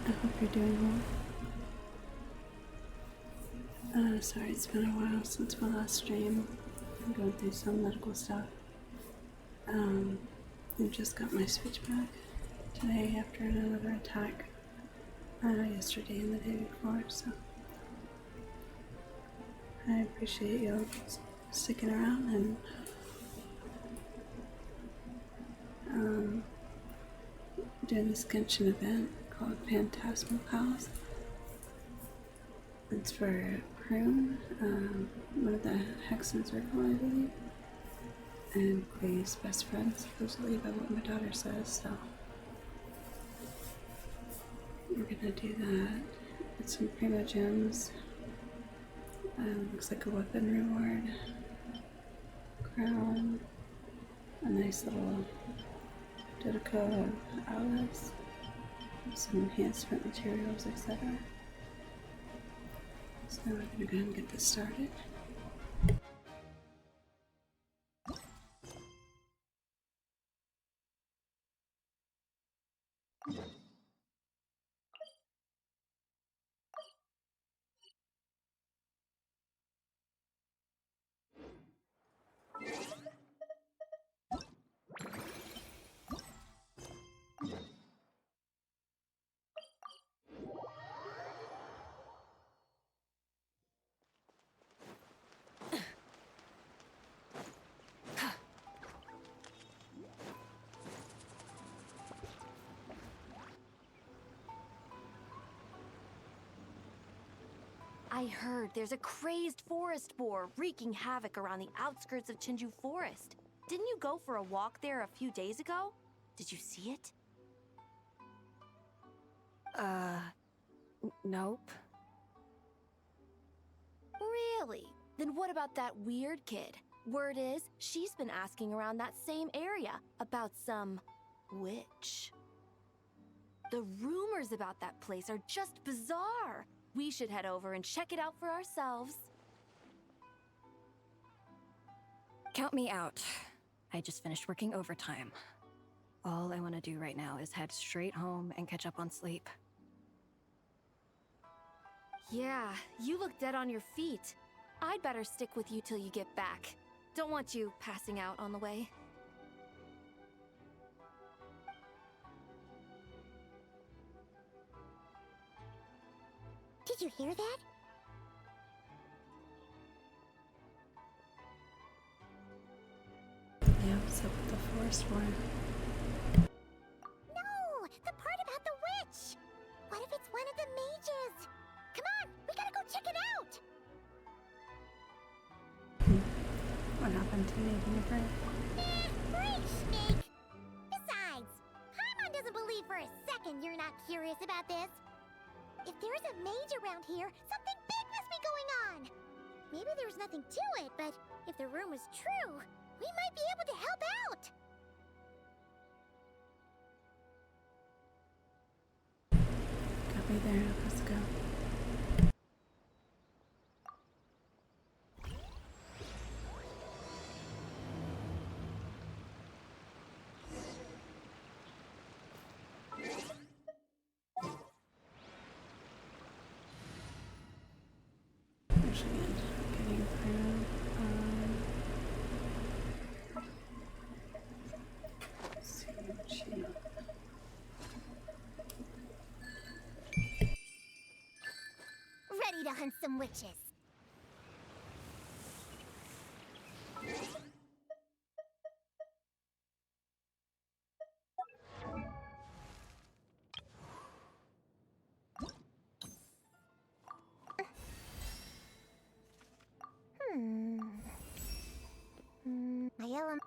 I hope you're doing well. Sorry, it's been a while since my last stream. I'm going through some medical stuff. I just got my Switch back today after another attack yesterday and the day before, so I appreciate you sticking around and doing this Genshin event called Phantasmal. It's for Prune, one of the Hexen Circle, I believe, and Clay's best friend, supposedly by what my daughter says, so we're gonna do that. Get some primo gems. Looks like a weapon reward. Crown. A nice little Dodeco of Alice. Some enhancement materials, etc. So now we're gonna go ahead and get this started. I heard there's a crazed forest boar wreaking havoc around the outskirts of Chinju Forest. Didn't you go for a walk there a few days ago? Did you see it? Nope. Really? Then what about that weird kid? Word is, she's been asking around that same area about some witch. The rumors about that place are just bizarre. We should head over and check it out for ourselves. Count me out. I just finished working overtime. All I want to do right now is head straight home and catch up on sleep. Yeah, you look dead on your feet. I'd better stick with you till you get back. Don't want you passing out on the way. Did you hear that? Yeah, what's up with the forest one? No! The part about the witch! What if it's one of the mages? Come on! We gotta go check it out! What happened to me, Jennifer? Freak snake! Besides, Paimon doesn't believe for a second you're not curious about this. If there's a mage around here, something big must be going on! Maybe there's nothing to it, but if the rumor's true, we might be able to help out! Got me there, let's go. Actually, end up getting through. Let's see what she. Ready to hunt some witches. My element.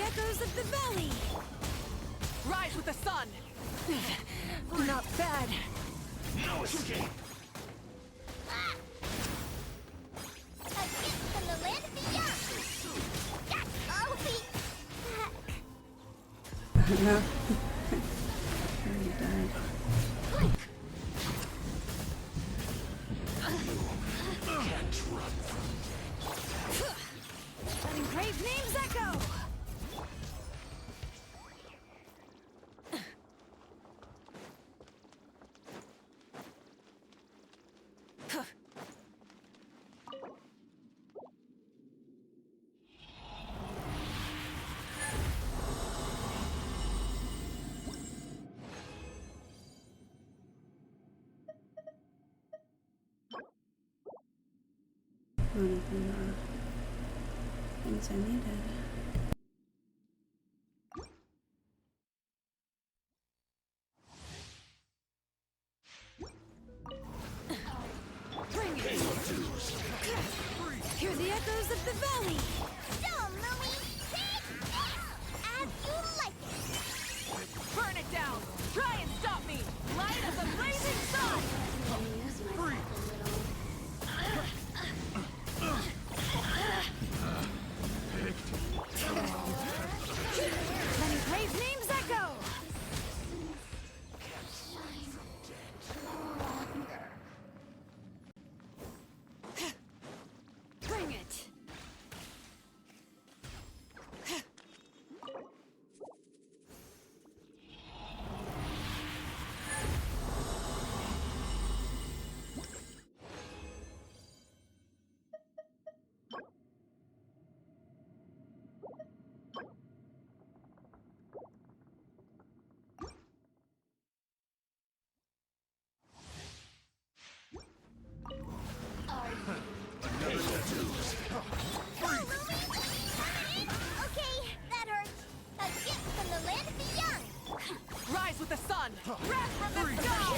echoes of the valley! Rise with the sun! Not bad. No escape! Ah! A gift from the land of the young! I'll be back! No. Already died. Can't run. Letting brave names echo! One of the things I needed. Bring it! Hear the echoes of the valley! So, Lumi, take this! As you like it! Burn it down! Try and stop me! Light as a blazing sun! Letting brave names echo! Bring it! Okay, that hurt. A gift from the land of the young! Rise with the sun! Wrath from the sky!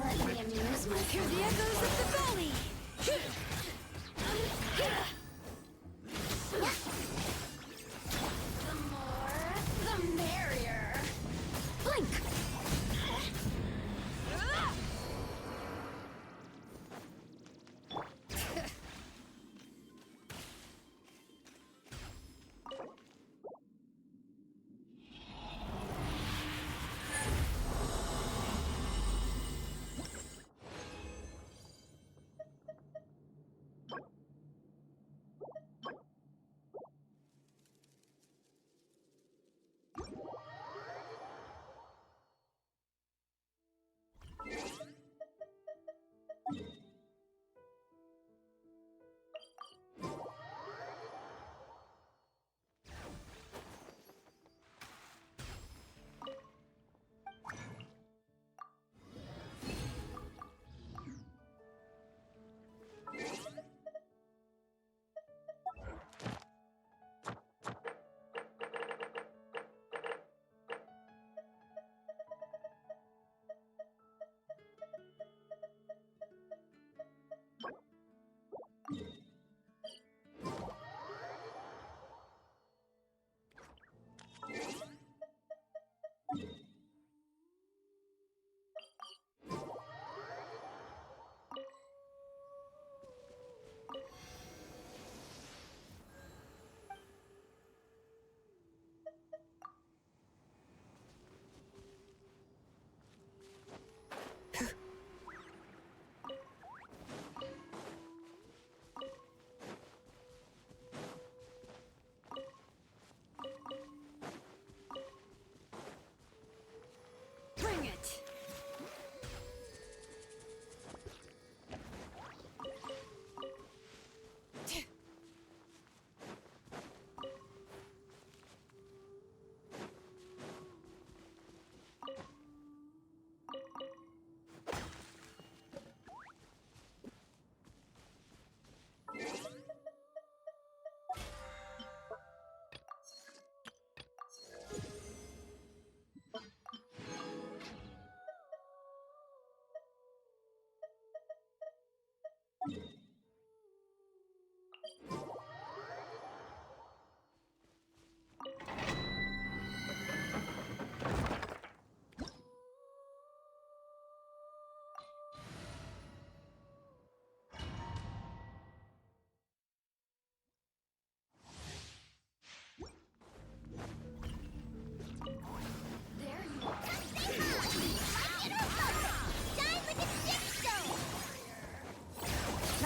Let me amuse myself. Hear the echoes of the valley! The more, the merrier. Blink!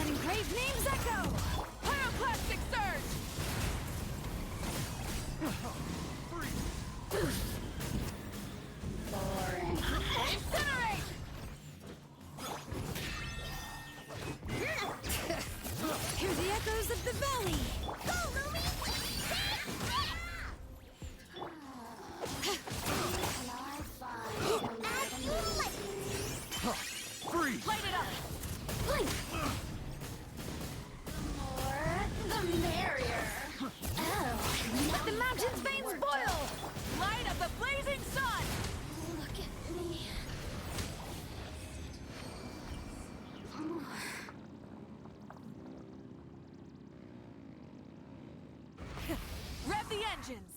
letting brave names echo! Pyroclastic surge! Incinerate! Hear the echoes of the valley! Go, Lumi! As you like. Freeze! Light it up! Blink! The merrier. Let the mountain's veins boil! Light of the blazing sun! Look at me. Rev the engines!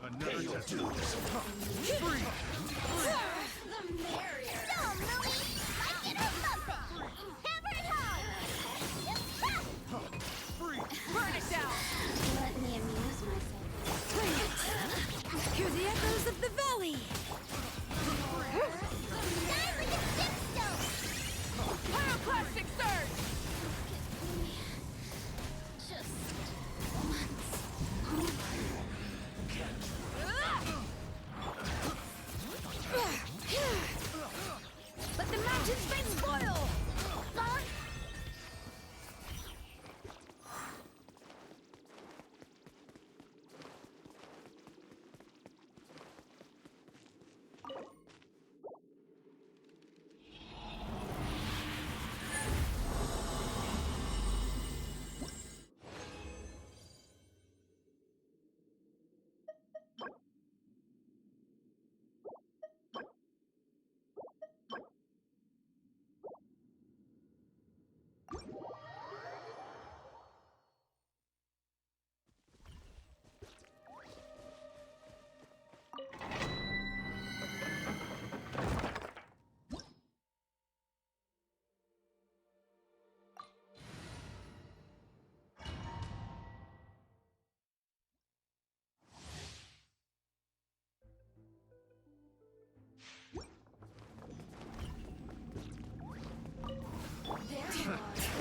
Another tattoo. Free. The merrier. So, Lumi, like it or lump it. Hammer it home. Freeze! Burn it down! Let me amuse myself. Bring it! Hear the echoes of the valley! Die like a gemstone. Pyroclastic surge! Just once. Let the mountain's veins boil!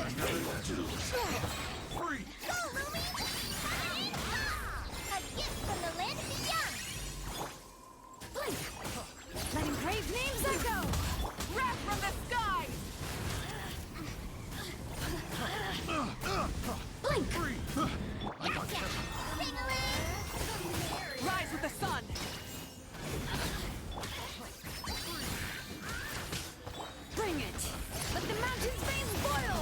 Another tattoo. Freeze! Go, Lumi! A gift from the land beyond. Blink! Letting brave names echo! Wrath from the skies! Blink! Freeze! Gotcha! Tingling! Rise with the sun! Bring it! Let the mountain's veins boil!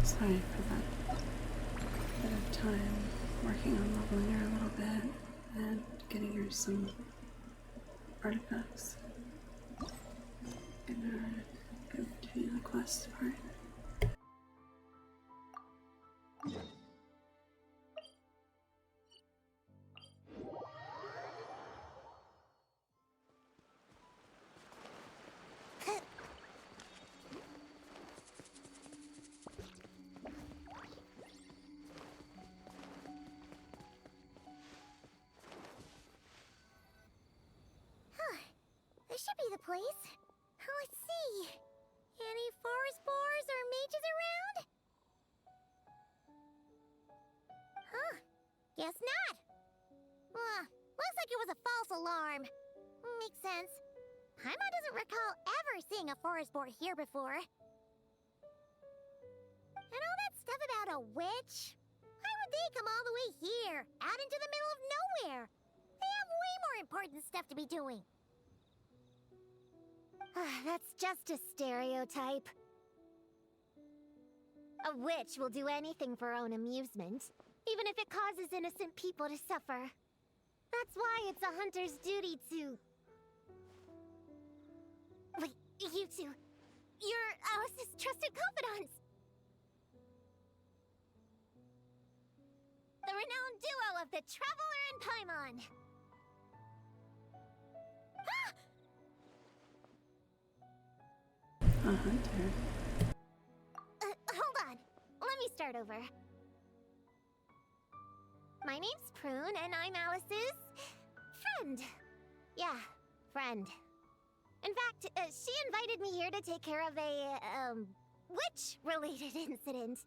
Sorry for that bit of time working on leveling her a little bit and getting her some artifacts. Getting her to go to the quest part. This should be the place. Let's see. Any forest boars or mages around? Huh. Guess not. Looks like it was a false alarm. Makes sense. Paimon doesn't recall ever seeing a forest boar here before. And all that stuff about a witch? Why would they come all the way here, out into the middle of nowhere? They have way more important stuff to be doing. That's just a stereotype. A witch will do anything for her own amusement, even if it causes innocent people to suffer. That's why it's a hunter's duty to... Wait, you two. You're Alice's trusted confidants. The renowned duo of the Traveler and Paimon. A hunter. Hold on. Let me start over. My name's Prune, and I'm Alice's friend. Yeah, friend. In fact, she invited me here to take care of a, witch-related incident.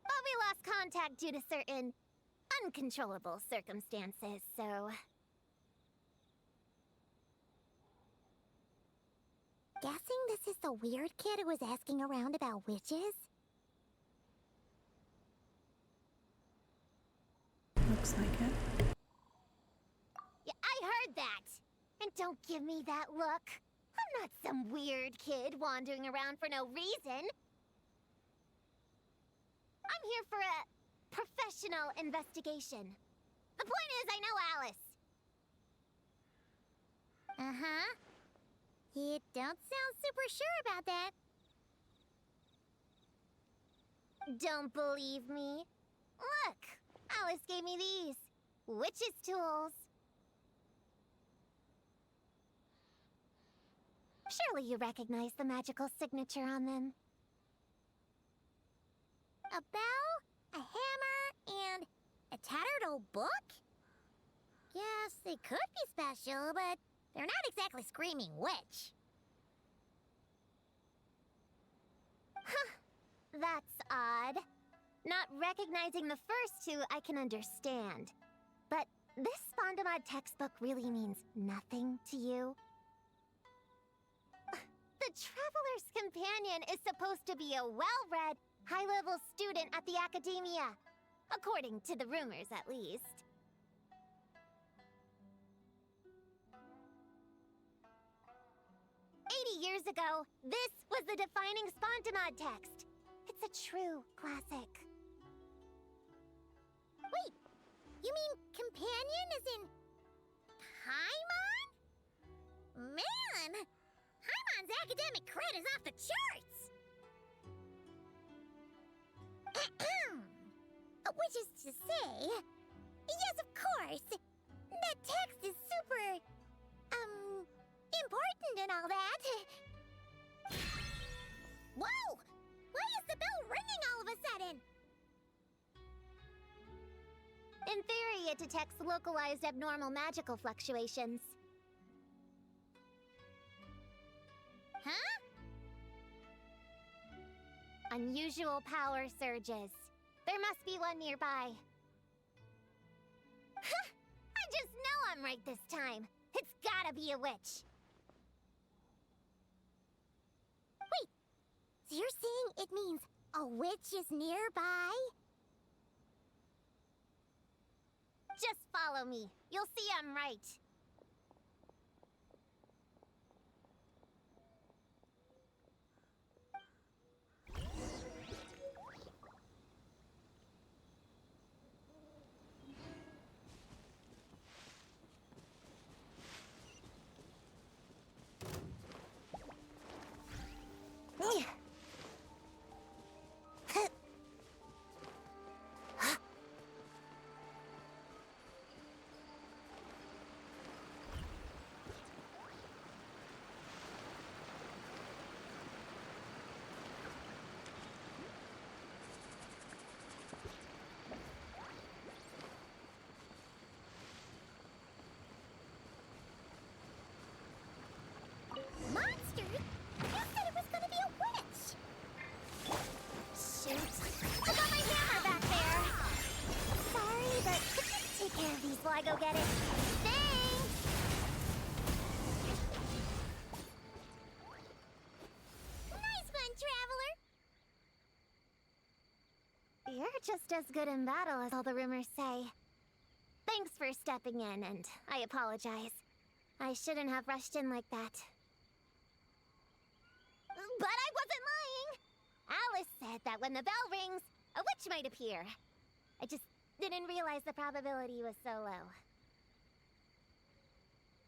But we lost contact due to certain uncontrollable circumstances, so... Guessing this is the weird kid who was asking around about witches? Looks like it. Yeah, I heard that! And don't give me that look. I'm not some weird kid wandering around for no reason. I'm here for a professional investigation. The point is, I know Alice. Uh-huh. You don't sound super sure about that. Don't believe me? Look, Alice gave me these. Witch's tools. Surely you recognize the magical signature on them. A bell, a hammer, and a tattered old book? Yes, they could be special, but they're not exactly screaming witch. Huh. That's odd. Not recognizing the first two I can understand. But this Phantasmal textbook really means nothing to you? The Traveler's Companion is supposed to be a well-read, high-level student at the Academia. According to the rumors, at least. Years ago, this was the defining Phantasmal text. It's a true classic. Wait, you mean companion as in Paimon? Man, Paimon's academic cred is off the charts. Which is to say, yes, of course, that text is super, important and all that. Whoa! Why is the bell ringing all of a sudden? In theory, it detects localized abnormal magical fluctuations. Huh? Unusual power surges. There must be one nearby. I just know I'm right this time. It's gotta be a witch. Wait, so you're saying it means a witch is nearby? Just follow me. You'll see I'm right. You're just as good in battle as all the rumors say. Thanks for stepping in, and I apologize. I shouldn't have rushed in like that. But I wasn't lying! Alice said that when the bell rings, a witch might appear. I just didn't realize the probability was so low.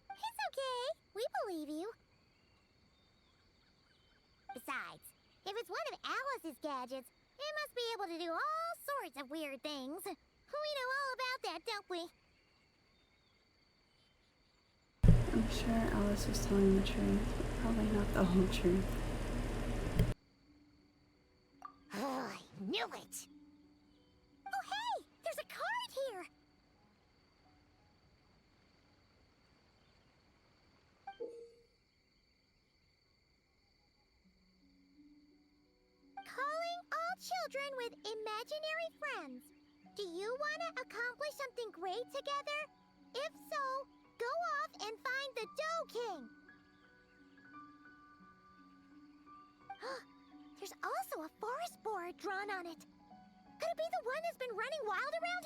It's okay. We believe you. Besides, if it's one of Alice's gadgets, it must be able to do all sorts of weird things. We know all about that, don't we? I'm sure Alice was telling the truth, but probably not the whole truth. Oh, I knew it! Oh, hey! There's a card here! Calling all children with imaginary friends. Do you want to accomplish something great together? If so, go off and find the Dough King. There's also a forest board drawn on it. Could it be the one that's been running wild around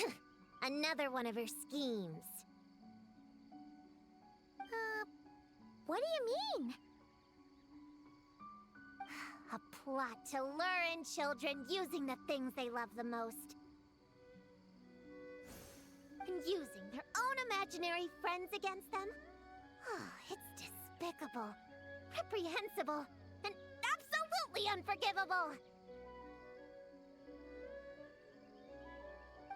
here? Another one of her schemes. What do you mean? A plot to lure in children using the things they love the most. And using their own imaginary friends against them? It's despicable, reprehensible, and absolutely unforgivable!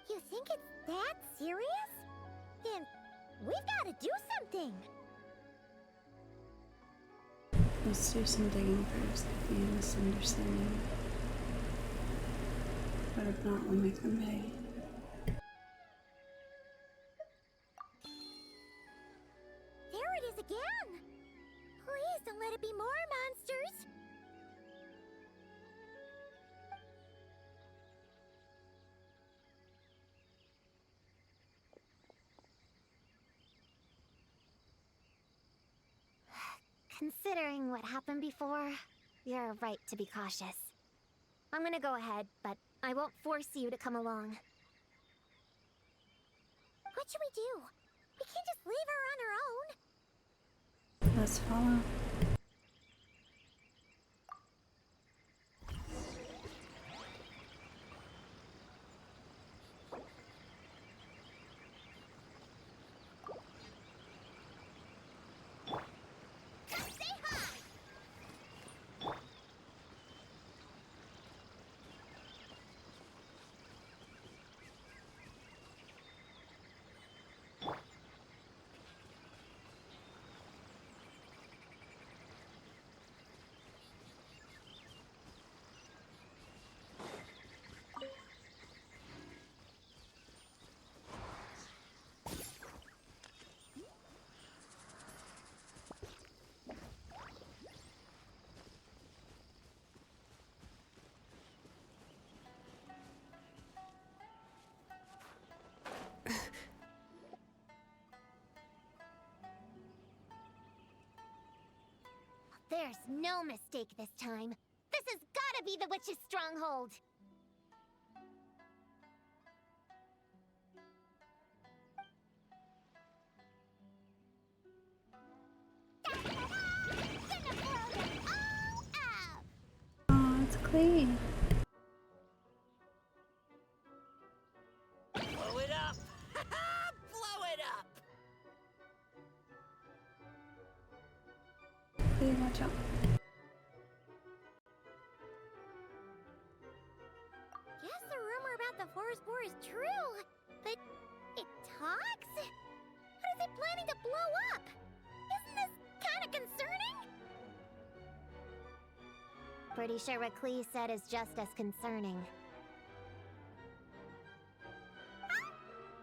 You think it's that serious? Then we've got to do something! Let's do some digging first, if you misunderstanding. But if not, we'll make them pay. There it is again! Please don't let it be more monsters! Considering what happened before, you're right to be cautious. I'm gonna go ahead, but I won't force you to come along. What should we do? We can't just leave her on her own. Let's follow. There's no mistake this time. This has gotta be the witch's stronghold. Gonna blow them all up! Oh, it's clean. Blow it up! Blow it up! Clean, watch out. Guess the rumor about the forest boar is true, but it talks? What is it planning to blow up? Isn't this kind of concerning? Pretty sure what Clee said is just as concerning.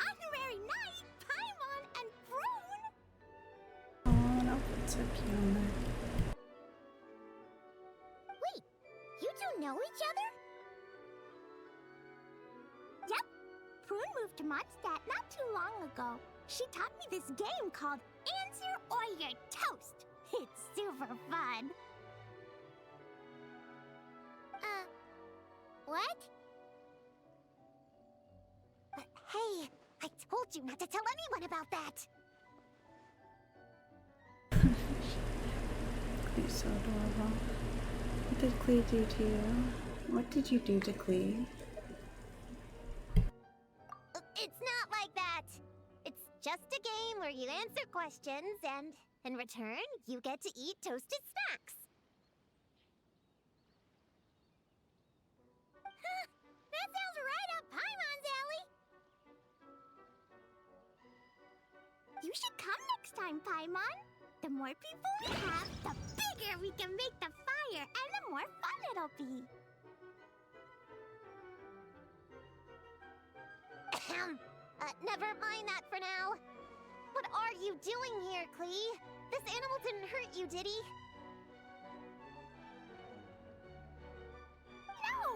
Honorary Knight, Paimon, and Prune! Oh, that outfit's so cute on there. Wait, you two know each other? Yep. Prune moved to Mondstadt not too long ago. She taught me this game called Answer or You're Toast. It's super fun. What? Hey, I told you not to tell anyone about that! Clee's so adorable. What did Clee do to you? What did you do to Clee? It's not like that! It's just a game where you answer questions and, in return, you get to eat toasted snacks. That sounds right up Paimon's alley! You should come next time, Paimon. The more people we have, the bigger we can make the fire, and the more fun it'll be. Never mind that for now. What are you doing here, Clee? This animal didn't hurt you, did he?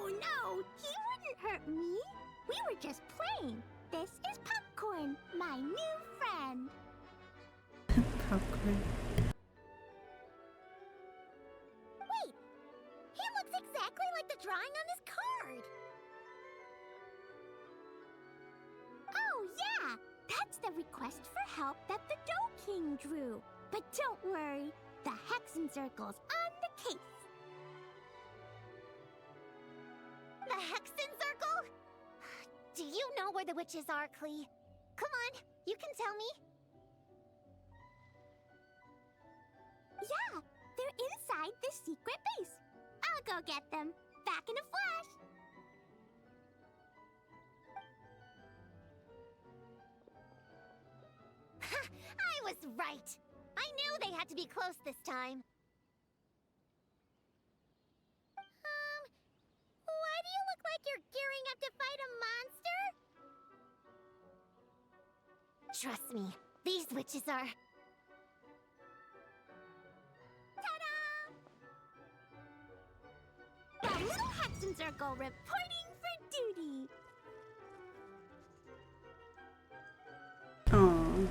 No, he wouldn't hurt me. We were just playing. This is Popcorn, my new friend. Popcorn. Wait, he looks exactly like the drawing on this card. Oh, yeah, that's the request for help that the Dough King drew. But don't worry, the Hexen Circle's on the case. The Hexen Circle? Do you know where the witches are, Clee? Come on, you can tell me. Yeah, they're inside the secret base. I'll go get them. Back in a flash. Ha! I was right. I knew they had to be close this time. Why do you look like you're gearing up to fight a monster? Trust me, these witches are... Ta-da! The Little Hexen Circle reporting for duty. Aww.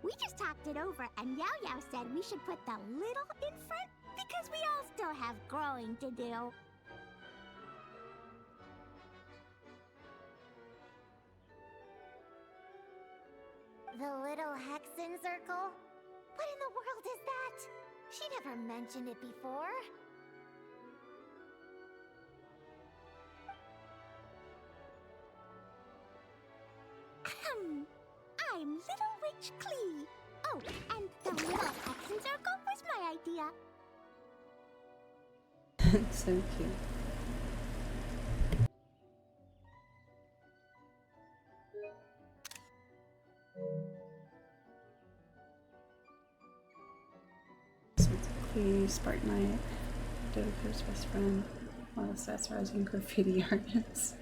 We just talked it over, and Yao Yao said we should put the little in front because we all still have growing to do. The Little Hexen Circle? What in the world is that? She never mentioned it before. I'm Little Witch Clee. Oh, and the Little Hexen Circle was my idea. So cute. So it's Clee, Spartanite, Dodoko's best friend, one of the Stats Rising graffiti artists,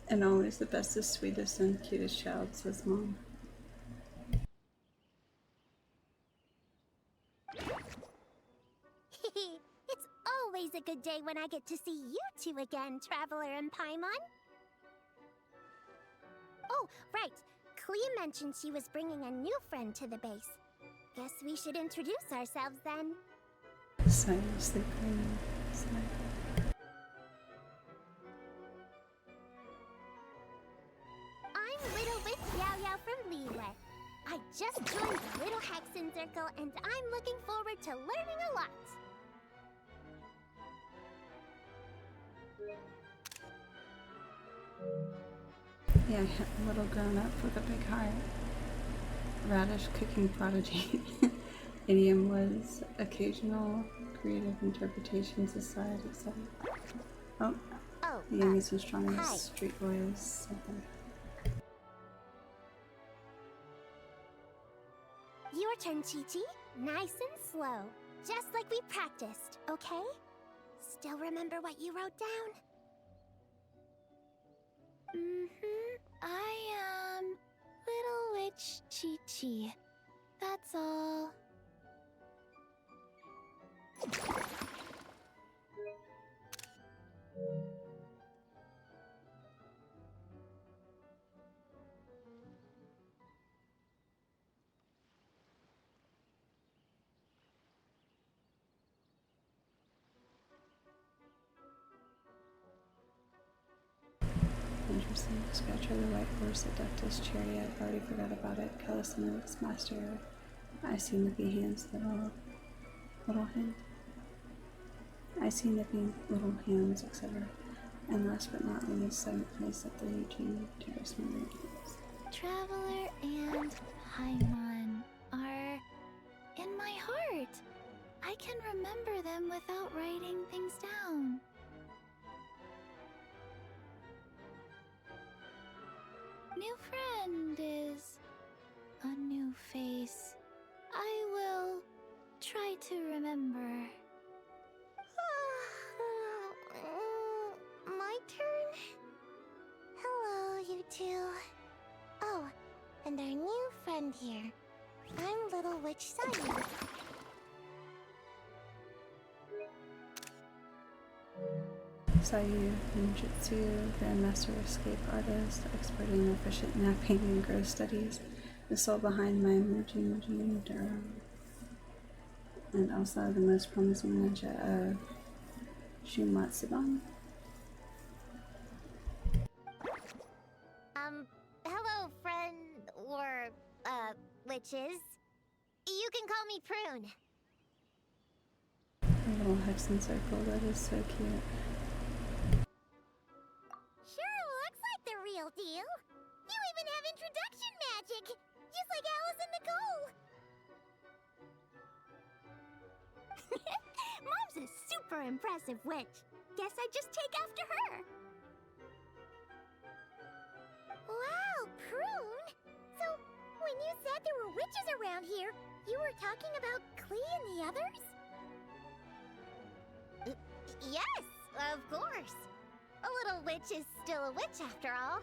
and always the bestest, sweetest, and cutest child, says Mom. It's always a good day when I get to see you two again, Traveler and Paimon. Oh, right. Clea mentioned she was bringing a new friend to the base. Guess we should introduce ourselves then. Silently crying. I'm Little Witch Yao Yao from Liyue. I just joined the Little Hexen Circle and I'm looking forward to learning a lot. Yeah, a little grown up with a big heart. Radish cooking prodigy. Idiom was occasional creative interpretations aside, etc. Oh, Oh, the youngest and hi. strongest street boys. Something. Your turn, Chi-Chi. Nice and slow. Just like we practiced, okay? Still remember what you wrote down? I am Little Witch Chi-Chi. That's all. person. Scratcher the white horse that decked his chariot. Already forgot about it. Callison its master. I see nippy hands, little hand. I see nippy little hands, etc. And last but not least, 7th place at the Eugene Terrace Memory Games. Traveler and Paimon are in my heart. I can remember them without writing things down. New friend is a new face. I will try to remember. My turn? Hello, you two. Oh, and our new friend here. I'm Little Witch Sayu. Sayu, ninjutsu, grandmaster escape artist, expert in efficient napping and growth studies, the soul behind my Muji Durham, and also the most promising ninja of Shumatsuban. Hello, friend, or, witches. You can call me Prune. A little hexen circle, that is so cute. Sure looks like the real deal. You even have introduction magic, just like Alice and Nicole. Mom's a super impressive witch. Guess I just take after her. Wow, Prune! So, when you said there were witches around here, you were talking about Klee and the others? Yes, of course. A little witch is still a witch after all.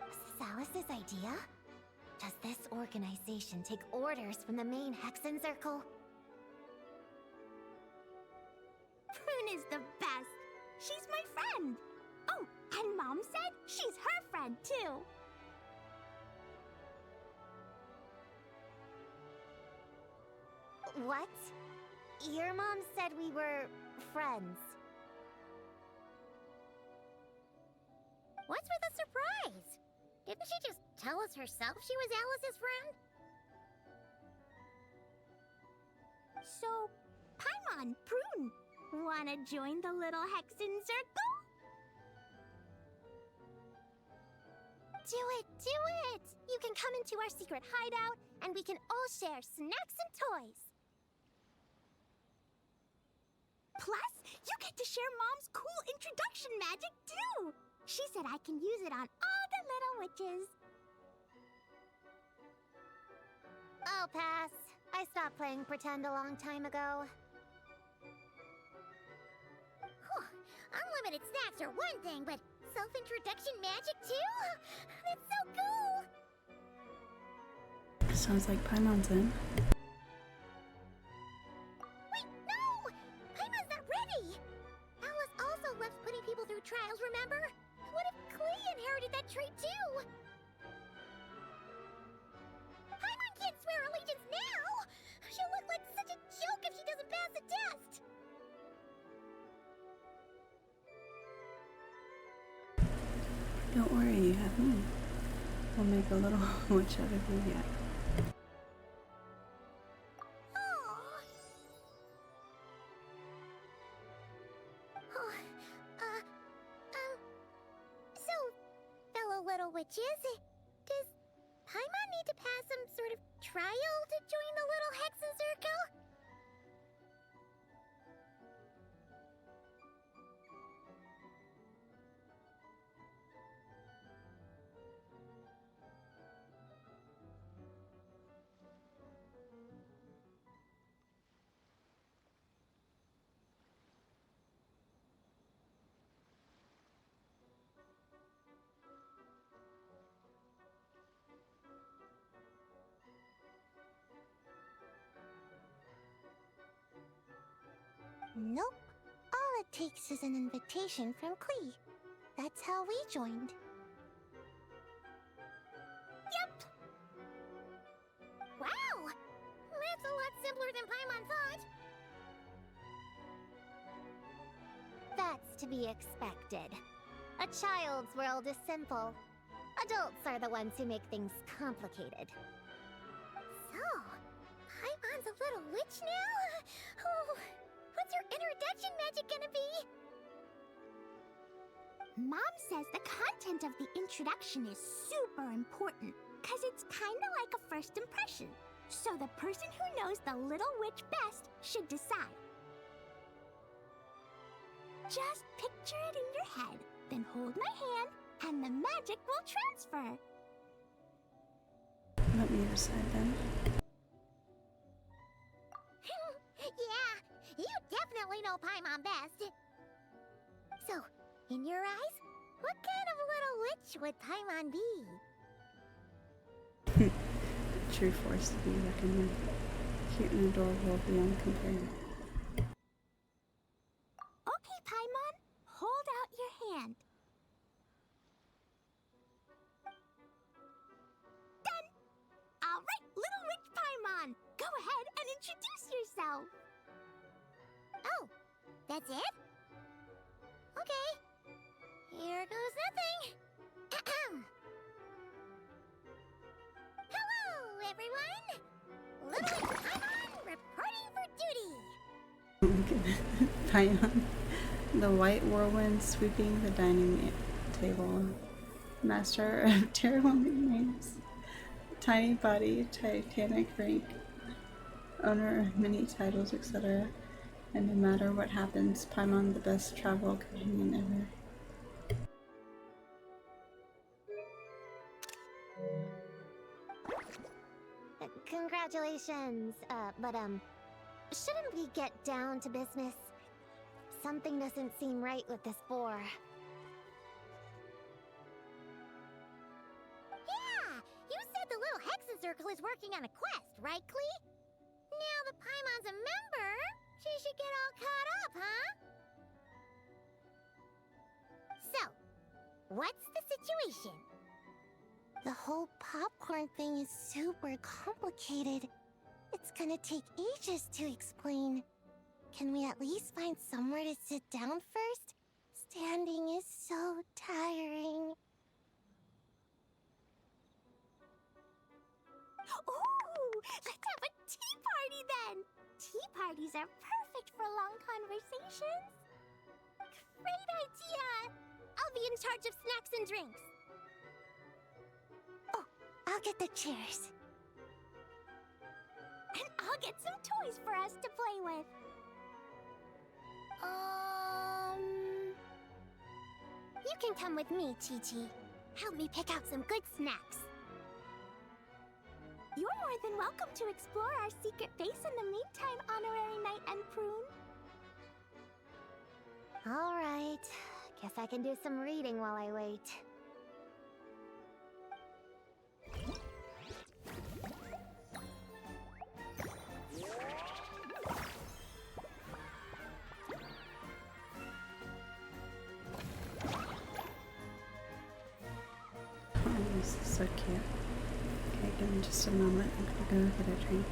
Was this Alice's idea? Does this organization take orders from the main Hexen Circle? Prune is the best. She's my friend. Oh, and Mom said she's her friend too. What? Your mom said we were friends. What's with the surprise? Didn't she just tell us herself she was Alice's friend? So, Paimon, Prune, wanna join the little Hexen Circle? Do it, do it! You can come into our secret hideout, and we can all share snacks and toys. Plus, you get to share Mom's cool introduction magic, too! She said I can use it on all the little witches. I'll pass. I stopped playing pretend a long time ago. Whew. Unlimited snacks are one thing, but self-introduction magic, too? That's so cool! Sounds like Paimon's in. Wait, no! Paimon's not ready! Alice also loves putting people through trials, remember? What if Klee inherited that trait too? Paimon can't swear allegiance now! She'll look like such a joke if she doesn't pass the test! Don't worry, you have me. We'll make a little witch out of you yet. So, fellow little witches, does Paimon need to pass some sort of trial to join the little Hexen Circle? Nope. All it takes is an invitation from Klee. That's how we joined. Yep! Wow! That's a lot simpler than Paimon thought. That's to be expected. A child's world is simple. Adults are the ones who make things complicated. So, Paimon's a little witch now? Oh, what's your introduction magic gonna be? Mom says the content of the introduction is super important, because it's kinda like a first impression. So the person who knows the little witch best should decide. Just picture it in your head, then hold my hand, and the magic will transfer. Let me decide then. Yeah, you definitely know Paimon best. So, in your eyes, what kind of little witch would Paimon be? True force to be reckoned with. Cute and adorable beyond compare. Okay, Paimon, hold out your hand. Done! Alright, little witch Paimon, go ahead and introduce yourself. Oh, that's it? Okay. Here goes nothing. Hello, everyone! Little witch Paimon reporting for duty. Paimon, the white whirlwind sweeping the dining table. Master of terrible names. Tiny body, titanic rank. Owner of many titles, etc. And no matter what happens, Paimon the best travel companion ever. Congratulations, but shouldn't we get down to business? Something doesn't seem right with this boar. Yeah! You said the little Hexen Circle is working on a quest, right, Klee? Now that Paimon's a member, she should get all caught up, huh? So, what's the situation? The whole popcorn thing is super complicated. It's gonna take ages to explain. Can we at least find somewhere to sit down first? Standing is so tiring. Ooh, let's have a tea party then! Tea parties are perfect for long conversations. Great idea! I'll be in charge of snacks and drinks. Oh, I'll get the chairs. And I'll get some toys for us to play with. You can come with me, Chi-Chi. Help me pick out some good snacks. You're more than welcome to explore our secret base in the meantime, Honorary Knight and Prune. All right. Guess I can do some reading while I wait. Oh, this is so cute. Okay, give me just a moment. I'm gonna go get a drink.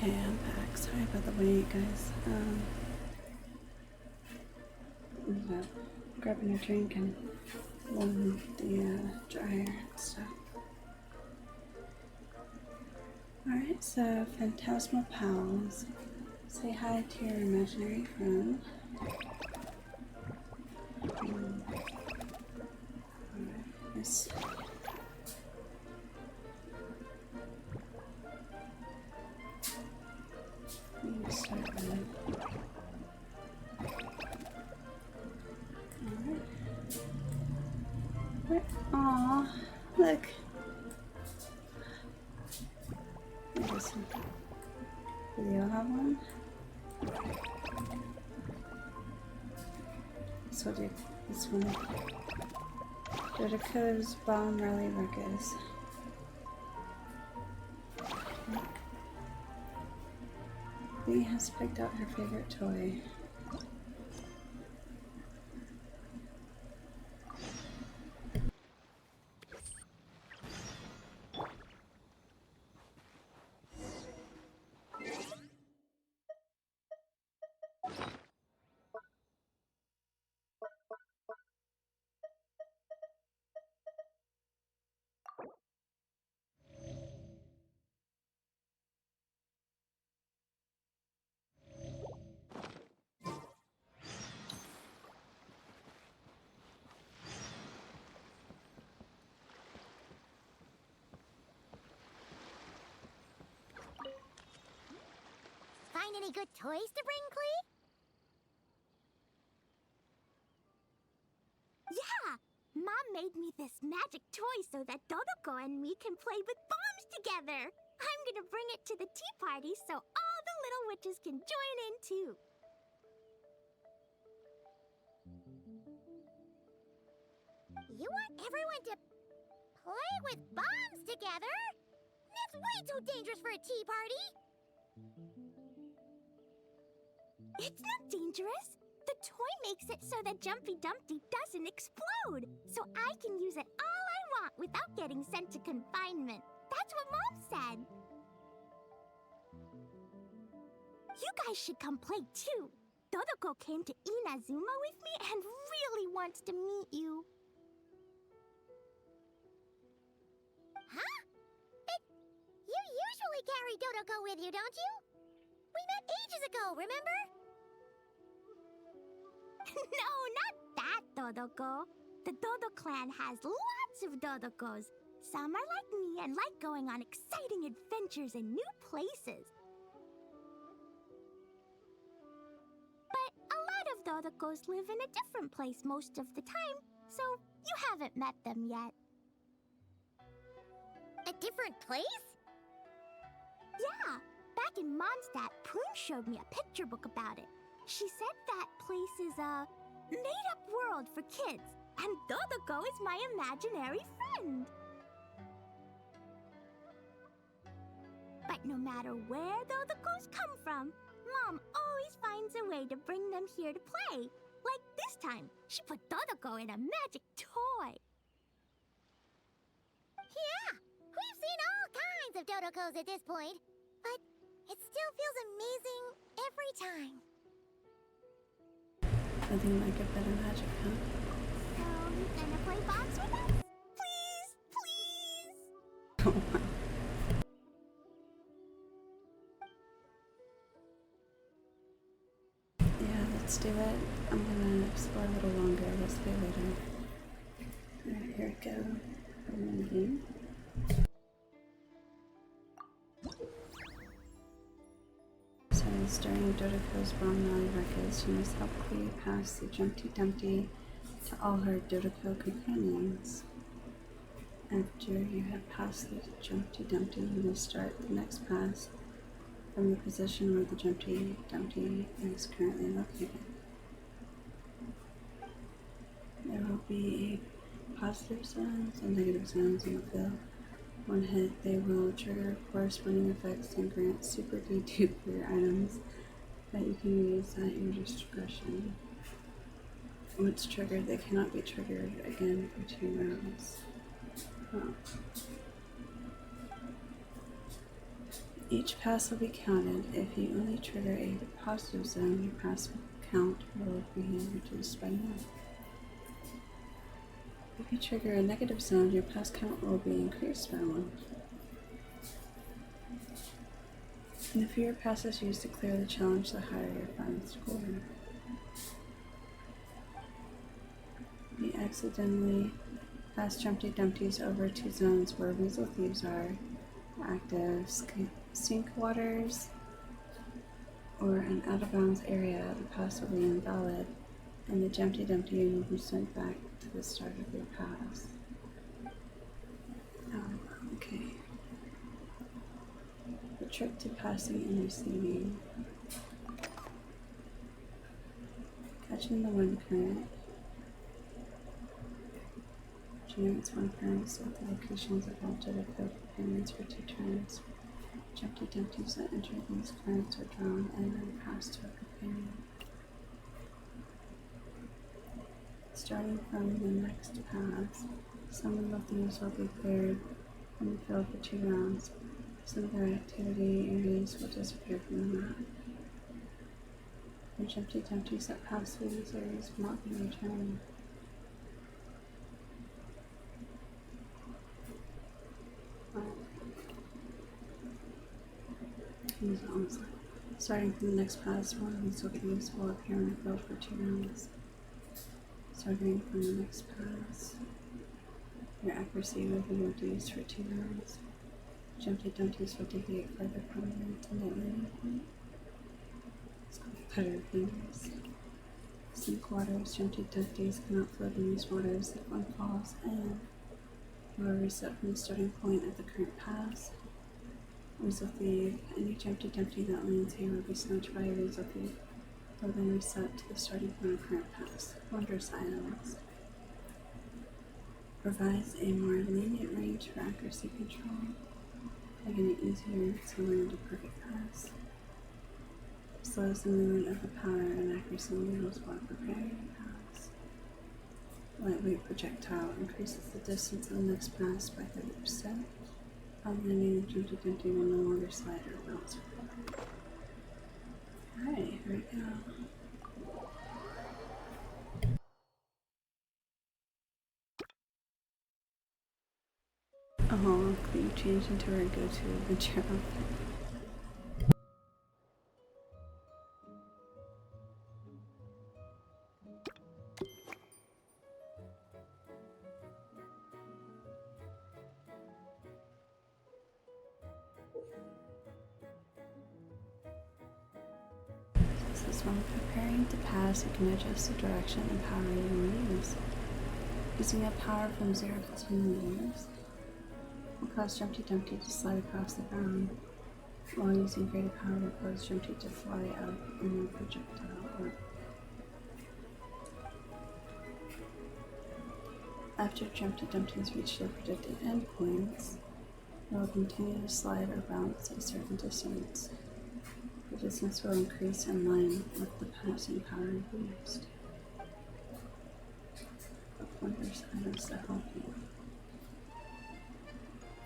Okay, I'm back. Sorry about the wait, guys. Ended up grabbing a drink and warming the dryer and stuff. Alright, so Phantasmal Pals. Say hi to your imaginary friend. Alright, yes. Let me start with it. Alright. Aww, look. Listen. Do you have one? So do this one. Dodoko's Bomb Rally Ruckus. Lee has picked out her favorite toy. Find any good toys to bring, Clee? Yeah! Mom made me this magic toy so that Dodoko and me can play with bombs together. I'm gonna bring it to the tea party so all the little witches can join in too. You want everyone to play with bombs together? That's way too dangerous for a tea party! It's not dangerous. The toy makes it so that Jumpy Dumpty doesn't explode. So I can use it all I want without getting sent to confinement. That's what Mom said. You guys should come play too. Dodoko came to Inazuma with me and really wants to meet you. Huh? But you usually carry Dodoko with you, don't you? We met ages ago, remember? No, not that Dodoko. The Dodo clan has lots of Dodokos. Some are like me and like going on exciting adventures in new places. But a lot of Dodokos live in a different place most of the time, so you haven't met them yet. A different place? Yeah. Back in Mondstadt, Prune showed me a picture book about it. She said that place is a made-up world for kids, and Dodoko is my imaginary friend. But no matter where Dodokos come from, Mom always finds a way to bring them here to play. Like this time, she put Dodoko in a magic toy. Yeah, we've seen all kinds of Dodokos at this point, but it still feels amazing every time. Nothing like a bit of magic, huh? So, you gonna play box with us? Please, please! Yeah, let's do it. I'm gonna explore a little longer. Let's be later. Alright, here we go. I'm in the game. Says during Dodoko's Bomb Rally Ruckus, you must help Clee pass the Jumpty Dumpty to all her Dodoko companions. After you have passed the Jumpty Dumpty, you will start the next pass from the position where the Jumpty Dumpty is currently located. There will be positive sounds and negative sounds on the field. One hit, they will trigger corresponding effects and grant super D2 for your items that you can use at your discretion. Once triggered, they cannot be triggered again for 2 rounds. Oh. Each pass will be counted. If you only trigger a positive zone, your pass count will be reduced by 1. If you trigger a negative zone, your pass count will be increased by 1. And the fewer passes used to clear the challenge, the higher your final score. If you accidentally pass Jumpty Dumpties over 2 zones where Weasel Thieves are active, sink waters, or an out-of-bounds area, the pass will be invalid, and the Jumpty Dumpty will be sent back to the start of your pass. Oh, okay. The trick to passing and receiving. Catching the wind current generates 1 current, so the locations of alternative companions for 2 turns. Jumpty Dumpties that enter these currents are drawn and then passed to a companion. Starting from the next pass, some of the thieves will be cleared from the field for 2 rounds. Some of their activity areas will disappear from the map. The Jumpty Dumpties that pass through these areas will not be returned. Starting from the next pass, 1 Weasel Thieves will appear on the field for 2 rounds. Starting from the next pass, your accuracy will be reduced for 2 rounds. Jumpty Dumpties will deviate further from your intended landing point. It's called Putter Fingers. Sink waters, Jumpty Dumpties cannot float in these waters. If one falls in, you will reset from the starting point of the current pass. Weasel Thief. Any Jumpty Dumpty that lands here will be snatched by a Weasel Thief. Will then reset to the starting point of current pass. Wondrous Islands. Provides a more lenient range for accuracy control, making it easier to land a perfect pass. Slows the movement of the power and accuracy needles while preparing your pass. Lightweight projectile increases the distance of the next pass by 30%. On landing, the Jumpty Dumpty will no longer slide or bounce. Alright, here we go. Oh, could you change into our go-to adventure outfit? This is when preparing to pass, you can adjust the direction and power you want to use. Using a power from 0 to 2 meters will cause Jumpty Dumpty to slide across the ground, while using greater power will cause Jumpty to fly out in a projectile orbit. After Jumpty Dumpties reach their predicted endpoints, they will continue to slide or bounce a certain distance. The distance will increase in line with the passing power used. Wondrous items that help you.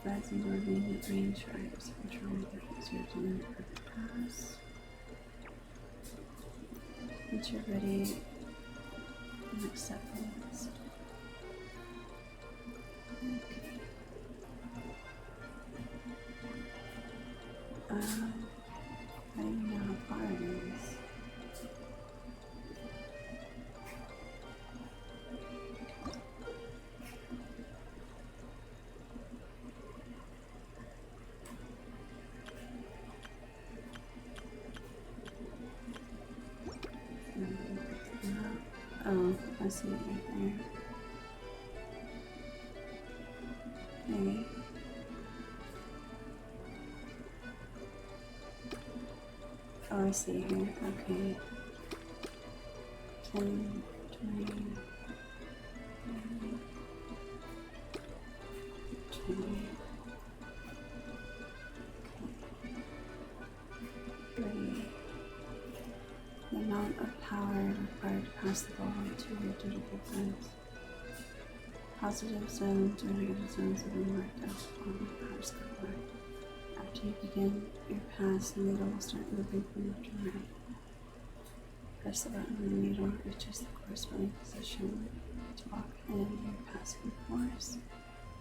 Provides a more lenient range for accuracy control that gives you to land a perfect pass. Once you're ready, the next step is I don't even know how far it is. Oh, I see it right there. Okay. Oh, I see here. Okay. 10, 20, 20. Ready. The amount of power required to pass the ball to your dutiful friends. Positive zones or negative zones have been marked out on the power score. After you begin your pass, the needle will start moving from left to right. Press the button when the needle reaches the corresponding position to lock in your passing force.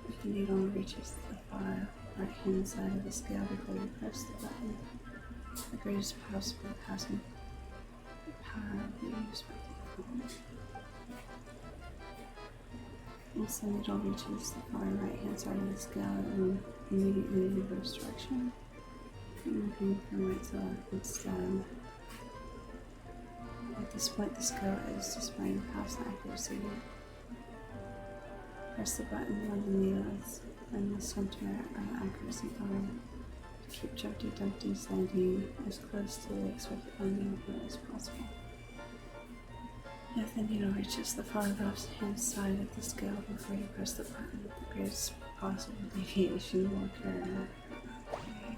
If the needle reaches the far right-hand side of the scale before you press the button, the greatest possible passing power will be used by the opponent. Once the needle reaches the far right-hand side of the scale, it will immediately reverse direction, moving from right to left instead. At this point, the scale is displaying past accuracy. Press the button when the needle is in the center of the accuracy bar to keep Jumpty Dumpty's landing as close to the expected landing point as possible. If the needle reaches the far left-hand side of the scale before you press the button, the greatest possible deviation will occur. Okay.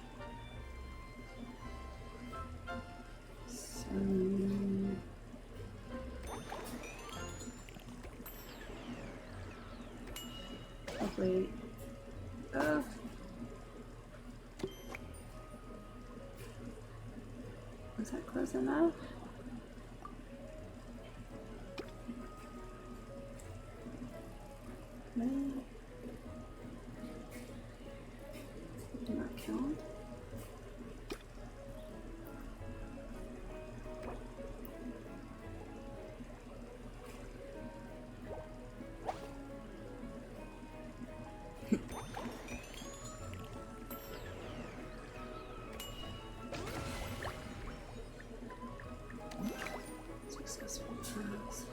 So... hopefully... Oh! Was that close enough? Do not count. Successful trials.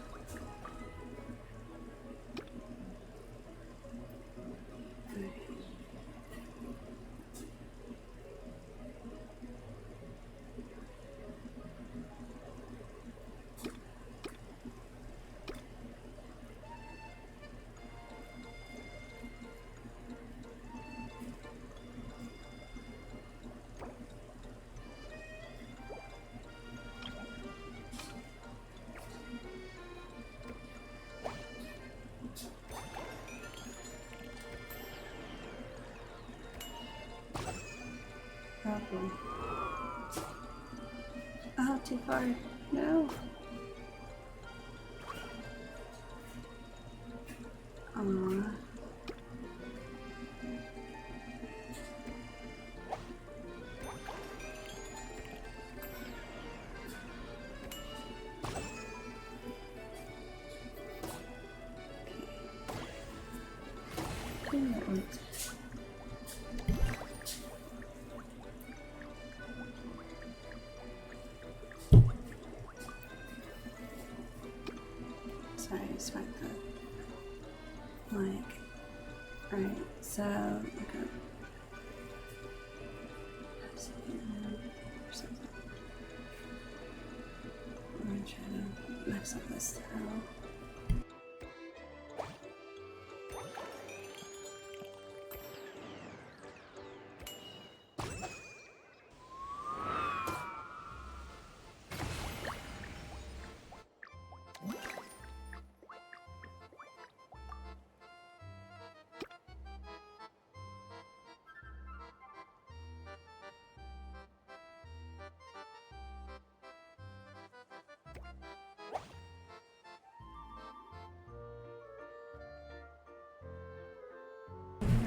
Oh boy. Oh, too far. No. Aww. Okay. That worked. Sorry, I smacked the mic. Alright, so, okay. I'm gonna try to mix up this towel.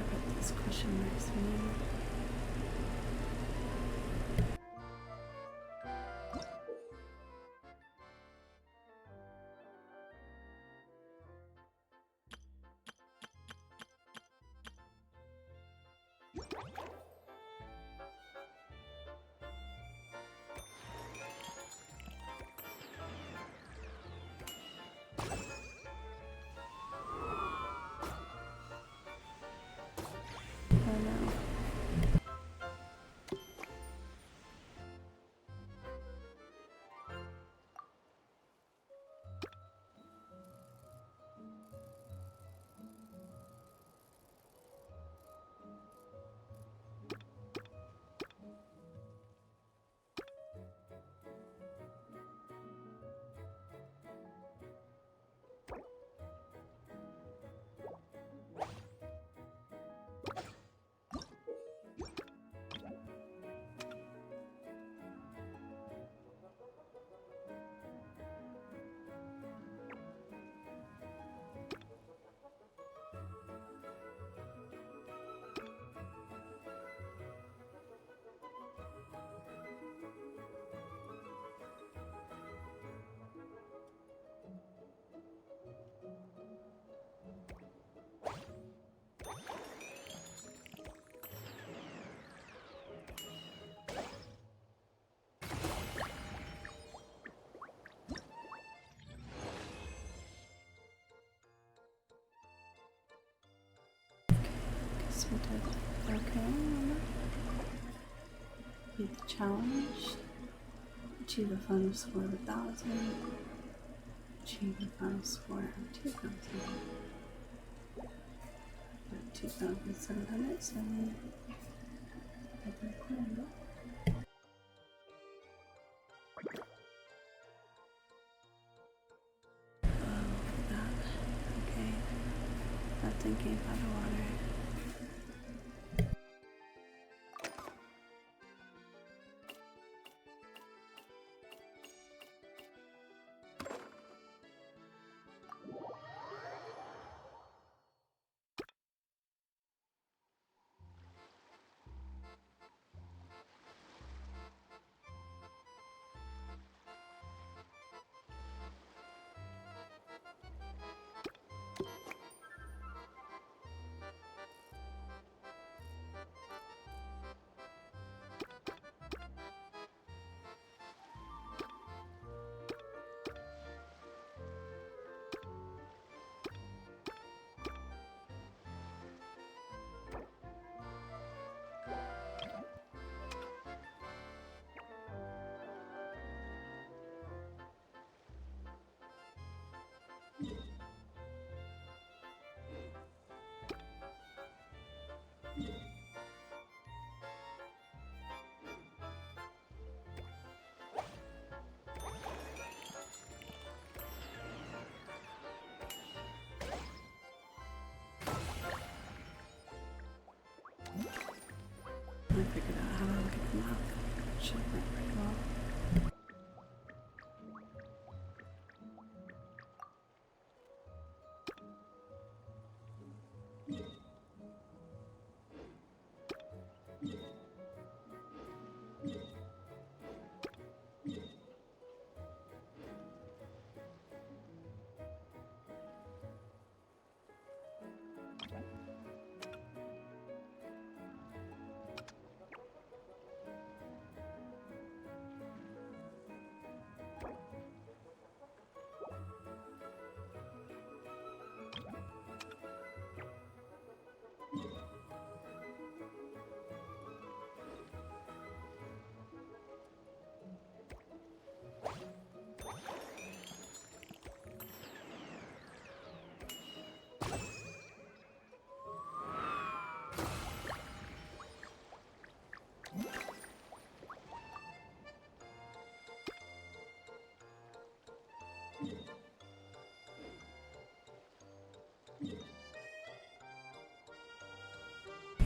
Put this question marks me. Oh no. Okay, remember? Beat the challenge. Achieve a final score of 1,000. Achieve a final score of 2,000. 2,707. Okay. Not thinking about the water. I figured out how to look at the map. Should work pretty well.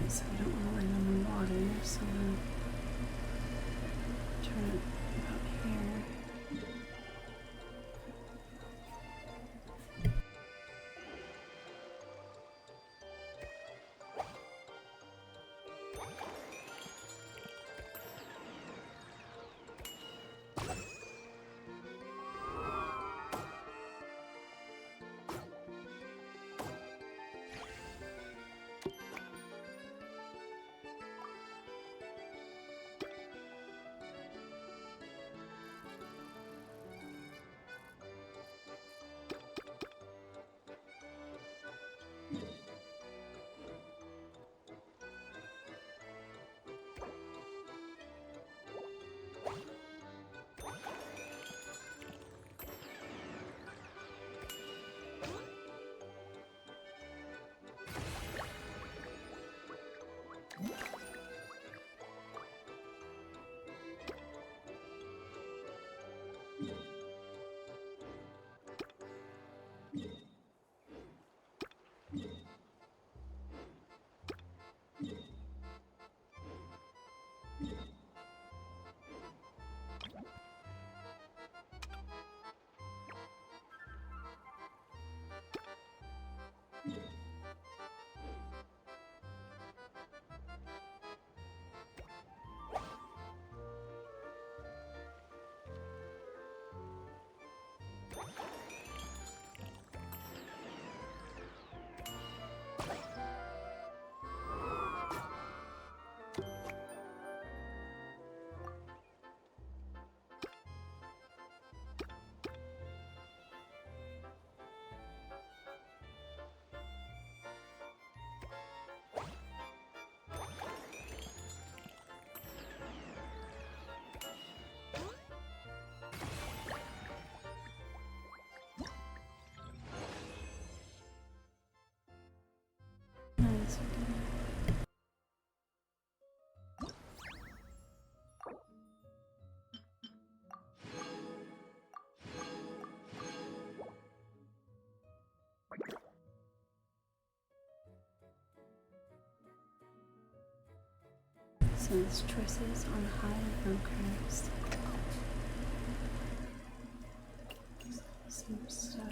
So we don't want to land on the water, so we'll turn it about here. Since choices on high bunkers. Some stuff.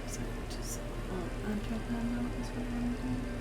So just underground is what I'm doing.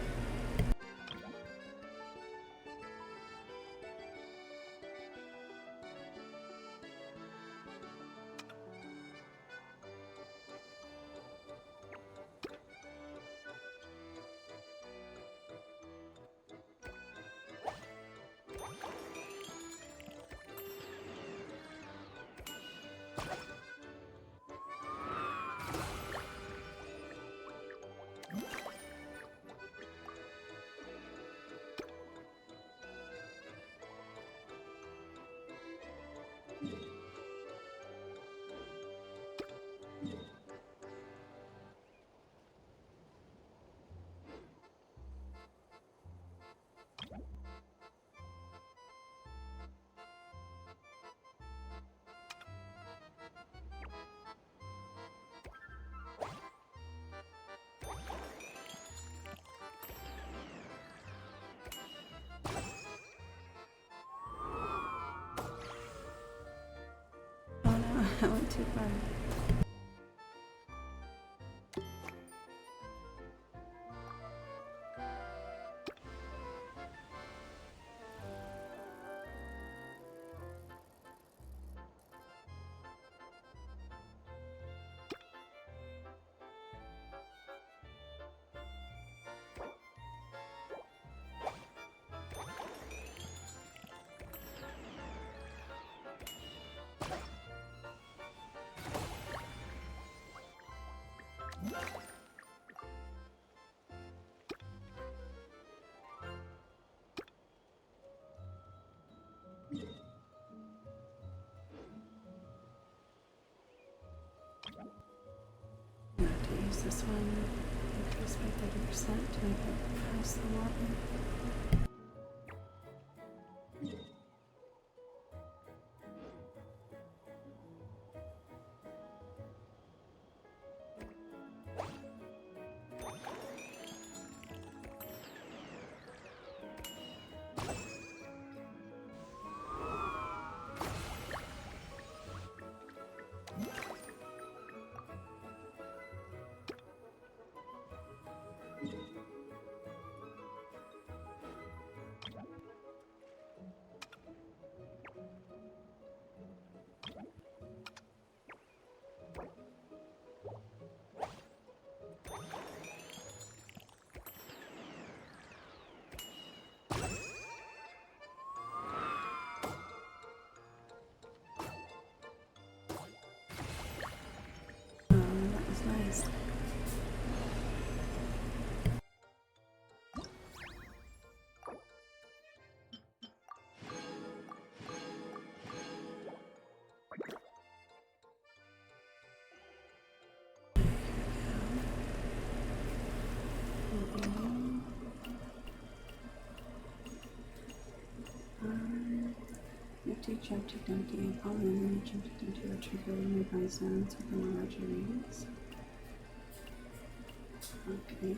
Oh no, I went too far. I have to use this one, increase by 30% to make it pass the water. That was nice. If you jump to empty a palm and then you jump it into a trigger nearby zones within a larger radius. Okay.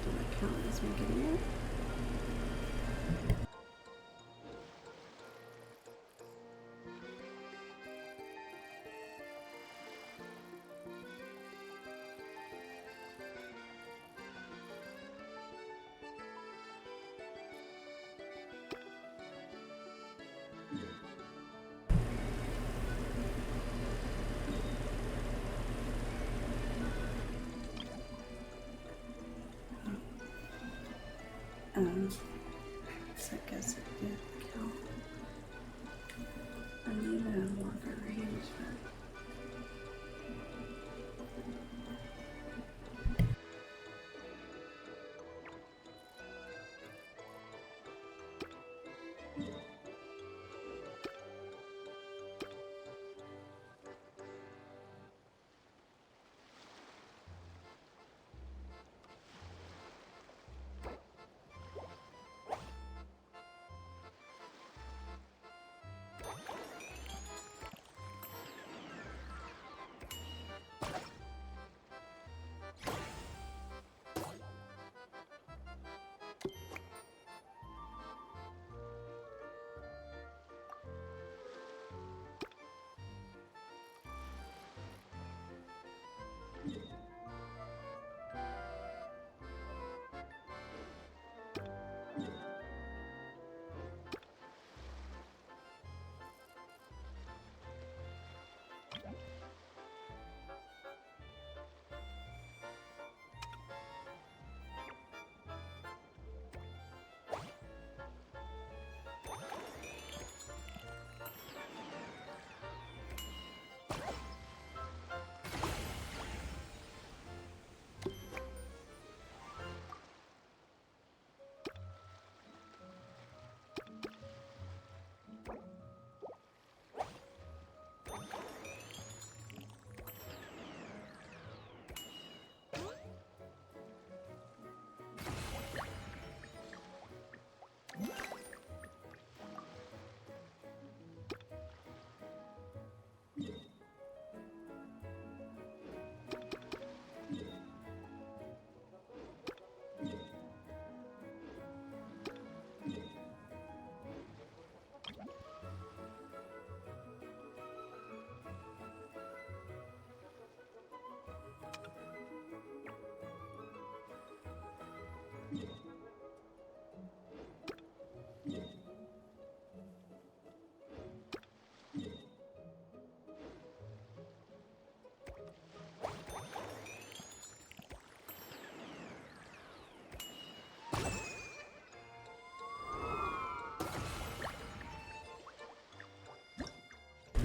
Did that count as me getting it? So I guess it did count. I need a longer range, but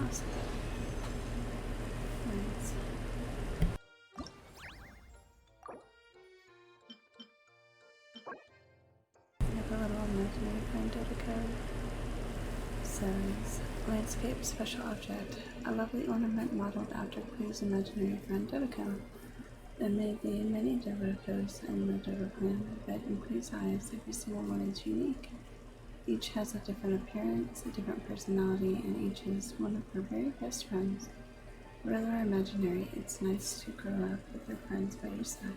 awesome. Nice. I have a little imaginary friend Dodeco. Says, landscape special object. A lovely ornament modeled after Clue's imaginary friend Dodeco. There may be many Dodecos in the Dodo clan, but in Clue's eyes, every single one is unique. Each has a different appearance, a different personality, and each is one of her very best friends. Real or imaginary, it's nice to grow up with your friends by your side.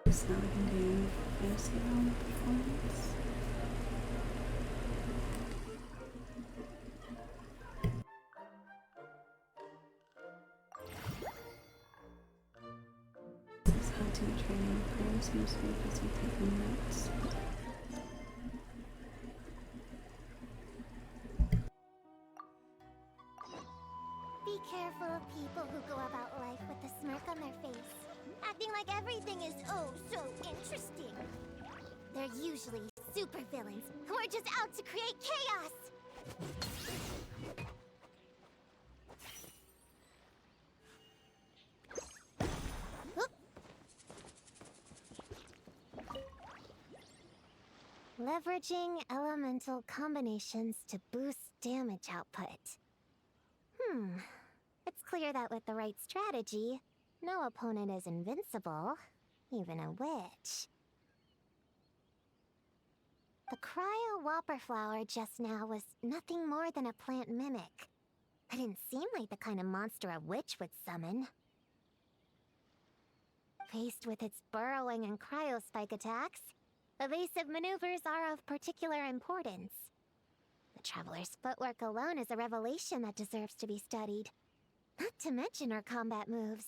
So now we can do fantasy realm performance. This is hunting training. Graham seems to be busy taking notes. Be careful of people who go about life with a smirk on their face. like everything is oh so interesting. They're usually supervillains who are just out to create chaos. Oop. Leveraging elemental combinations to boost damage output. It's clear that with the right strategy, no opponent is invincible, even a witch. The cryo whopper flower just now was nothing more than a plant mimic. It didn't seem like the kind of monster a witch would summon. Faced with its burrowing and cryospike attacks, evasive maneuvers are of particular importance. The Traveler's footwork alone is a revelation that deserves to be studied. Not to mention her combat moves.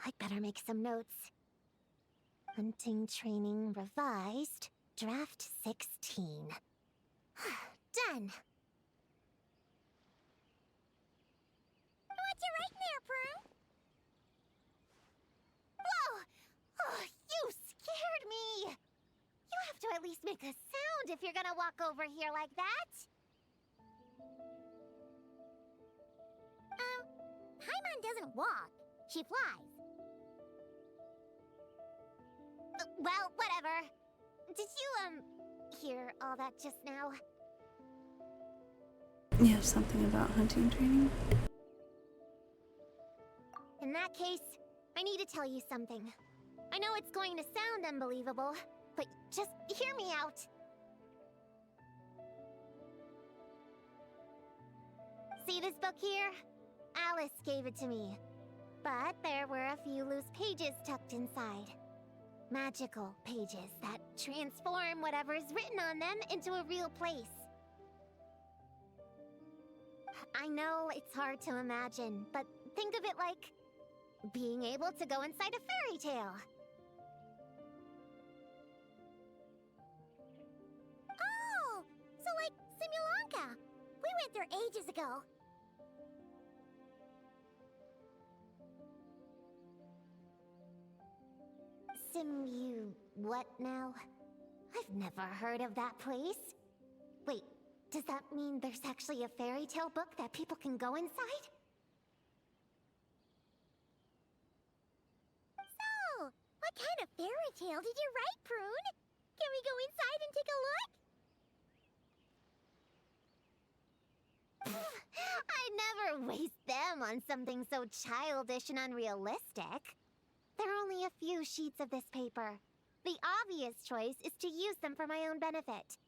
I'd better make some notes. Hunting training revised, draft 16. Done! What you writing there, Prue? Whoa! Oh, you scared me! You have to at least make a sound if you're gonna walk over here like that. Paimon doesn't walk. She flies. Well, whatever. Did you, hear all that just now? You have something about hunting training? In that case, I need to tell you something. I know it's going to sound unbelievable, but just hear me out. See this book here? Alice gave it to me. But there were a few loose pages tucked inside. Magical pages that transform whatever's written on them into a real place. I know it's hard to imagine, but think of it like being able to go inside a fairy tale. Oh, so like Simulanka. We went there ages ago. What now? I've never heard of that place. Wait, does that mean there's actually a fairy tale book that people can go inside? So, what kind of fairy tale did you write, Prune? Can we go inside and take a look? I'd never waste them on something so childish and unrealistic. There are only a few sheets of this paper. The obvious choice is to use them for my own benefit.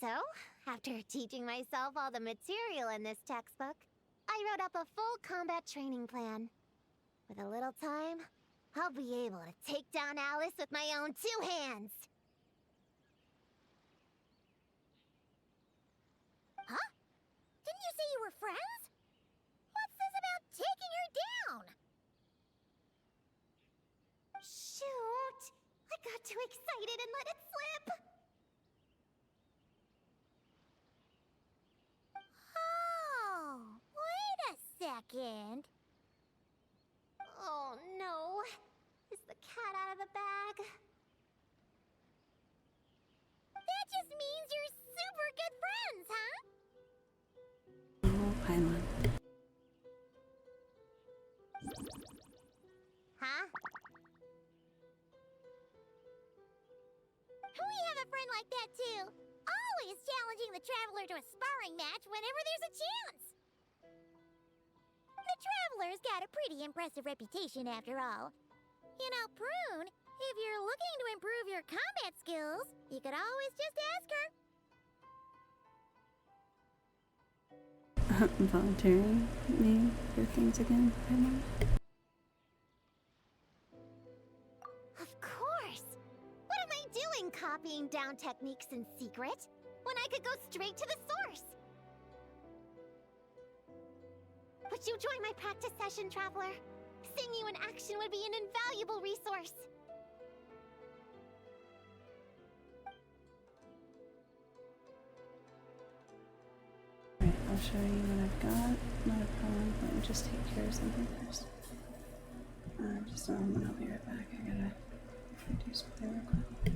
So, after teaching myself all the material in this textbook, I wrote up a full combat training plan. With a little time, I'll be able to take down Alice with my own 2 hands. Huh? Didn't you say you were friends? What's this about taking her down? Shoot! I got too excited and let it slip! Oh, wait a second. Oh no. Is the cat out of the bag? That just means you're super good friends, huh? Oh, Paimon. Huh? We have a friend like that too. Always challenging the Traveler to a sparring match whenever there's a chance. The Traveler's got a pretty impressive reputation after all. You know, Prune, if you're looking to improve your combat skills, you could always just ask her. Volunteering me for things again, Paimon? Of course! What am I doing copying down techniques in secret, when I could go straight to the source? Would you join my practice session, Traveler? Seeing you in action would be an invaluable resource. Alright, I'll show you what I've got. Not a problem. Let me just take care of something first. Just a moment, I'll be right back. I gotta do something real quick.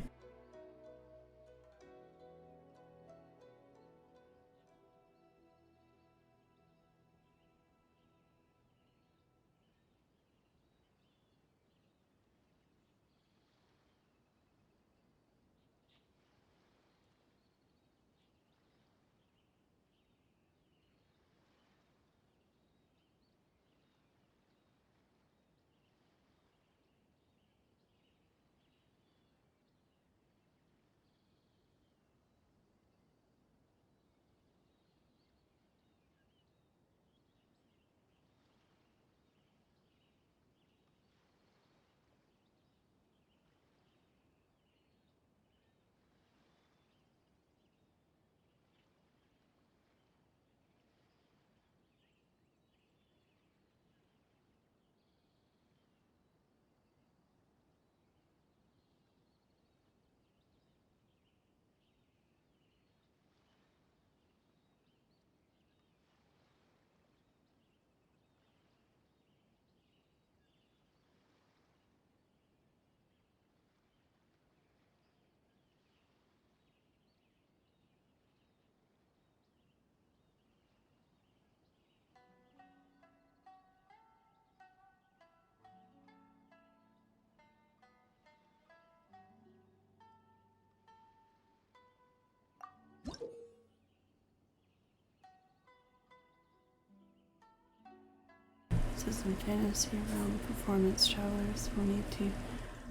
So some fantasy realm performance travelers will need to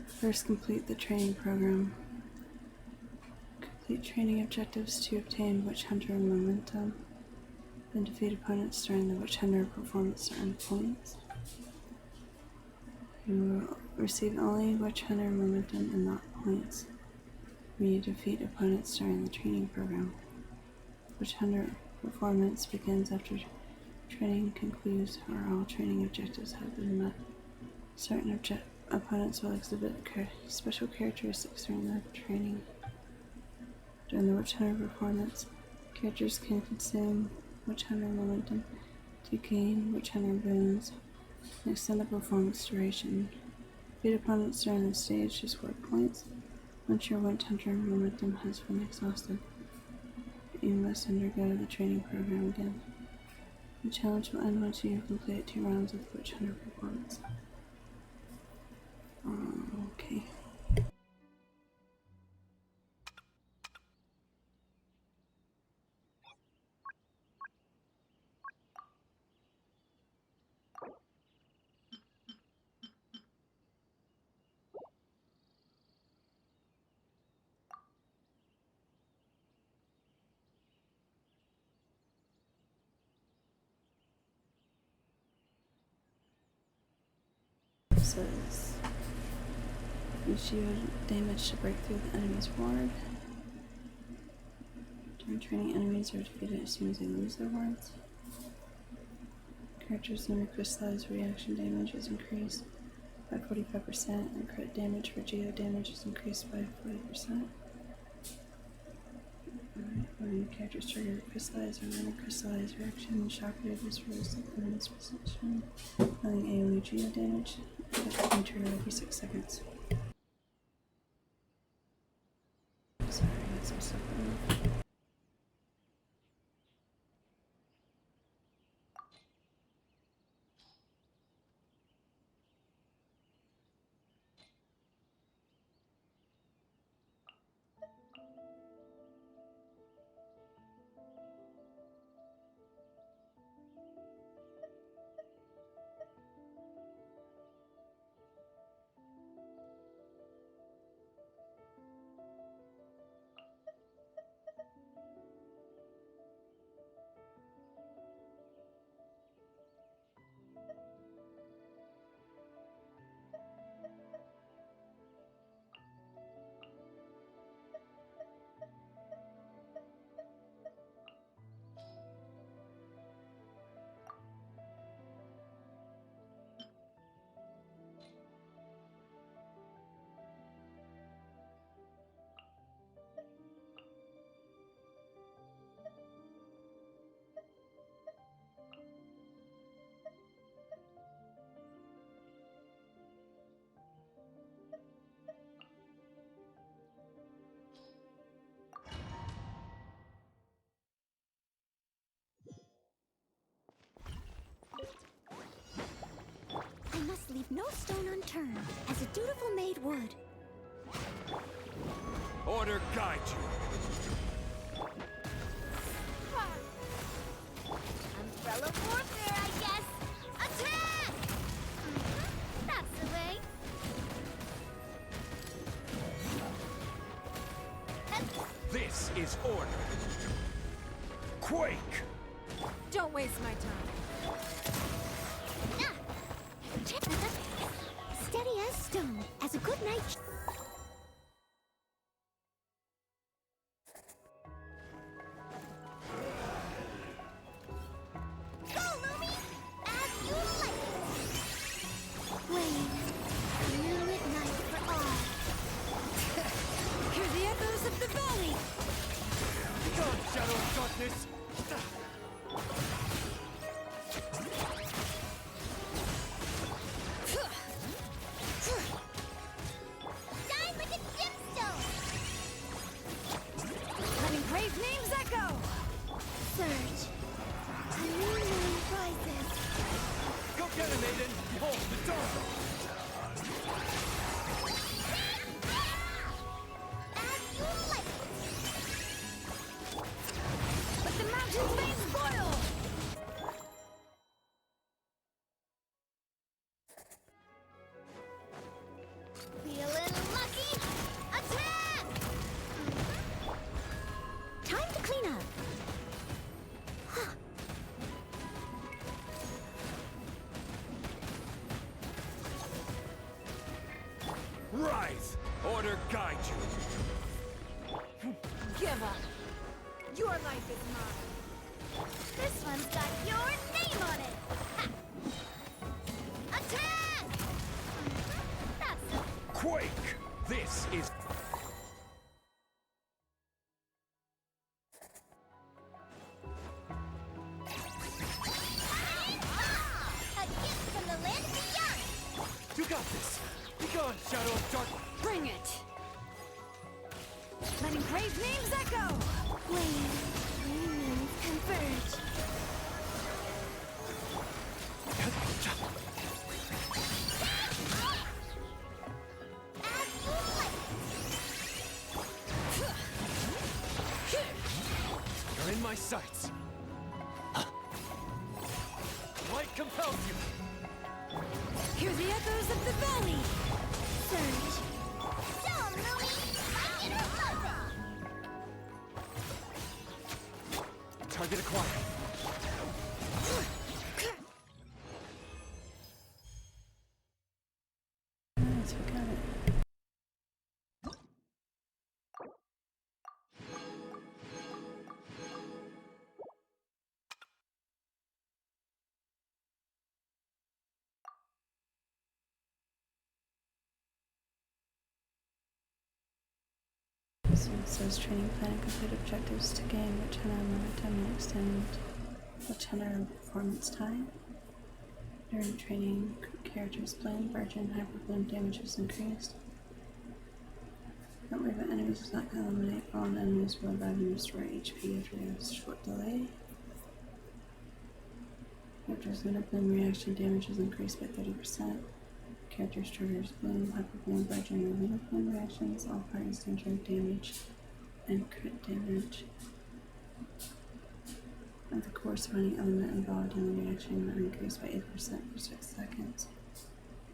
first complete the training program. Complete training objectives to obtain Witch Hunter momentum, then defeat opponents during the Witch Hunter performance to earn points. You will receive only Witch Hunter momentum and not points when you defeat opponents during the training program. Witch Hunter performance begins after training concludes or all training objectives have been met. Certain opponents will exhibit special characteristics during the training. During the Witch Hunter performance, characters can consume Witch Hunter momentum to gain Witch Hunter boons and extend the performance duration. Defeat opponents during the stage to score points. Once your Witch Hunter momentum has been exhausted, you must undergo the training program again. The challenge will end once you have completed 2 rounds of the Witch Hunter performance. Okay. Says you shield damage to break through the enemy's ward. During training, enemies are defeated as soon as they lose their wards. Characters' lunar crystallized reaction damage is increased by 45%, and crit damage for geo damage is increased by 40%. When characters trigger a crystallized or lunar crystallized reaction, shockwave is released at the enemy's position, dealing AoE geo damage, and trigger every 6 seconds. Sorry, I had some stuff going on. no stone unturned, as a dutiful maid would. Order guide you. Umbrella warfare, I guess. Attack! That's the way. This is order. Quake! Don't waste my time. Steady as stone, as a good night. Go, Lumi! As you like. Flame, moonlit night for all. Hear the echoes of the valley! Begone, shadow of darkness! Shine like a gemstone! Letting brave names echo! Surge. A new moon rises. Go get him, Aiden! Behold the dawn! As you like. Let the mountain flames boil! Feeling lucky? Attack! Time to clean up. Rise! Order guide you. Give up. Your life is mine. This one's got your name on it. Ha! Attack! That's it. Quake! This is... A gift from the land beyond. You got this! Begone, shadow of darkness! Bring it! Letting brave names echo! Flame, moons converge. As you like. You're in my sights. Light compels you. Hear the echoes of the valley! Surge. Show 'em, Louie. Like it or something. Target acquired. Nice, we got it. So it says training plan and complete objectives to gain which momentum and extend which performance time. During training, characters blend, virgin, hyperbloom damage is increased. Don't worry about enemies does not eliminate fallen enemies will revive and restore HP after a short delay. Characters with a bloom reaction damage is increased by 30%. Characters triggers bloom, hyperbloom, virgin, or little bloom reactions. All parties danger damage and crit damage. And the corresponding element involved in the reaction are increased by 8% for 6 seconds.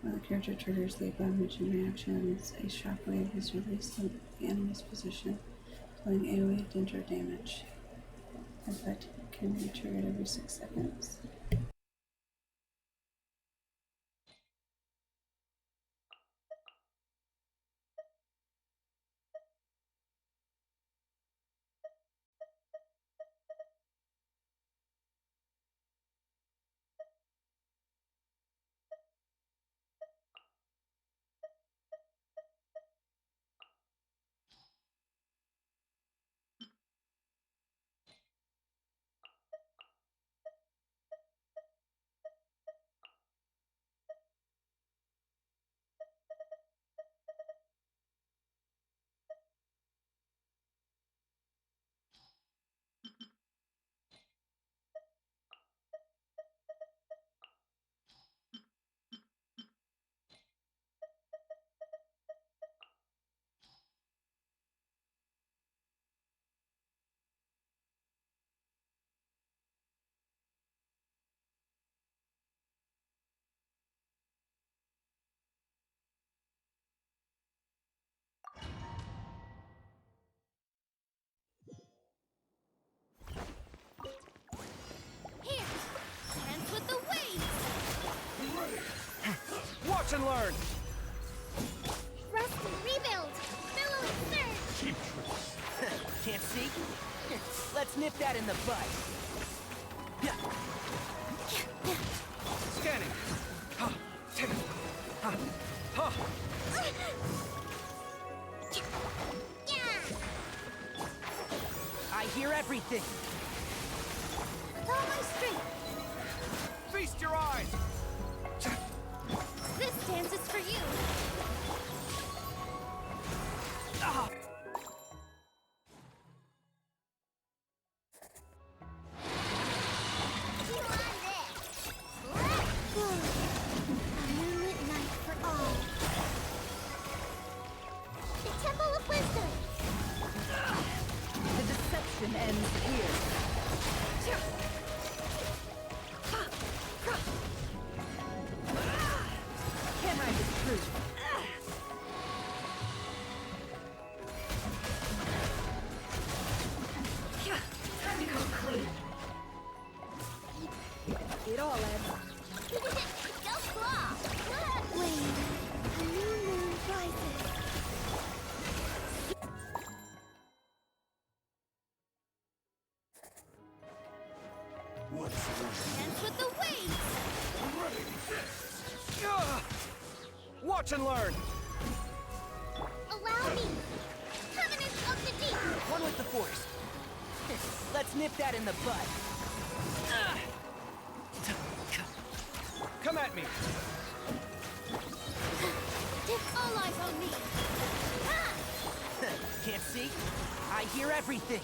When the character triggers the above mentioned reactions, a shockwave is released in the enemy's position, dealing AoE danger damage. The effect can be triggered every 6 seconds. and learn! Rust and rebuild! Billowing surge! Can't see? Let's nip that in the bud. Scanning! Ha! Take it! Ha! Ha! Yeah! I hear everything. With all my strength, Feast your eyes! this dance is for you! Ah. You on this! Let's go! A moonlit night for all. The Temple of Wisdom! The deception ends here. Can't hide the truth. Time to go clean. It all ends. Go claw! Wait, a new moon rises. Dance with the waves! Watch and learn! Allow me! Covenant of the deep! One with the force. Let's nip that in the bud. Come at me! All eyes on me! Ah! Can't see? I hear everything.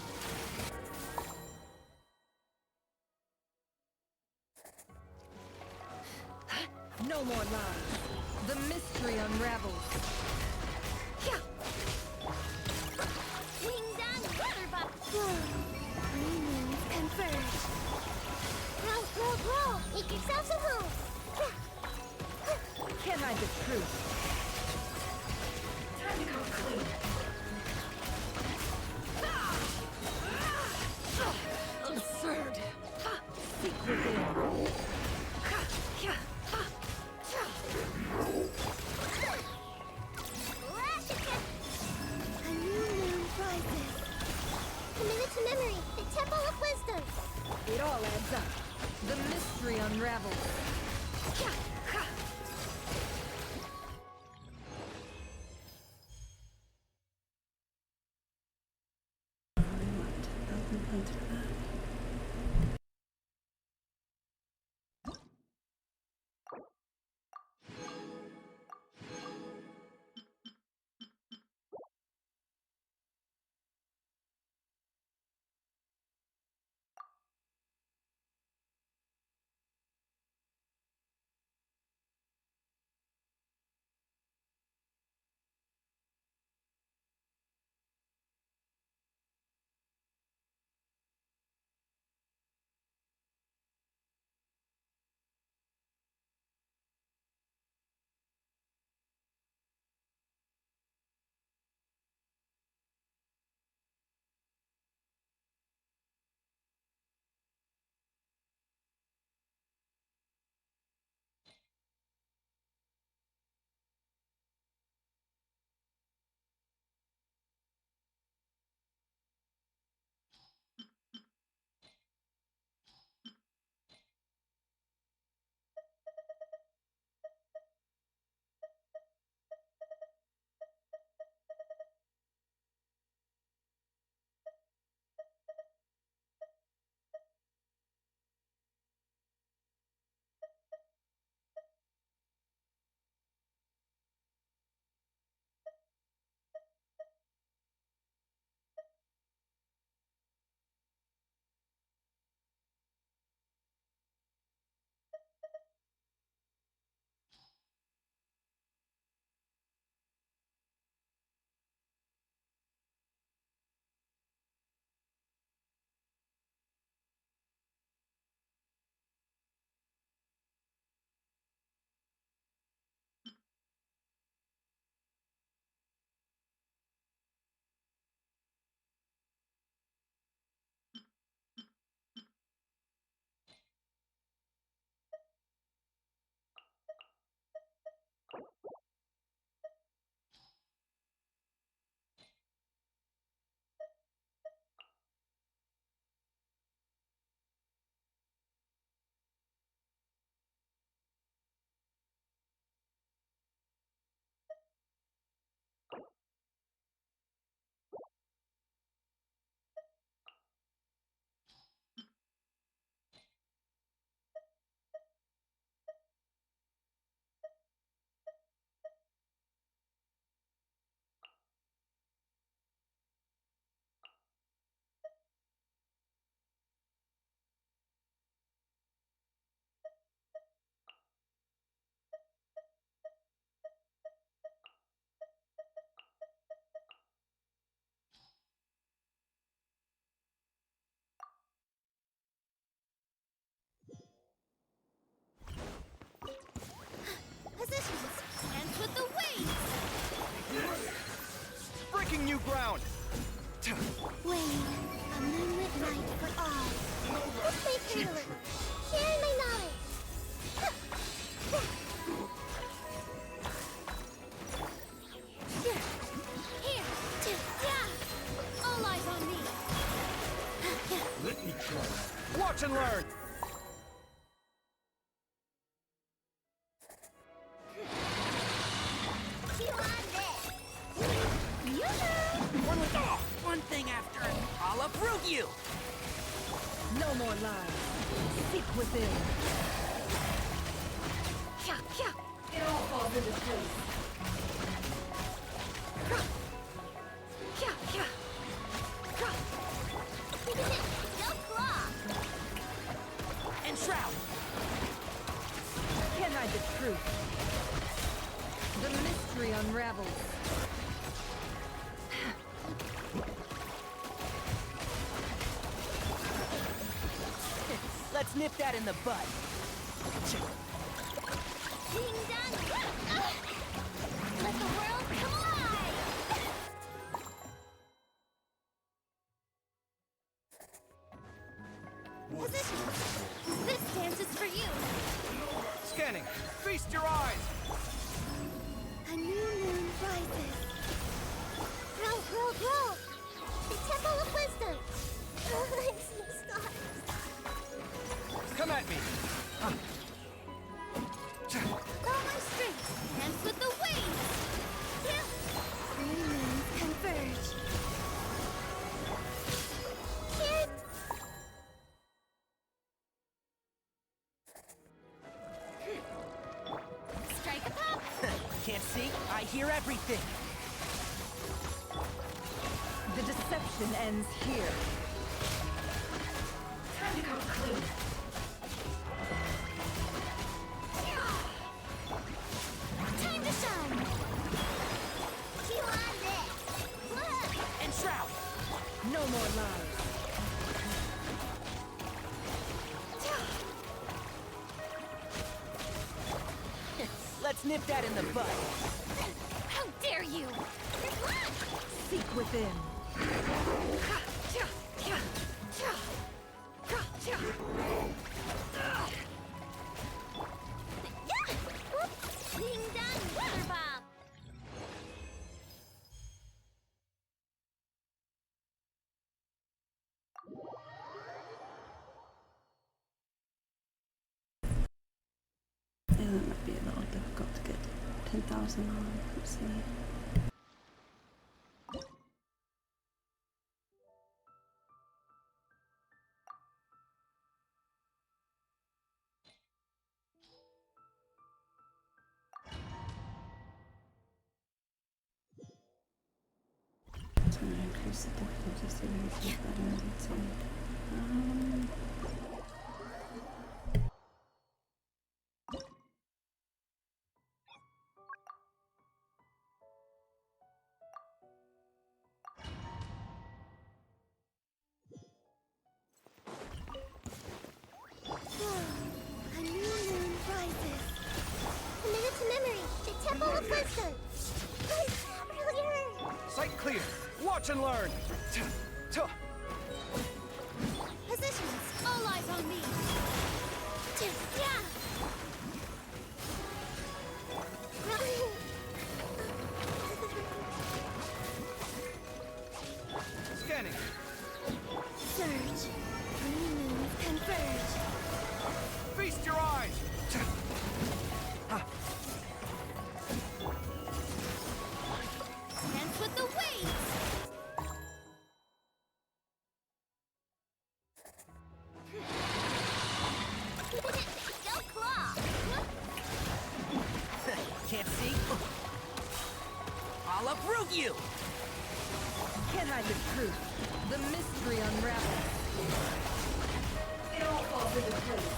No more lies. The mystery unravels. Wing down, water buff! Three moons converge. Grow, grow, grow! Make yourselves a home! Can't hide the truth. Time to go clean. Absurd. Seek within. Lash attack! A new moon rises. Committed to memory, the Temple of Wisdom. It all adds up. The mystery unravels. Open Phantasmal. Breaking new ground! Wait, a moonlit night for all. Let's make Taylor. Sharing my knowledge. Here, yeah. All eyes on me. Let me try. Watch and learn! One thing after another. I'll uproot you! No more lies. Seek within. It all falls into place. Go claw. And shroud! Can't hide the truth. The mystery unravels. Let's nip that in the bud. Ding dong. Let the world come alive. Position. This dance is for you. Scanning! Feast your eyes! A new moon rises. Grow, grow, grow. The Temple of Wisdom. I'm so sorry. Come at me! All my strength. Dance with the waves. Yeah. Three moons converge. Kid. Strike a pop. Can't see? I hear everything. The deception ends here. Time to come clean. Time to shine. You on this. Look. And shroud! No more lies. Let's nip that in the bud. How dare you? Seek within. Ding dong, water bomb. Yeah, that might be a little difficult to get 10,000 on. Let's see. So I'm gonna increase the difficulty so we can get better. Let's see. A new moon rises. Committed to memory. The Temple of Wisdom. Brilliant. Sight clear! Watch and learn! Positions. All eyes on me. Yeah. Scanning! Surge. Three moons converge. Feast your eyes! Dance with the waves. Go claw. Can't see? I'll uproot you! Can't hide the truth. The mystery unravels. It all falls into place.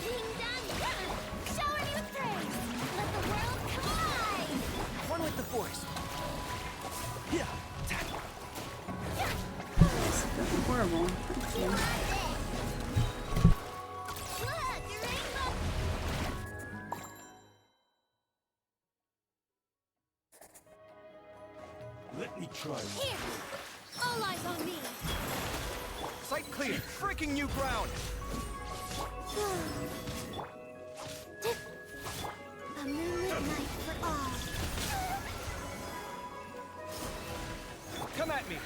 Ding dong. Shower me with praise. Let the world come alive. One with the force. Yeah. This is going horrible. Thank you. Look, your rainbow. He tried. Here! All eyes on me! Sight clear. Breaking new ground. A moonlit night for all. Come at me.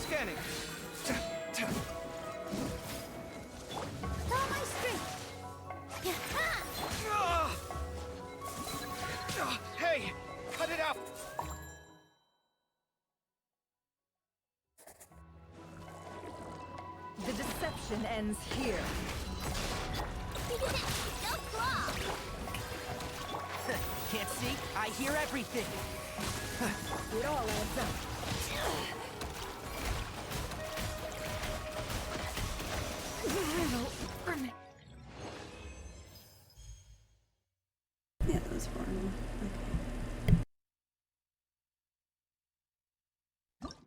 Scanning. With all my strength. Hey, cut it out. The deception ends here. No claw. Can't see? I hear everything. It all adds up. Yeah, that was horrible. Okay.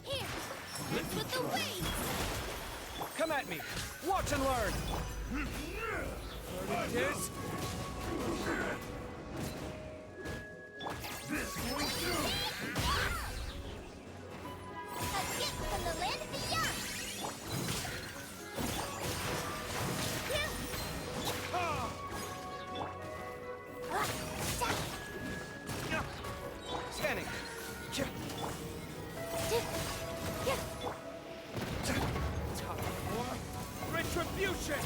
Here! Dance with the waves! Come at me. Watch and learn. Learning this. A gift from the land of the young. Scanning. Top four. Retribution.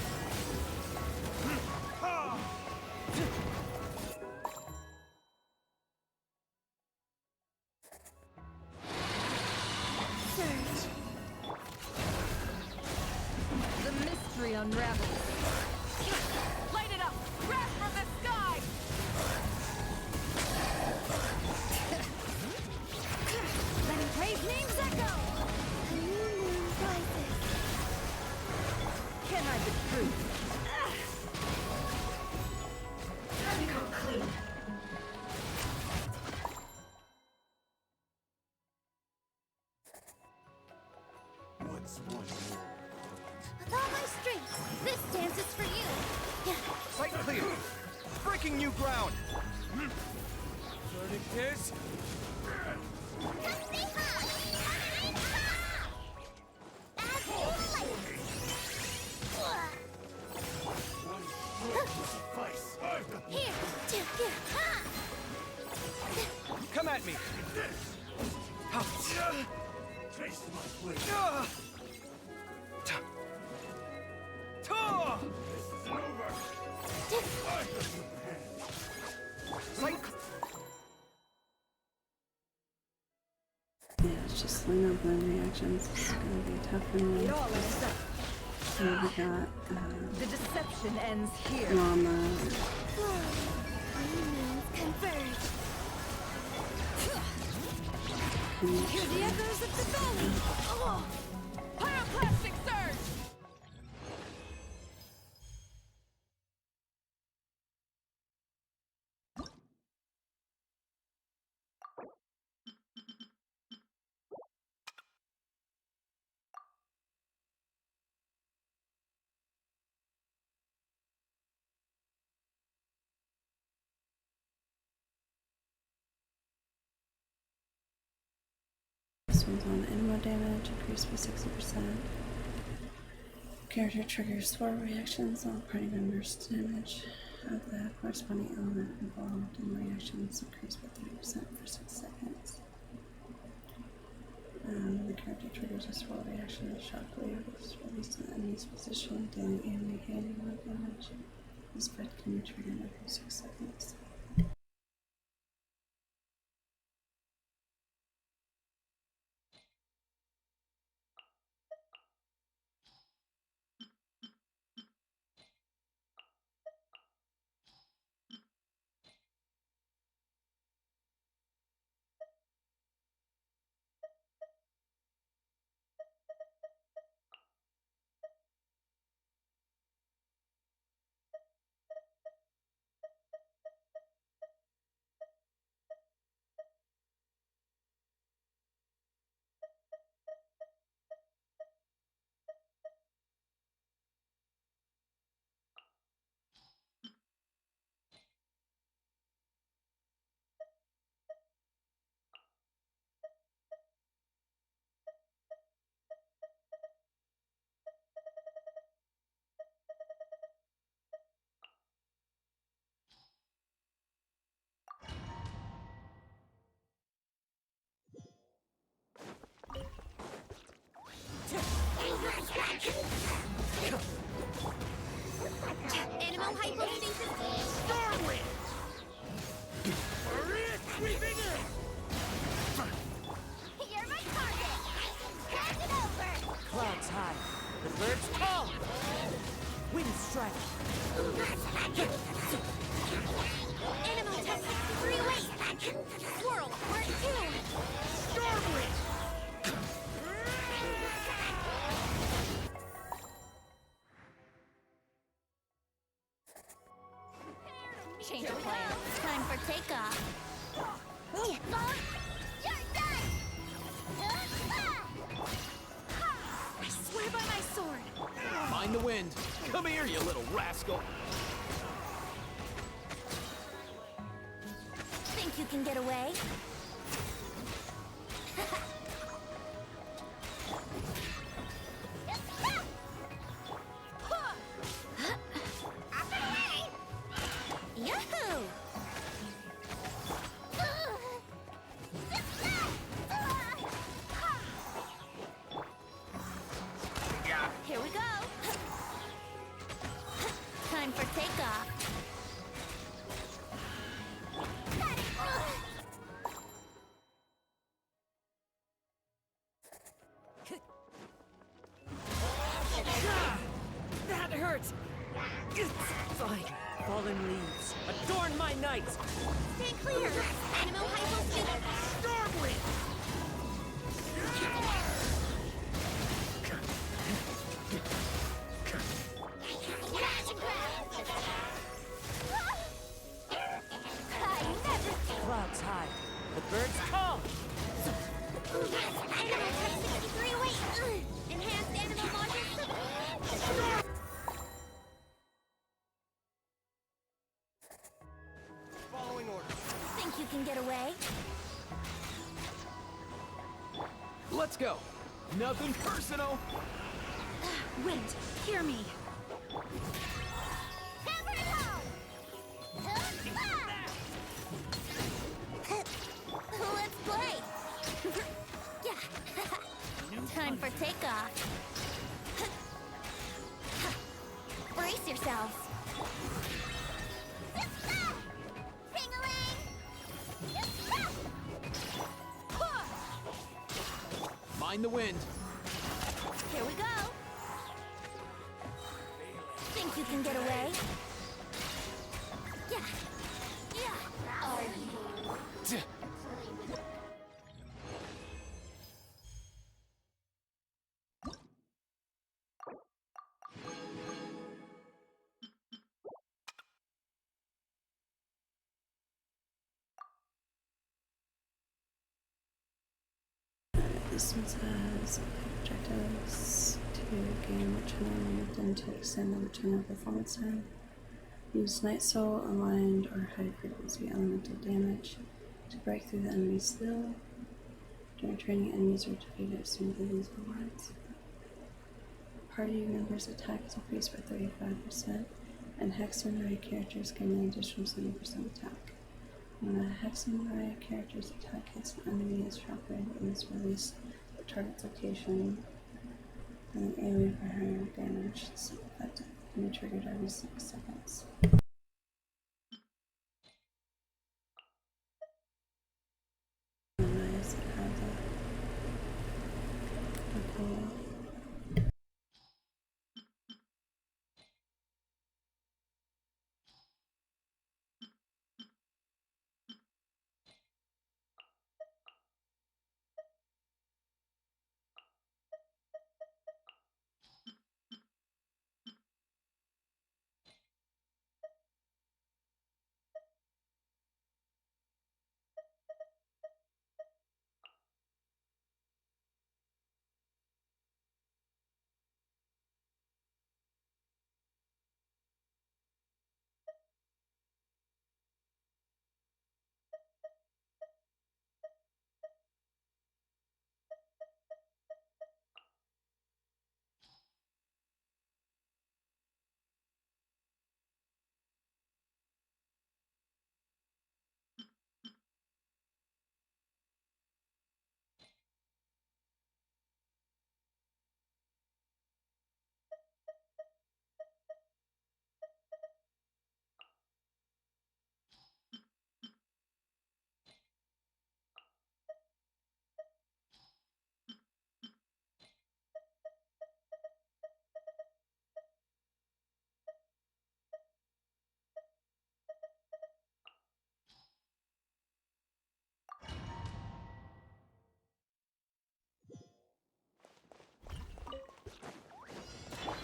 Surge. The mystery unravels. Light it up! Grab from the sky! Letting praise names echo! A new moon rises. Can't hide the truth. What's one more? With all my strength, this dance is for you. Sight clear. Breaking new ground. Learning this. As you like. Yeah, it's just line up the reactions. It's gonna be a tough one. It all adds up. So we got The deception ends here. Llama. Humans converge. Hear the echoes of the valley. Oh. Pyroclastic surge. This one's on animal damage, increased by 60%. Character triggers 4 reactions on party members' damage of the corresponding element involved in reactions, increased by 30% for 6 seconds. The character triggers a swirl reaction of shockwave is released in the enemy's position, dealing enemy animal damage. This effect can be triggered every 6 seconds. Animal hypostasis. Starwind! Maria creeping in! You're my target! Hand it over! Clouds high. The birds call. Wind strike. Animal test 63 away. Swirl, part 2. Starwind! Change of plan. Time for takeoff. You're done! I swear by my sword. Mind the wind. Come here, you little rascal. Think you can get away? Yahoo! Here we go. Time for takeoff. That hurts. Fine. Fallen leaves. Adorn my night. Stay clear. Animal hypostasis. Starwind! Clouds high. The birds call. Animal test 63 away. Enhanced animal module. Following orders. Think you can get away? Let's go. Nothing personal. Wind, hear me. Hammer it home! Let's play. Yeah. Time for takeoff. Brace yourselves. Ring-a-ling! Mind the wind. Here we go. Think you can get away? Yeah. This one says objectives to gain return within to extend the return performance time. Use Night Soul, Aligned, or High Frequency Elemental Damage to break through the enemy's skill. During training, enemies are defeated smoothly these rewards. Party members' attack is increased by 35%, and Hex and Riot characters gain an additional 70% attack. When a Hex and Riot character's attack hits an enemy is sharpened and is released at the target's location, and the AoE for higher damage is effective can be triggered every 6 seconds. Nice, it has a cool.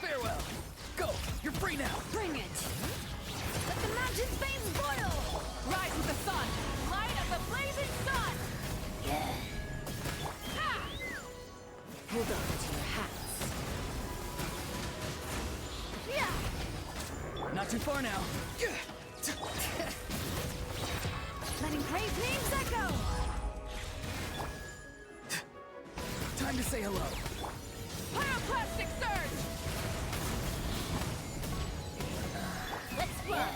Farewell. Go. You're free now. Bring it! Let the mountain's veins boil! Rise with the sun! Light of the blazing sun! Ha! Hold on to your hats. Yeah! Not too far now. Letting praise names echo! Time to say hello. Pyroclastic surge! Let's flow!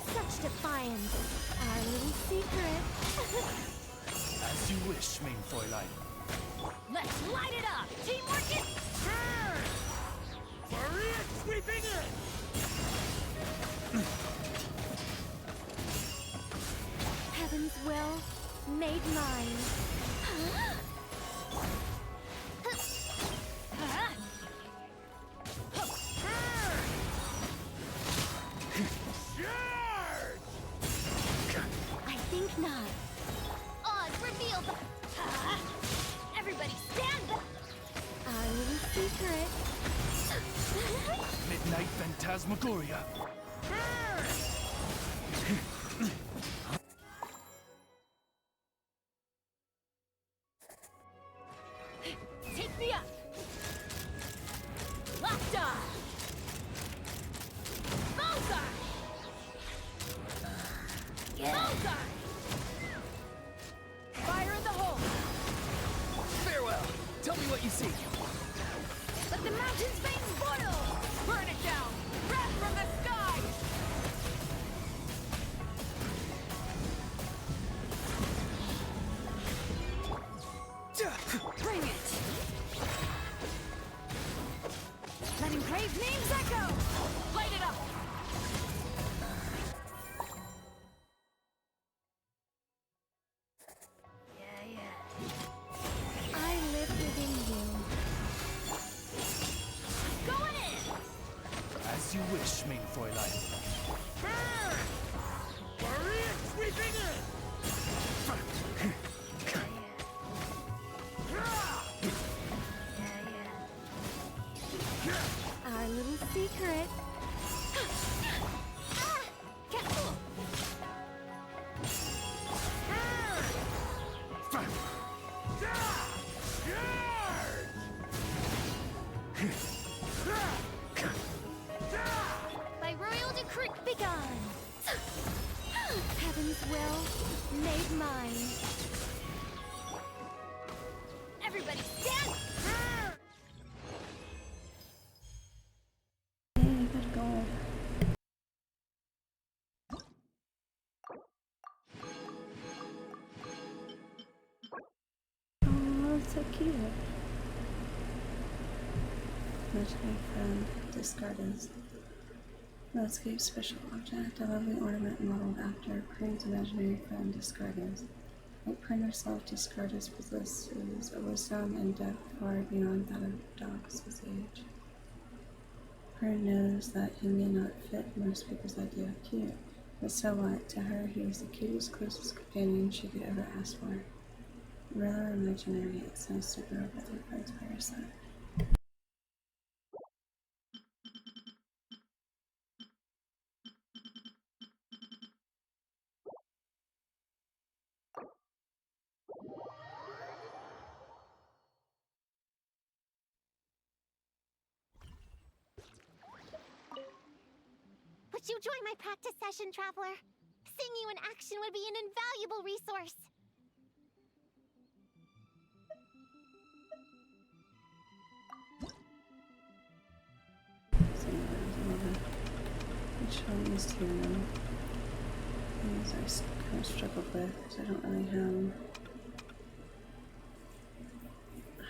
Such defiance. Our little secret. As you wish, main Fräulein. Let's light it up! Teamwork is... Maria sweeping in! Heaven's will made mine. I think not. Oz, reveal the... Everybody stand back! Our little secret. Midnight Phantasmagoria. Take me up! Locked on! Bullseye! Bullseye! Fire in the hole! Farewell. Tell me what you see. Let the mountain's veins boil! Burn it down! Wrap Brave name's Echo! Light it up! I live within you. Going in! As you wish, main Fräulein. Maria sweeping in! Our little secret. By royal decree begun. Heaven's will made mine. Everybody stand! Hey, good goal. Oh, that's so cute. Imaginary friend, discard as landscape special object, a lovely ornament modeled after Prune's imaginary friend, discard as. Like Prune herself, discard as possesses a wisdom and depth far beyond that of dogs his age. Prune knows that he may not fit most people's idea of cute, but so what? To her, he is the cutest, closest companion she could ever ask for. Real or imaginary, it's nice to grow up with your friends by your side. Would you join my practice session, Traveler? Seeing you in action would be an invaluable resource. So which one is here? These I kind of struggled with because I don't really have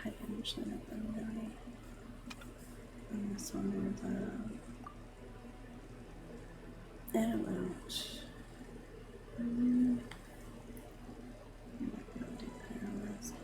high energy of them really. And this one is avalanche. I might be able to do paralyzed.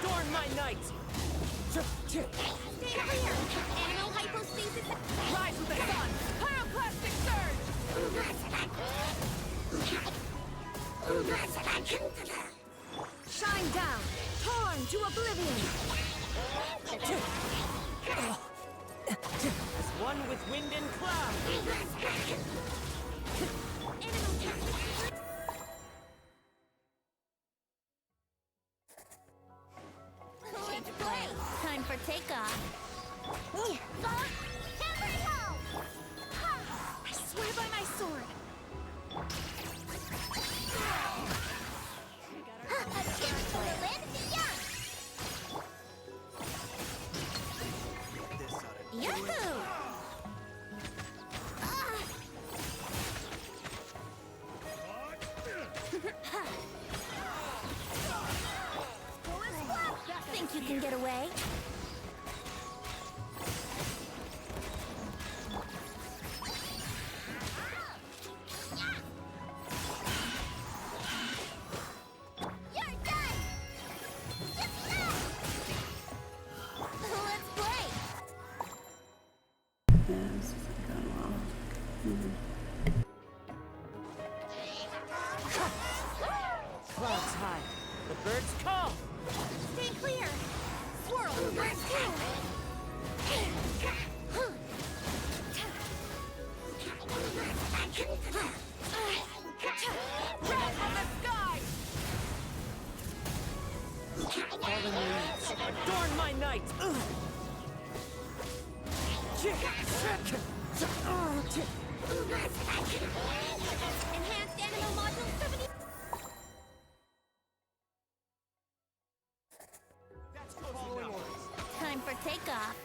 Adorn my night! Stay clear! Animal hypostasis! Rise with the sun! Pyroclastic surge! Shine down! Torn to oblivion! As one with wind and cloud! Change of play. Time for takeoff. Tempered home! I swear by my sword! A chance for the win? Yeah! Yahoo! Think you can get away? You're done! Let's play! Yeah, this is going well. Mhm. Clouds high. The birds call. Stay clear! Swirl! Burst too! Red on the sky! Fallen leaves, adorn my night! Enhanced animal module 70. Time for takeoff.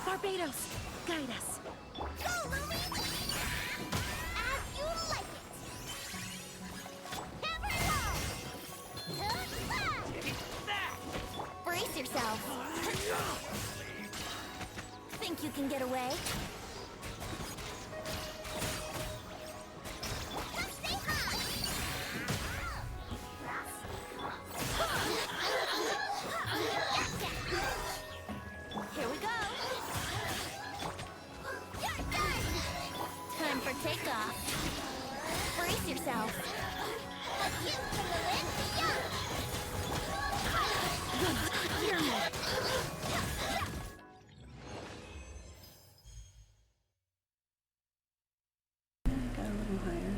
Barbados, guide us. Go, Lumi! As you like it! Hammer it home! Brace yourself! Think you can get away? Come stay high! Here we go. You're done! Time for takeoff. Brace yourself. A gift from the land beyond! Hear me. Got a little higher.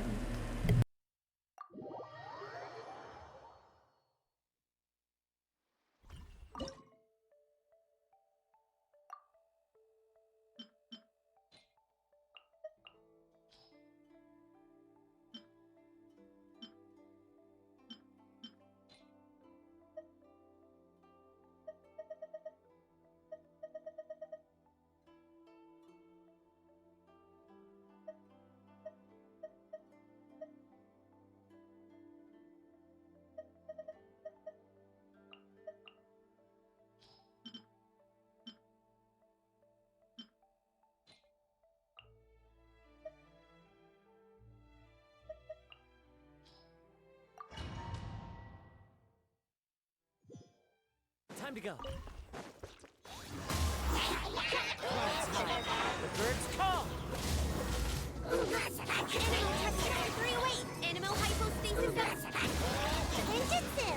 Time to go. Clouds high. The birds call. Animal test 3 away! Animal hypostasis Ninjutsu!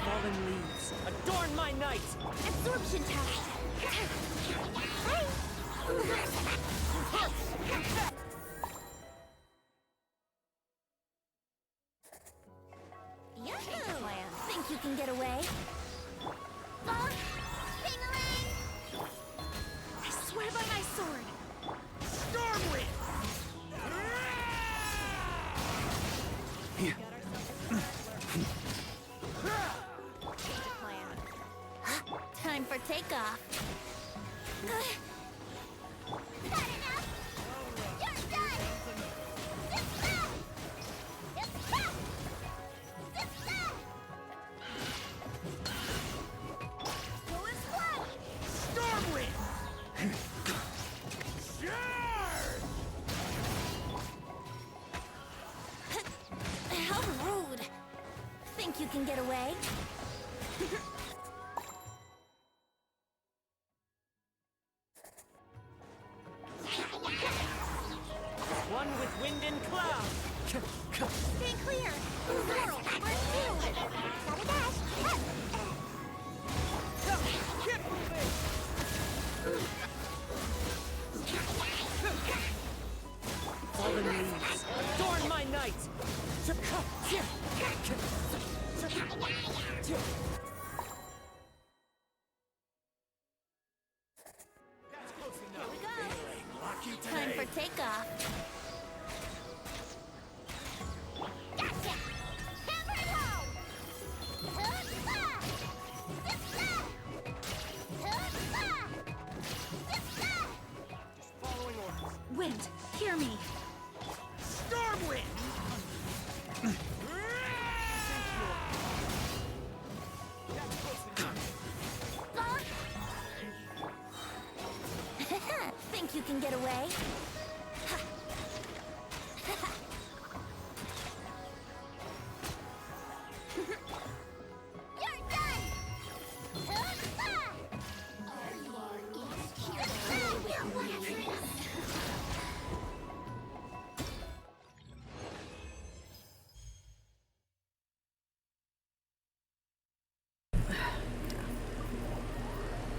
Fallen leaves, adorn my night! Absorption test! Yahoo! Think you can get away? Bing-a-lang! I swear by my sword. Stormwind! Time for takeoff. Not enough! You're done! Go and fly! Stormwind! How rude. Think you can get away? One with wind and cloud! Stay clear! Swirl! Burst two! Gotta dash! Get moving! Fallen leaves, adorn my night! Time for takeoff. Gotcha! Hammer it home! me! Stormwind! Think you can get away? You're done!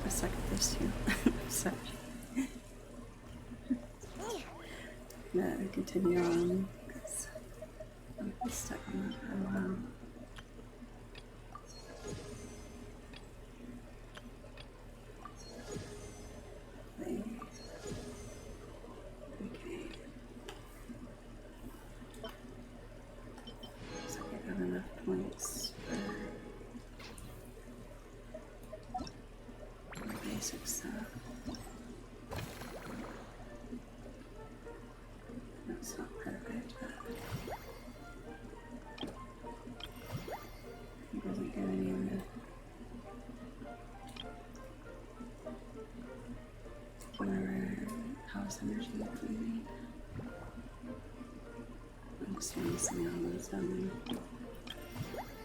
I suck at this too. Sorry. I'm gonna continue on because I've been stuck on that for a while. Okay. So I got enough points for basic stuff. That's not perfect, but it doesn't get any of the whatever house energy that we need. I'm just missing all those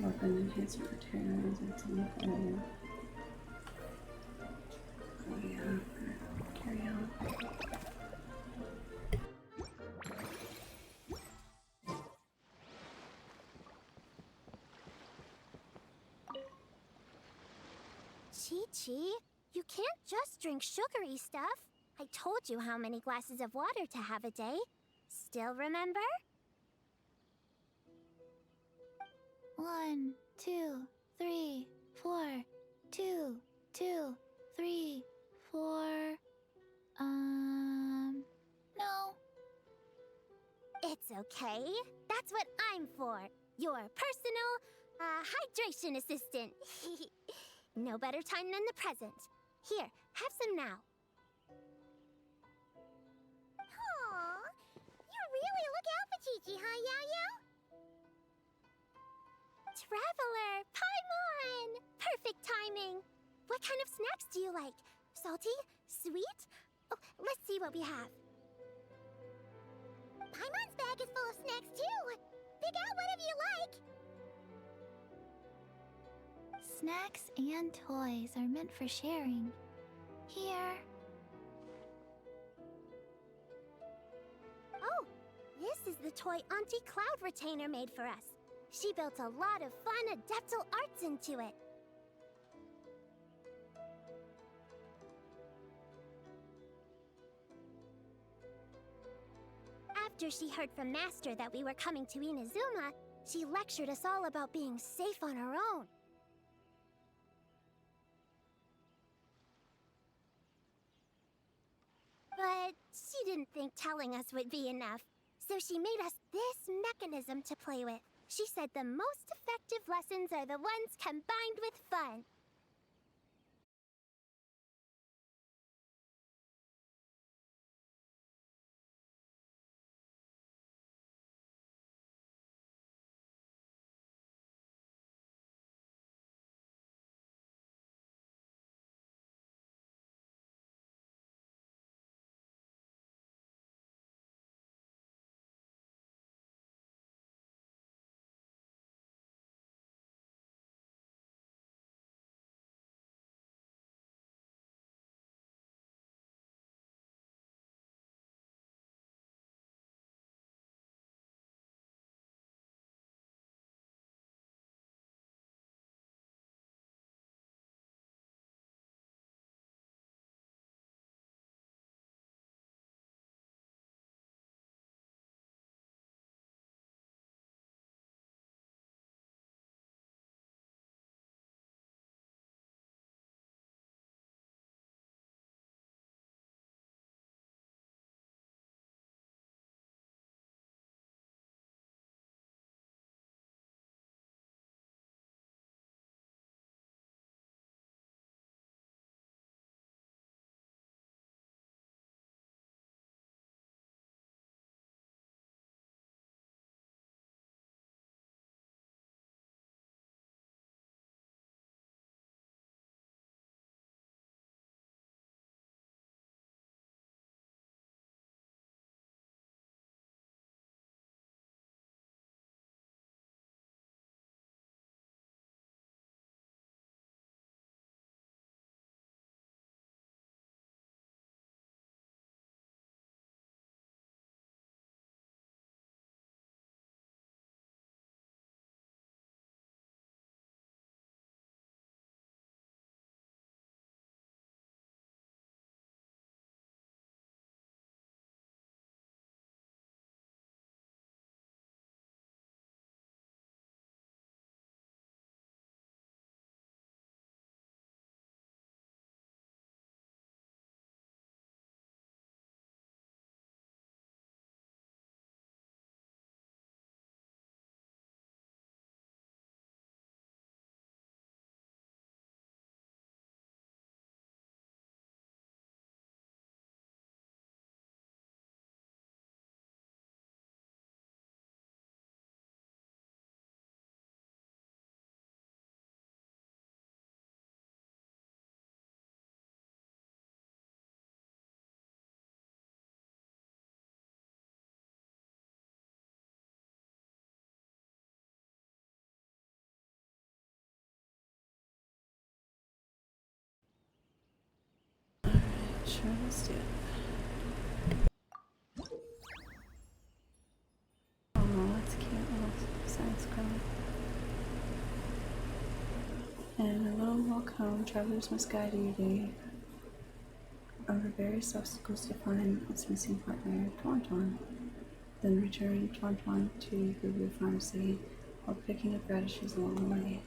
weapon enhancement materials and some gold. Oh yeah, carry on. Chi-Chi, you can't just drink sugary stuff. I told you how many glasses of water to have a day. Still remember? 1, 2, 3, 4. 2, 2, 3, 4. No. It's okay. That's what I'm for. Your personal, hydration assistant. No better time than the present. Here, have some now. Aww, you really look out for Chi-Chi, huh, Yao-Yao? Traveler, Paimon! Perfect timing. What kind of snacks do you like? Salty? Sweet? Oh, let's see what we have. Paimon's bag is full of snacks, too. Pick out whatever you like. Snacks and toys are meant for sharing. Here. Oh, this is the toy Auntie Cloud Retainer made for us. She built a lot of fun adeptal arts into it. After she heard from Master that we were coming to Inazuma, she lectured us all about being safe on our own. But she didn't think telling us would be enough, so she made us this mechanism to play with. She said the most effective lessons are the ones combined with fun. Sure, let's do it. Oh, that's cute little side scroll. And a little walk home, travelers must guide you over various obstacles to find its missing partner, Twan. Then return Twan to the pharmacy while picking up radishes along the way.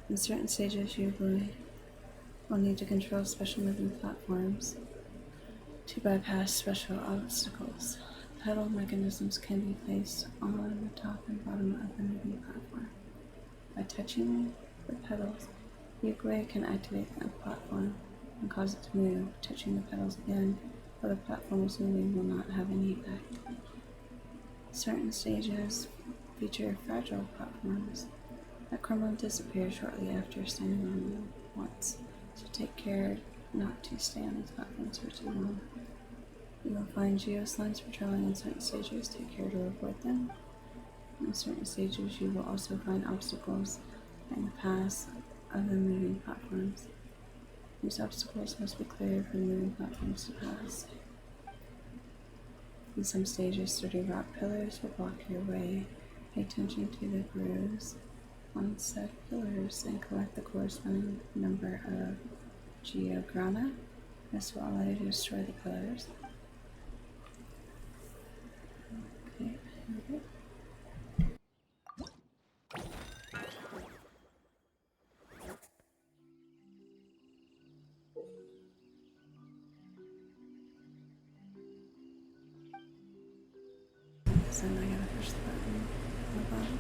In certain stages, you will need to control special moving platforms to bypass special obstacles. Pedal mechanisms can be placed on the top and bottom of the moving platform. By touching the pedals, Yugway can activate the platform and cause it to move. Touching the pedals again while the platform is moving will not have any effect. Certain stages feature fragile platforms that crumble and disappear shortly after standing on them once, so take care not to stay on these platforms for too long. You will find geoslimes patrolling in certain stages, take care to avoid them. In certain stages you will also find obstacles in the paths of the moving platforms. These obstacles must be cleared for the moving platforms to pass. In some stages, sturdy rock pillars will block your way. Pay attention to the grooves on said pillars and collect the corresponding number of geograna. This will allow you to destroy the pillars. Okay, here we go. So now I gotta push the button on the bottom.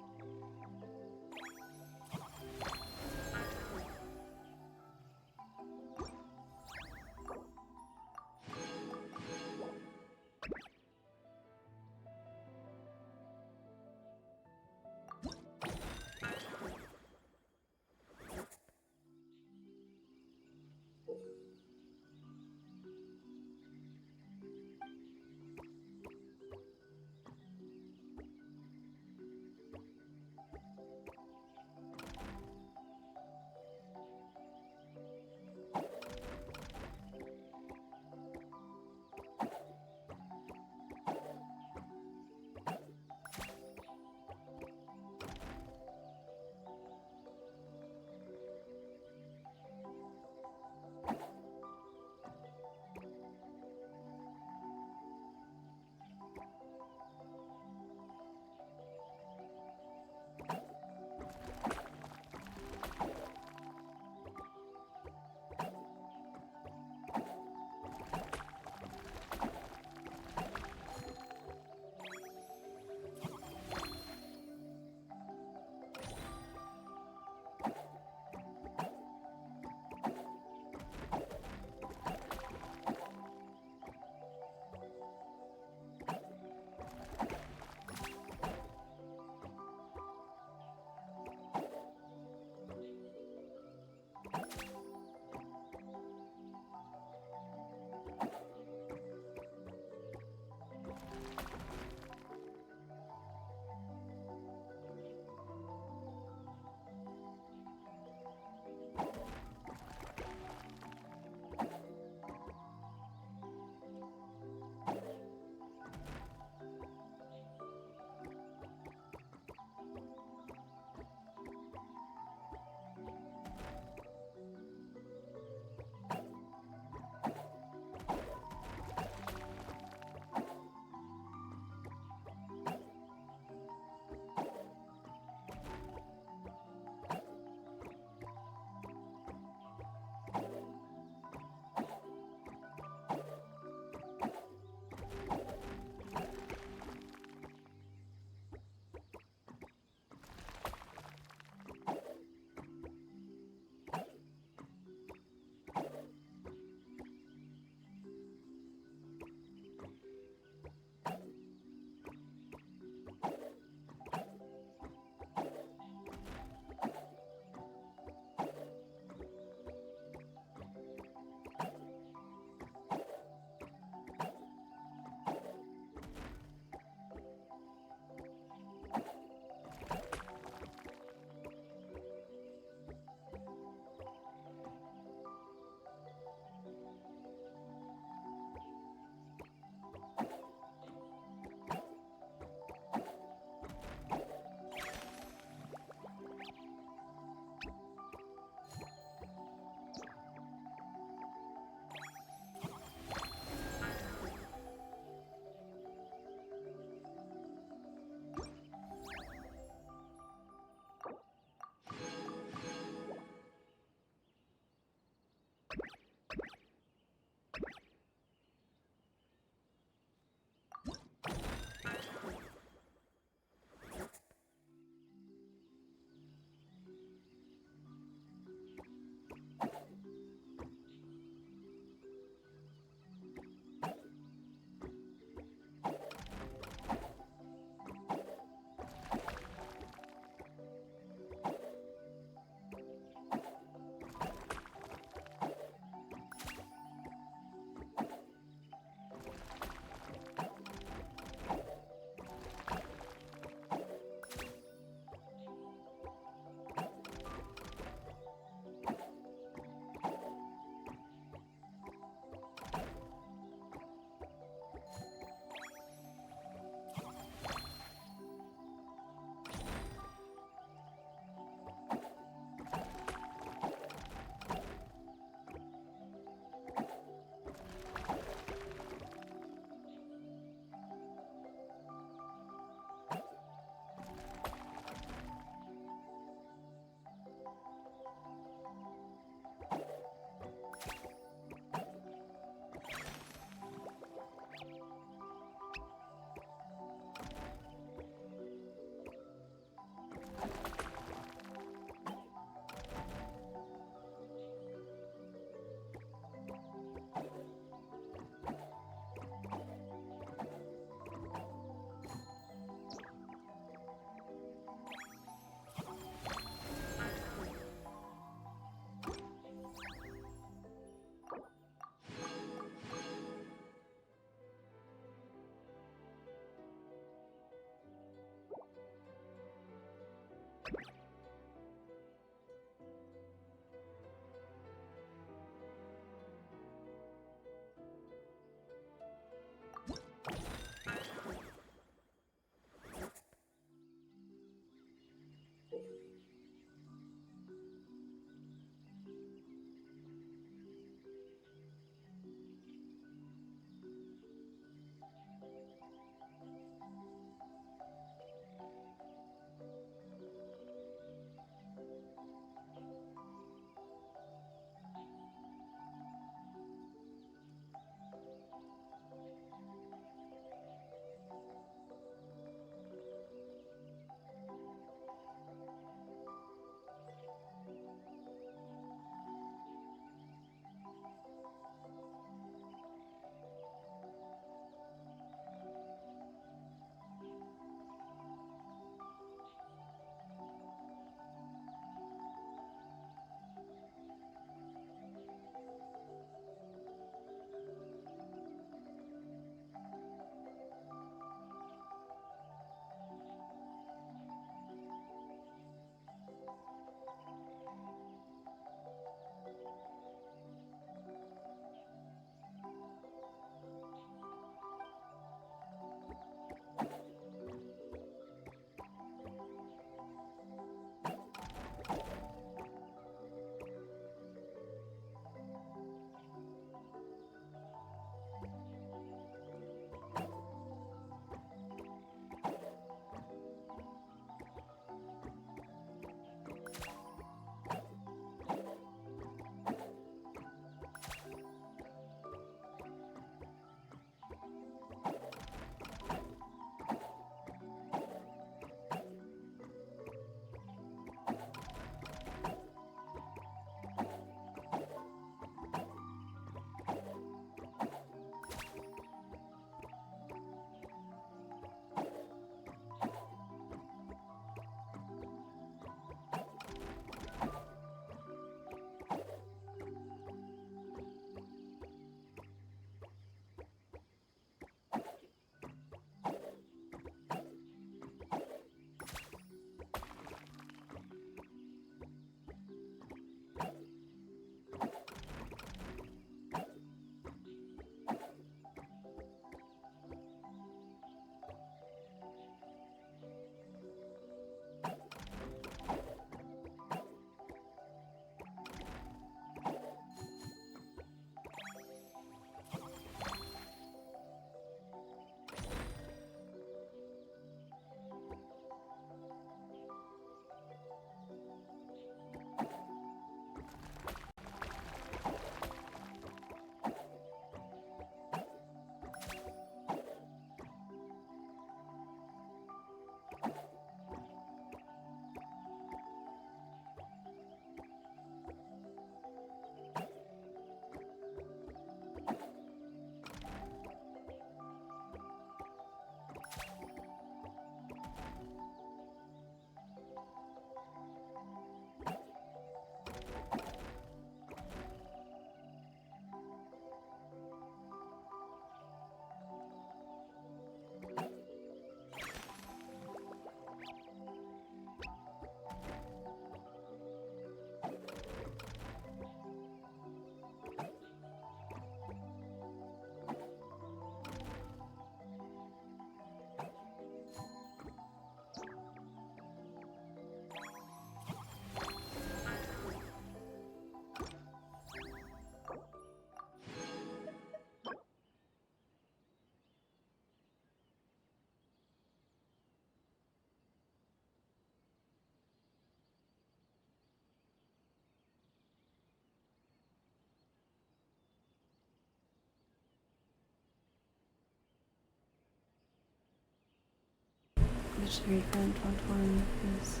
imaginary friend Tonton is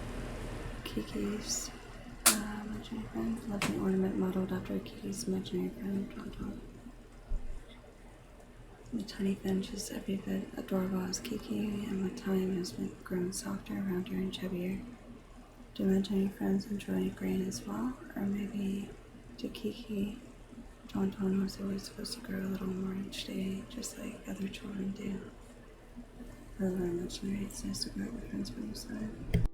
Kiki's imaginary friend. Lovely ornament modeled after Kiki's imaginary friend Tonton. The tiny finch is every bit adorable as Kiki, and with time has been grown softer, rounder, and chubbier. Do imaginary friends enjoy grain as well? Or maybe to Kiki, Tonton was always supposed to grow a little more each day, just like other children do. I love imaginary, it's nice to grow up with friends by your side.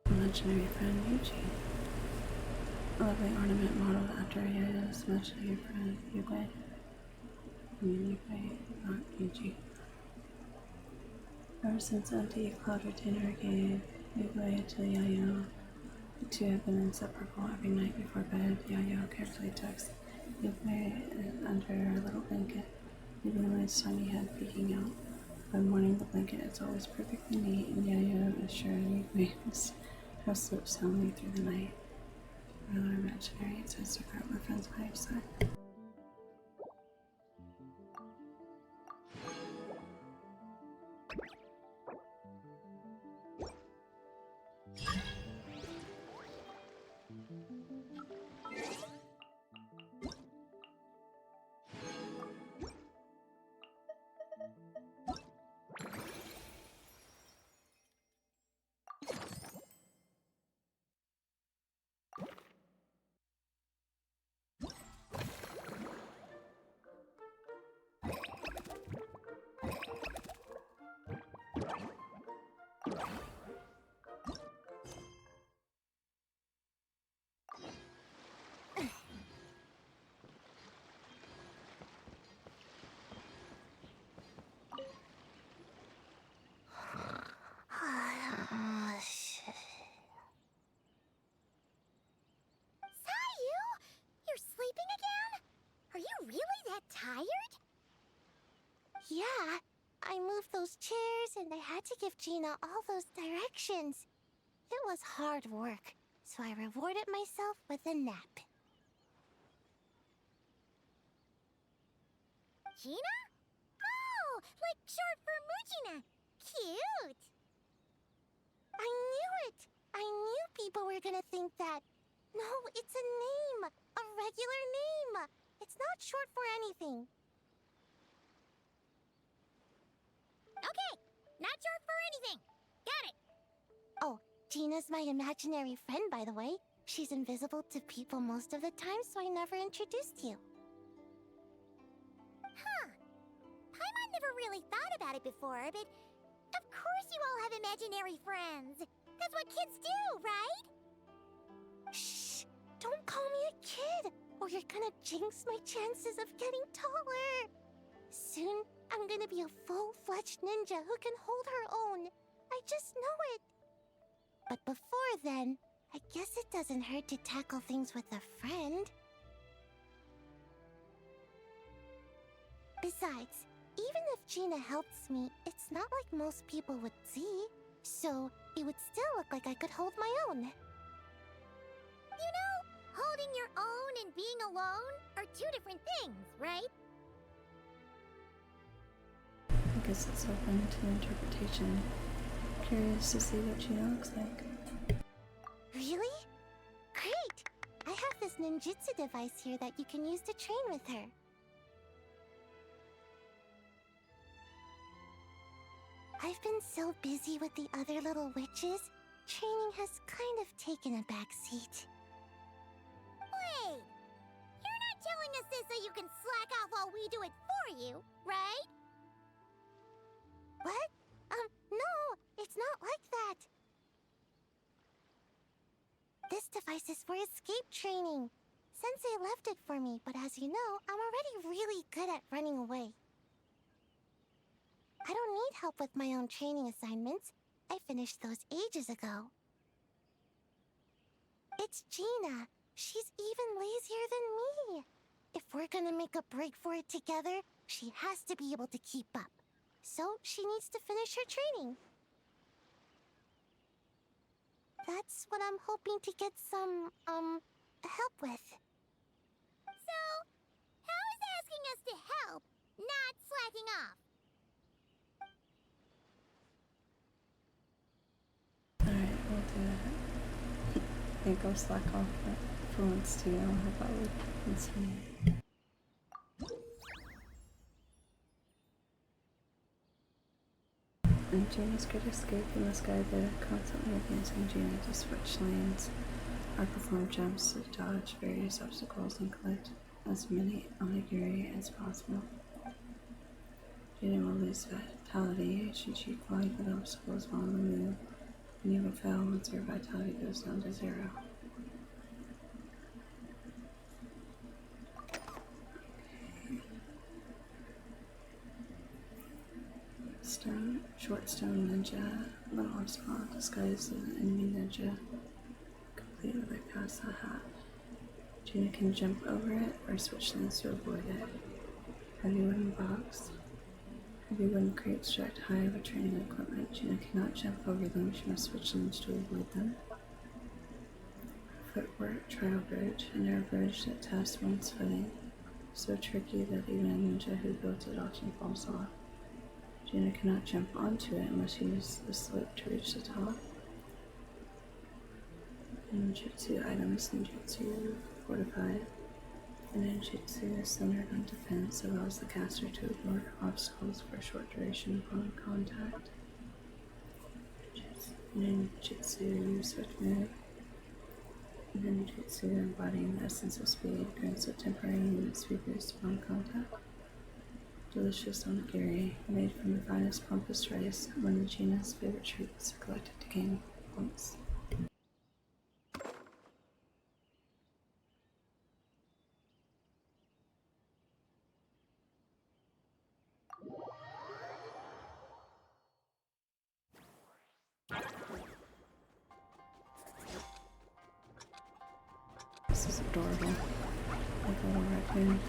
Imaginary friend Yuji. A lovely ornament modeled after Yaya's imaginary friend Yugui. Yugui, not Yuji. Ever since Auntie Cloud Retainer gave Yugui to Yayo, the two have been inseparable. Every night before bed, Yayo carefully tucks Yugui under her little blanket, leaving Yugui's tiny head peeking out. By morning, the blanket is always perfectly neat, and Yayo is sure Yugui has slept soundly through the night. Rather imaginary, it says to grow up with friends by your side. Tired? Yeah, I moved those chairs and I had to give Gina all those directions. It was hard work, so I rewarded myself with a nap. Gina? Oh, like short for Mujina. Cute. I knew it. I knew people were gonna think that. No, it's a name. A regular name. It's not short for anything. Okay, not short for anything. Got it. Oh, Gina's my imaginary friend, by the way. She's invisible to people most of the time, so I never introduced you. Huh. Paimon never really thought about it before, but of course you all have imaginary friends. That's what kids do, right? Shh! Don't call me a kid, or you're gonna jinx my chances of getting taller. Soon, I'm gonna be a full-fledged ninja who can hold her own. I just know it. But before then, I guess it doesn't hurt to tackle things with a friend. Besides, even if Gina helps me, it's not like most people would see. So, it would still look like I could hold my own. You know, holding your own and being alone are two different things, right? I guess it's open to interpretation. Curious to see what Gina looks like. Really? Great! I have this ninjutsu device here that you can use to train with her. I've been so busy with the other little witches, training has kind of taken a backseat. Wait! You're not telling us this so you can slack off while we do it for you, right? What? No, it's not like that. This device is for escape training. Sensei left it for me, but as you know, I'm already really good at running away. I don't need help with my own training assignments. I finished those ages ago. It's Gina. She's even lazier than me. If we're gonna make a break for it together, she has to be able to keep up. So she needs to finish her training. That's what I'm hoping to get some, help with. So, how is asking us to help not slacking off? Alright, we'll do that. I think I'll slack off, but for once too, I'll help out with insomnia. And Gina's good escape from this guy that constantly advancing Gina to switch lanes or perform jumps to dodge various obstacles and collect as many onigiri as possible. Gina will lose vitality as she cheat flying with obstacles while on the move, and even fail once her vitality goes down to 0. Short stone ninja, little obstacle disguised as an enemy ninja, complete with a pass a hat. Gina can jump over it or switch lanes to avoid it. Heavy wooden box. Heavy wooden crates stacked high with training equipment. Gina cannot jump over them, she must switch lanes to avoid them. Footwork trial bridge, a narrow bridge that tests one's footing, so tricky that even a ninja who built it often falls off. Gina cannot jump onto it unless she uses the slope to reach the top. Ninjutsu items, ninjutsu fortified. The ninjutsu is centered on defense, allows the caster to avoid obstacles for a short duration upon contact. Ninjutsu swift move. Ninjutsu embodying the essence of speed, grants a temporary movement speed boost upon contact. Delicious onigiri, made from the finest pampas rice, one of Gina's favorite treats, collected to gain points. This is adorable. Like a little raccoon.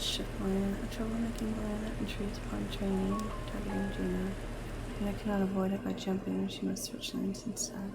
ship land, a troublemaking planet intrudes upon training, targeting Gina, and I cannot avoid it by jumping. She must switch lanes instead.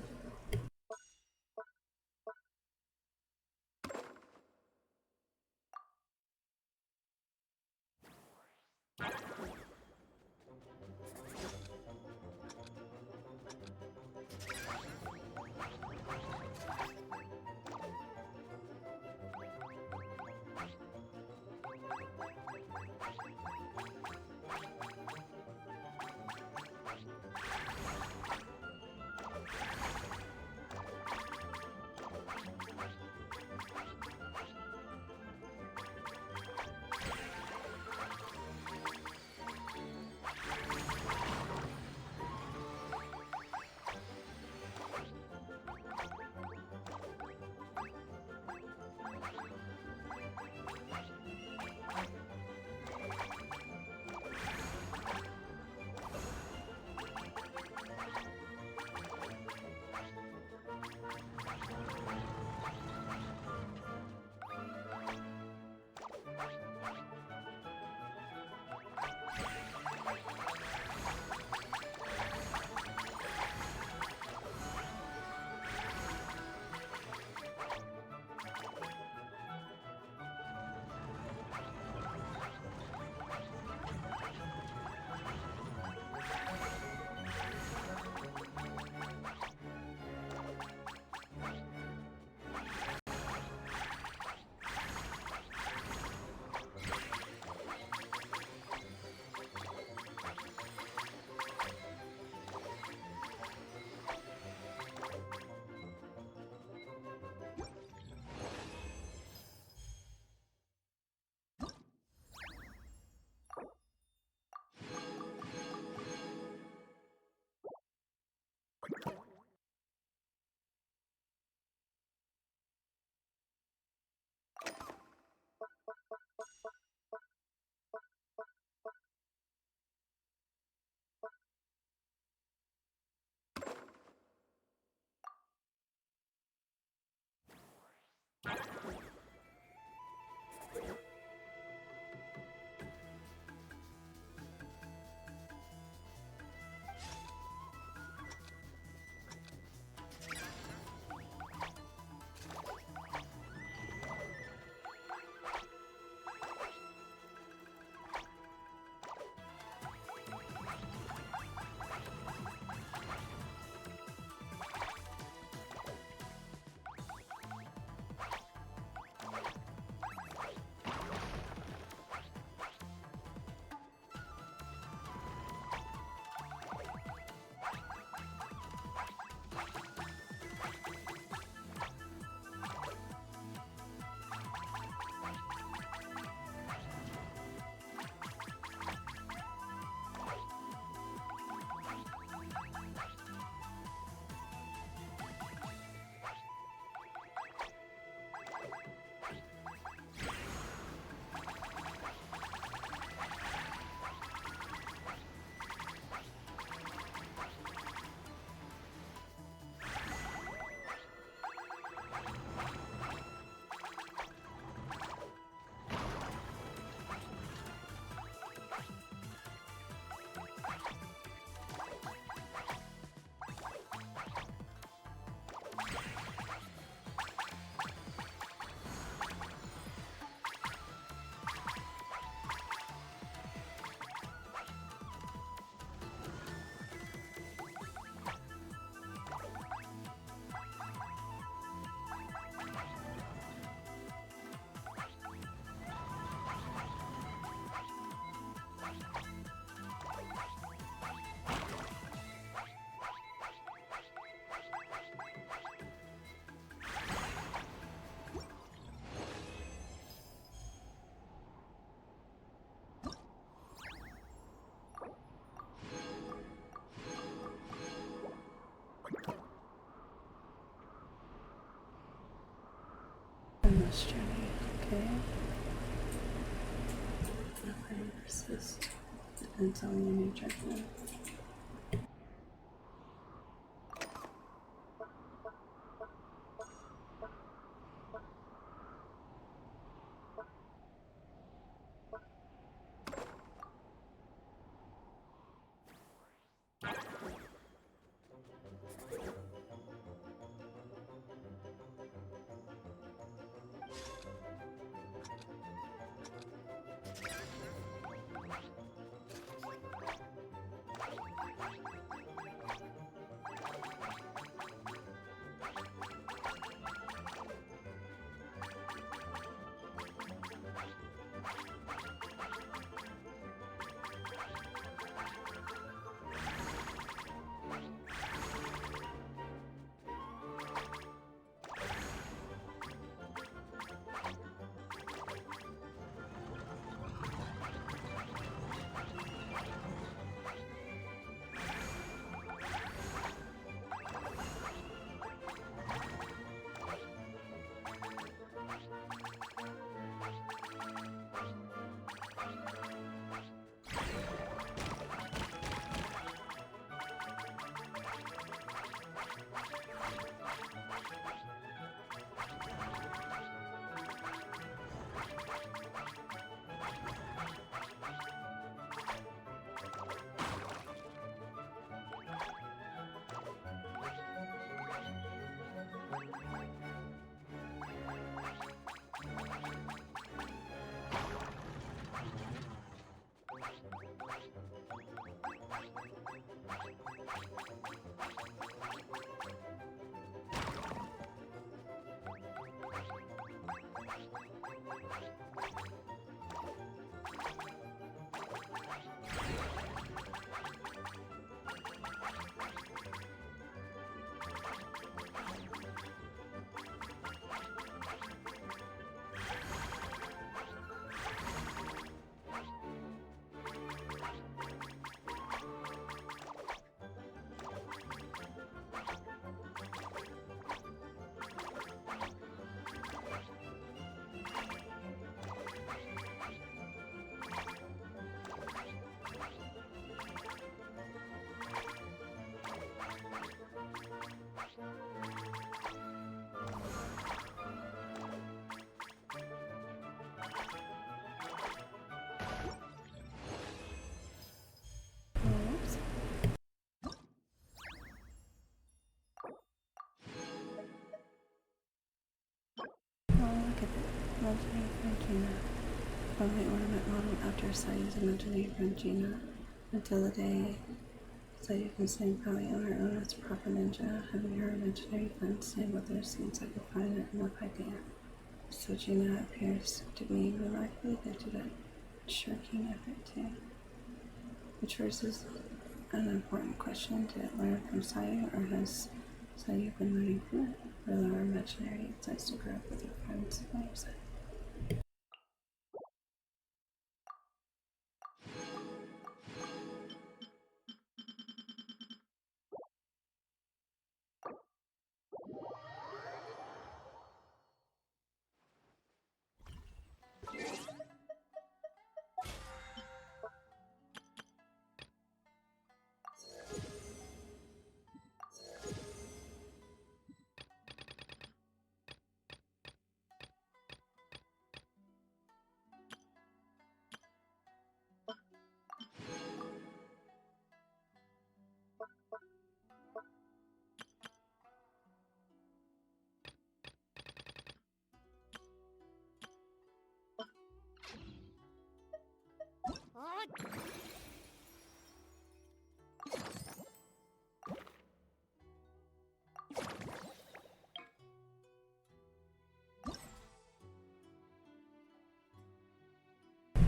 On this journey, okay? Versus until you new judgment. Only ornament modeled after Sayu's imaginary friend Gina, until the day Sayu can stand proudly on her own as a proper ninja, having her imaginary friend stand with her seems like a fine enough idea. So Gina appears to be remarkably gifted at shirking effort too. Which raises an important question: did it learn from Sayu, or has Sayu been learning from it? Will our imaginary decides to grow up with her friends by her side?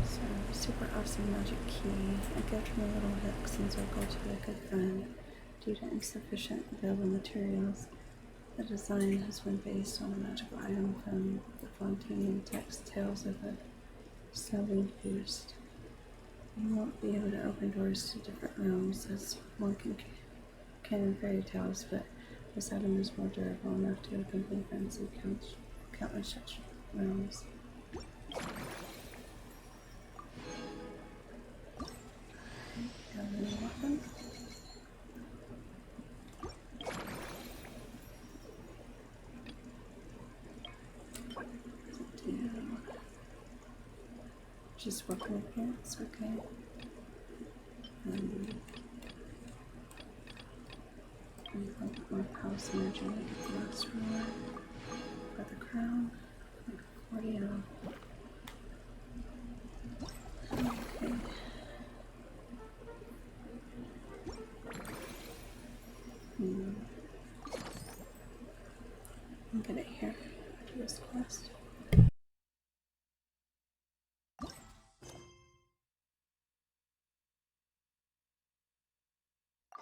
So, super awesome magic key. A gift from a little hex and circle to a good friend. Due to insufficient available materials, the design has been based on a magical item from the Fontaine text Tales of a Snow-Winged Beast. You won't be able to open doors to different realms as one can in fairy tales, but this item is more durable enough to accompany friends in countless such realms. Got a new weapon. Just weapon appearance, okay. More house energy, the last reward for the crown, 40 out. Okay. I'll get it here after this quest.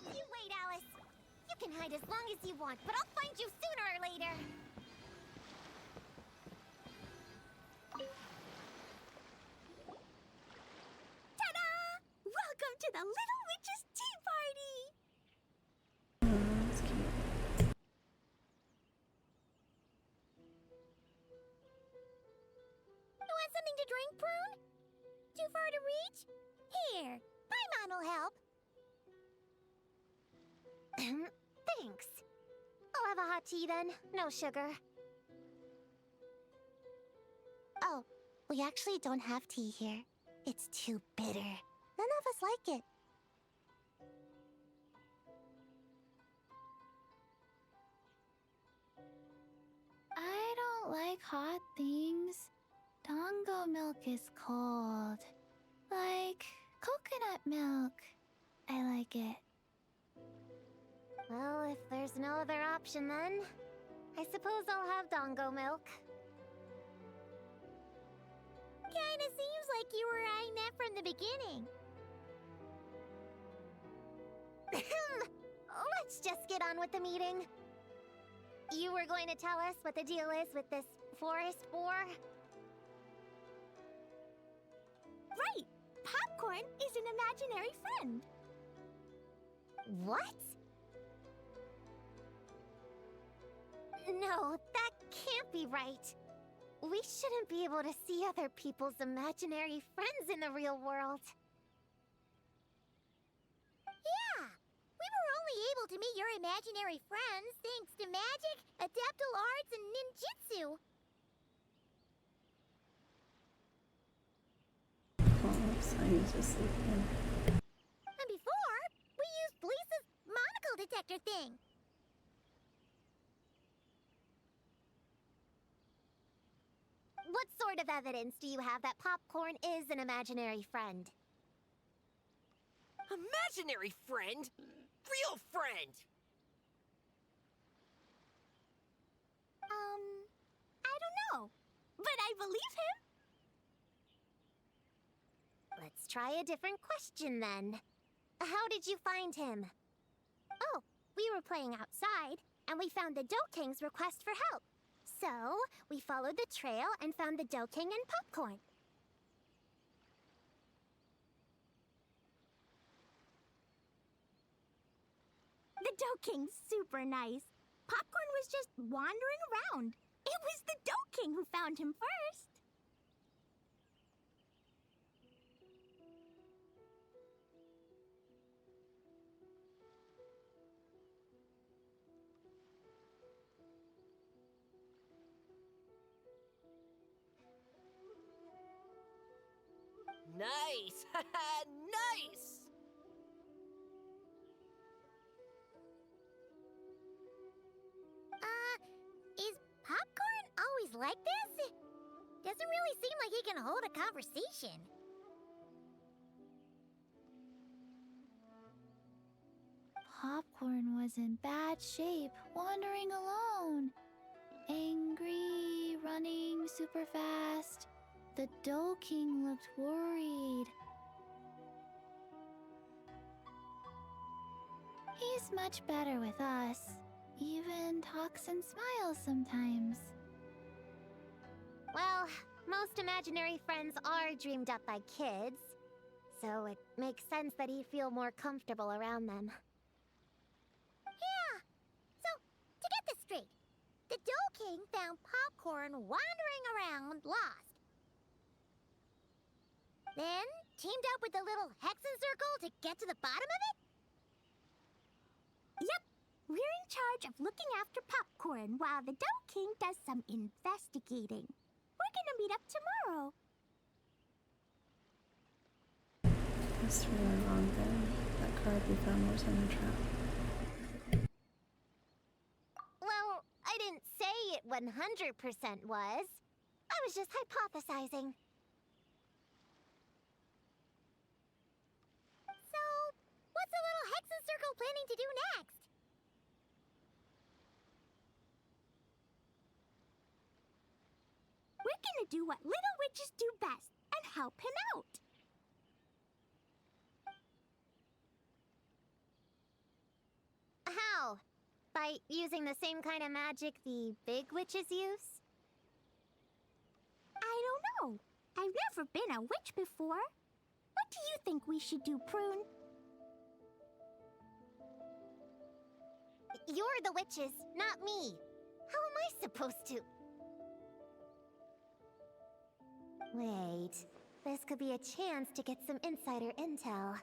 You wait, Alice. You can hide as long as you want, but I'll find you sooner or later. Ta-da! Welcome to the Little Witch's Tea Party! That's cute. You want something to drink, Prune? Too far to reach? Here, Paimon will help. Thanks. I'll have a hot tea then. No sugar. Oh, we actually don't have tea here. It's too bitter. None of us like it. I don't like hot things. Dango milk is cold. Like coconut milk. I like it. Well, if there's no other option then, I suppose I'll have Dango milk. Kinda seems like you were eyeing that from the beginning. Let's just get on with the meeting. You were going to tell us what the deal is with this forest boar? Right! Popcorn is an imaginary friend. What? No, that can't be right. We shouldn't be able to see other people's imaginary friends in the real world. Yeah! We were only able to meet your imaginary friends thanks to magic, adeptal arts, and ninjutsu. Oh, Sayu's asleep again. And before, we used Lisa's monocle detector thing. What sort of evidence do you have that Popcorn is an imaginary friend? Imaginary friend? Real friend! I don't know, but I believe him. Let's try a different question then. How did you find him? Oh, we were playing outside, and we found the Dough King's request for help. So, we followed the trail and found the Dough King and Popcorn. The Dough King's super nice. Popcorn was just wandering around. It was the Dough King who found him first. Nice! Nice! Is Popcorn always like this? Doesn't really seem like he can hold a conversation. Popcorn was in bad shape, wandering alone. Angry, running super fast. The Dough King looked worried. He's much better with us. Even talks and smiles sometimes. Well, most imaginary friends are dreamed up by kids, so it makes sense that he'd feel more comfortable around them. Yeah! So, to get this straight, the Dough King found Popcorn wandering around, lost. Then, teamed up with the little Hexen Circle to get to the bottom of it? Yep. We're in charge of looking after Popcorn while the Dough King does some investigating. We're gonna meet up tomorrow. That's really wrong then. That card we found was in a trap. Well, I didn't say it 100% was. I was just hypothesizing. So, what's the little Hexen Circle planning to do next? We're gonna do what little witches do best and help him out. How? By using the same kind of magic the big witches use? I don't know. I've never been a witch before. What do you think we should do, Prune? You're the witches, not me. How am I supposed to? Wait, this could be a chance to get some insider intel.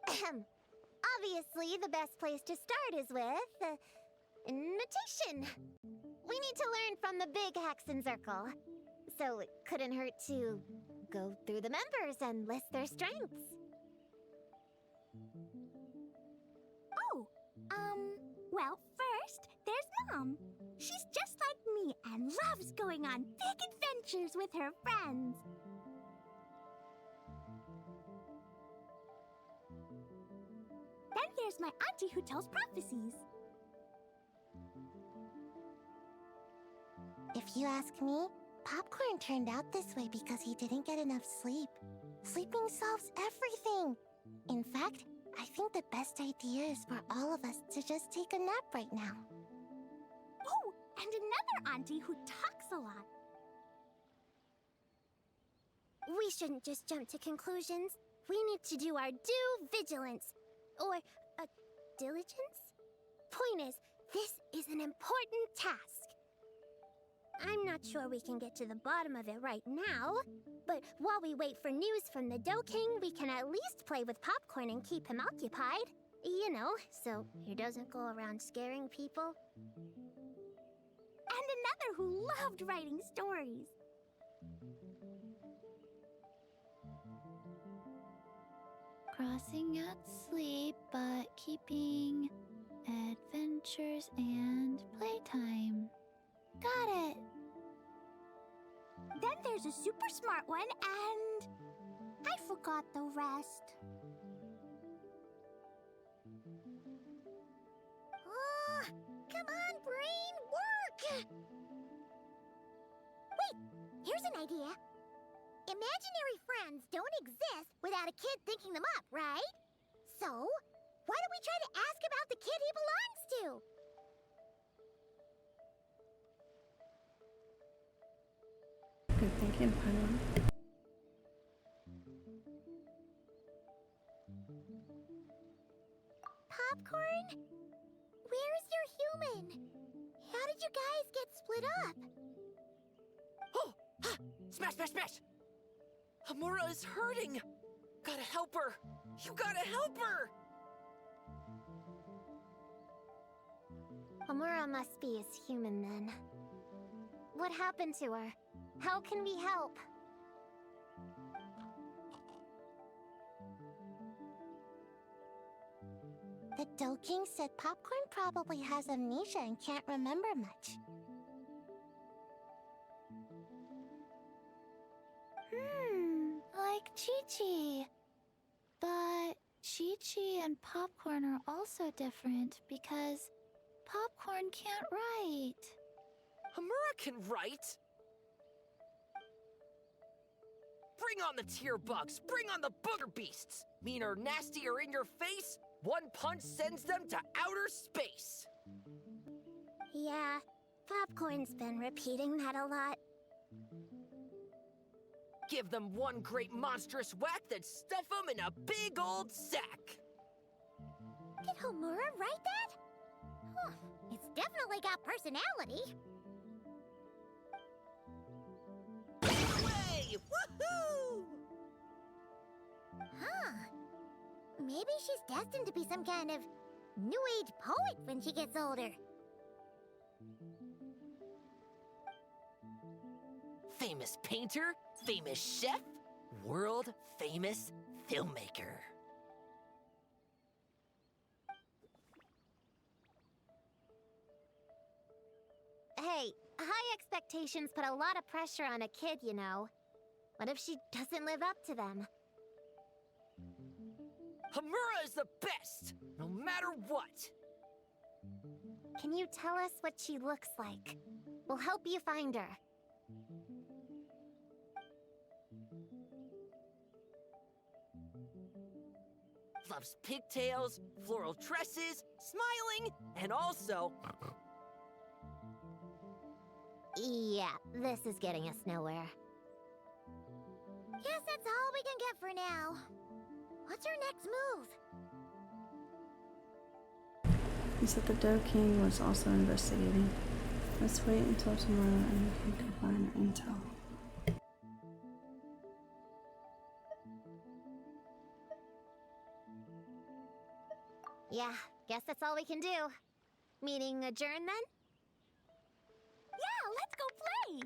Ahem. Obviously, the best place to start is with imitation. We need to learn from the big Hexen Circle, so it couldn't hurt to go through the members and list their strengths. Oh, well, first, there's Mom. She's just like me and loves going on big adventures with her friends. Then there's my auntie who tells prophecies. If you ask me, Popcorn turned out this way because he didn't get enough sleep. Sleeping solves everything. In fact, I think the best idea is for all of us to just take a nap right now. Oh, and another auntie who talks a lot. We shouldn't just jump to conclusions. We need to do our due vigilance. Or, diligence? Point is, this is an important task. I'm not sure we can get to the bottom of it right now, but while we wait for news from the Dough King, we can at least play with Popcorn and keep him occupied. You know, so he doesn't go around scaring people. And another who loved writing stories. Crossing out sleep, but keeping adventures and playtime. Got there's a super smart one, and I forgot the rest. Oh, come on, brain, work! Wait, here's an idea. Imaginary friends don't exist without a kid thinking them up, right? So, why don't we try to ask about the kid he belongs to? Good thinking, Paimon. Popcorn? Where's your human? How did you guys get split up? Oh! Ha! Smash, smash, smash! Hamura is hurting! Gotta help her! You gotta help her! Amura must be his human then. What happened to her? How can we help? The Dough King said Popcorn probably has amnesia and can't remember much. Like Chi-Chi. But Chi-Chi and Popcorn are also different because Popcorn can't write. Hamura can write! Bring on the tear bugs! Bring on the booger beasts! Mean or nasty or in your face, one punch sends them to outer space! Yeah, Popcorn's been repeating that a lot. Give them one great monstrous whack, then stuff them in a big old sack! Did Homura write that? Huh, it's definitely got personality. Way! Woohoo! Huh. Maybe she's destined to be some kind of new age poet when she gets older. Famous painter, famous chef, world famous filmmaker. Hey, high expectations put a lot of pressure on a kid, you know. What if she doesn't live up to them? Hamura is the best, no matter what. Can you tell us what she looks like? We'll help you find her. Loves pigtails, floral tresses, smiling, and also... Yeah, this is getting us nowhere. Guess that's all we can get for now. What's our next move? He said the Dough King was also investigating. Let's wait until tomorrow and we can combine our intel. Yeah, guess that's all we can do. Meeting adjourn then? Yeah, let's go play!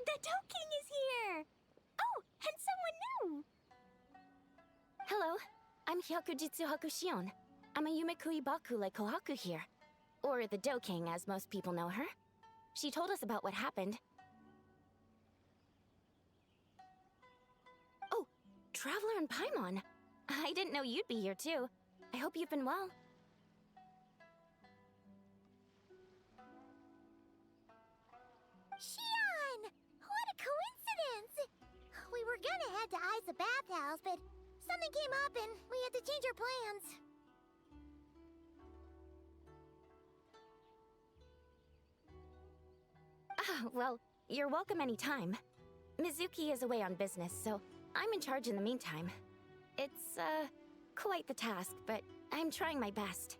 The Dough King is here! Oh, and someone new! Hello, I'm Hyakujitsu Hakushion. I'm a Yumekui Baku like Kohaku here. Or the Dough King, as most people know her. She told us about what happened. Oh, Traveler and Paimon. I didn't know you'd be here too. I hope you've been well. Shion! What a were gonna head to Isa Bathhouse, but something came up and we had to change our plans. Oh, well, you're welcome anytime. Mizuki is away on business, so I'm in charge in the meantime. It's, quite the task, but I'm trying my best.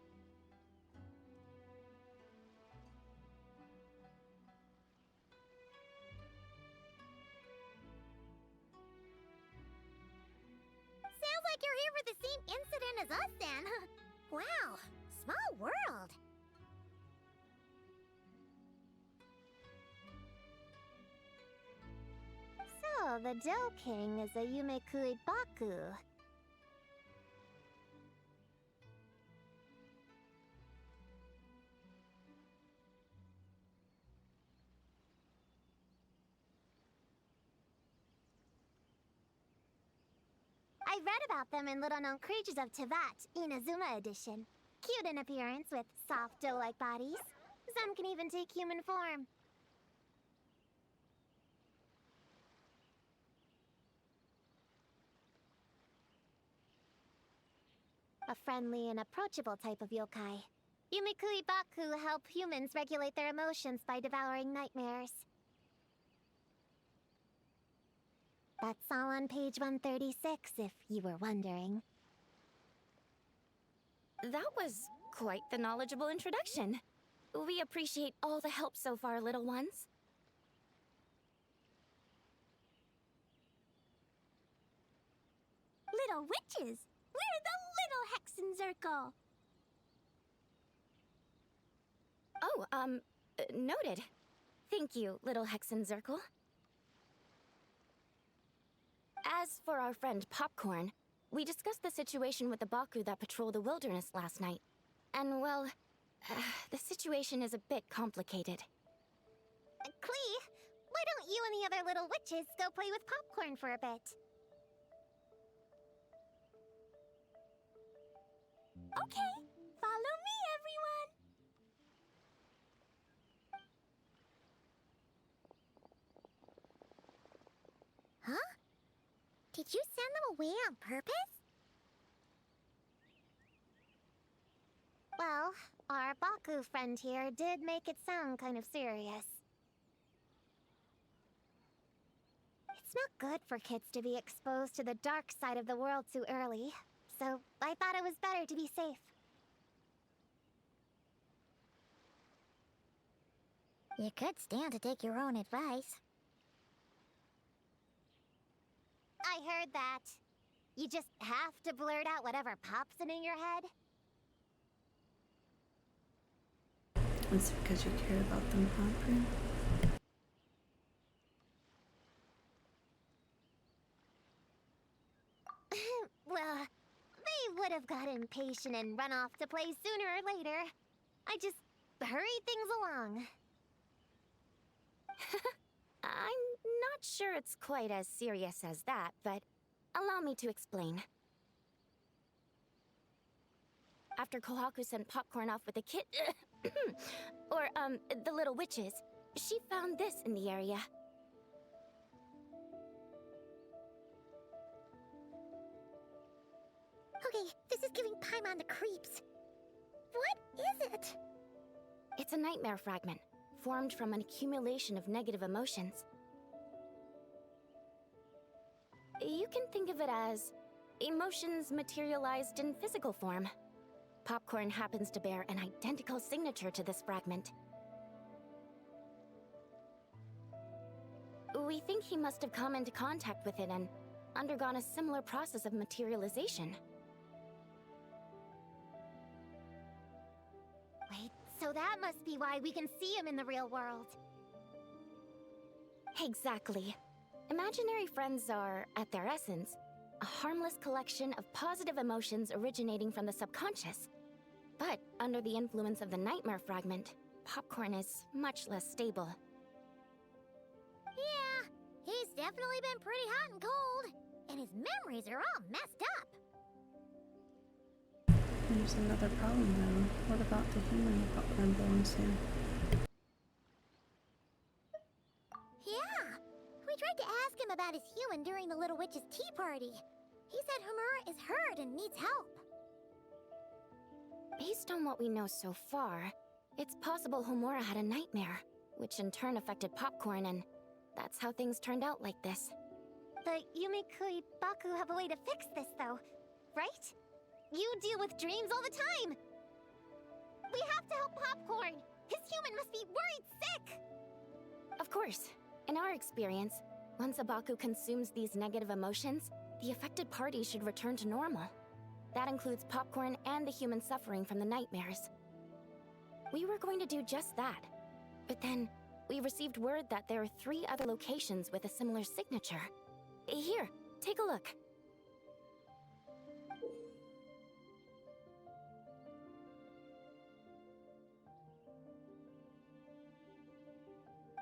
Sounds like you're here for the same incident as us then. Wow, small world. So, the Dough King is a Yumekui Baku. I read about them in Little Known Creatures of Teyvat, Inazuma edition. Cute in appearance with soft dough-like bodies. Some can even take human form. A friendly and approachable type of yokai. Yumekui Baku help humans regulate their emotions by devouring nightmares. That's all on page 136, if you were wondering. That was quite the knowledgeable introduction. We appreciate all the help so far, little ones. Little witches! We're the Little Hexenzirkel! Oh, noted. Thank you, little Hexenzirkel. As for our friend Popcorn, we discussed the situation with the Baku that patrol the wilderness last night. And, well, the situation is a bit complicated. Klee, why don't you and the other little witches go play with Popcorn for a bit? Okay, follow me, everyone! Huh? Did you send them away on purpose? Well, our Baku friend here did make it sound kind of serious. It's not good for kids to be exposed to the dark side of the world too early, so I thought it was better to be safe. You could stand to take your own advice. I heard that. You just have to blurt out whatever pops in your head. It's because you care about them, Popcorn. Well, they would have got impatient and run off to play sooner or later. I just hurry things along. I'm not sure it's quite as serious as that, but allow me to explain. After Kohaku sent Popcorn off with the kid... or, the little witches, she found this in the area. Okay, this is giving Paimon the creeps. What is it? It's a nightmare fragment, formed from an accumulation of negative emotions. You can think of it as emotions materialized in physical form. Popcorn happens to bear an identical signature to this fragment. We think he must have come into contact with it and undergone a similar process of materialization. Wait, so that must be why we can see him in the real world. Exactly. Imaginary friends are, at their essence, a harmless collection of positive emotions originating from the subconscious. But under the influence of the nightmare fragment, Popcorn is much less stable. Yeah, he's definitely been pretty hot and cold, and his memories are all messed up. There's another problem though. What about the human Popcorn belongs to? Yeah, we tried to ask him him about his human during the Little Witch's tea party. He said Homura is hurt and needs help. Based on what we know so far, it's possible Homura had a nightmare, which in turn affected Popcorn, and that's how things turned out like this. The Yumikui Baku have a way to fix this, though, right? You deal with dreams all the time! We have to help Popcorn! His human must be worried sick! Of course. In our experience, once a Baku consumes these negative emotions, the affected party should return to normal. That includes Popcorn and the human suffering from the nightmares. We were going to do just that. But then, we received word that there are 3 other locations with a similar signature. Here, take a look.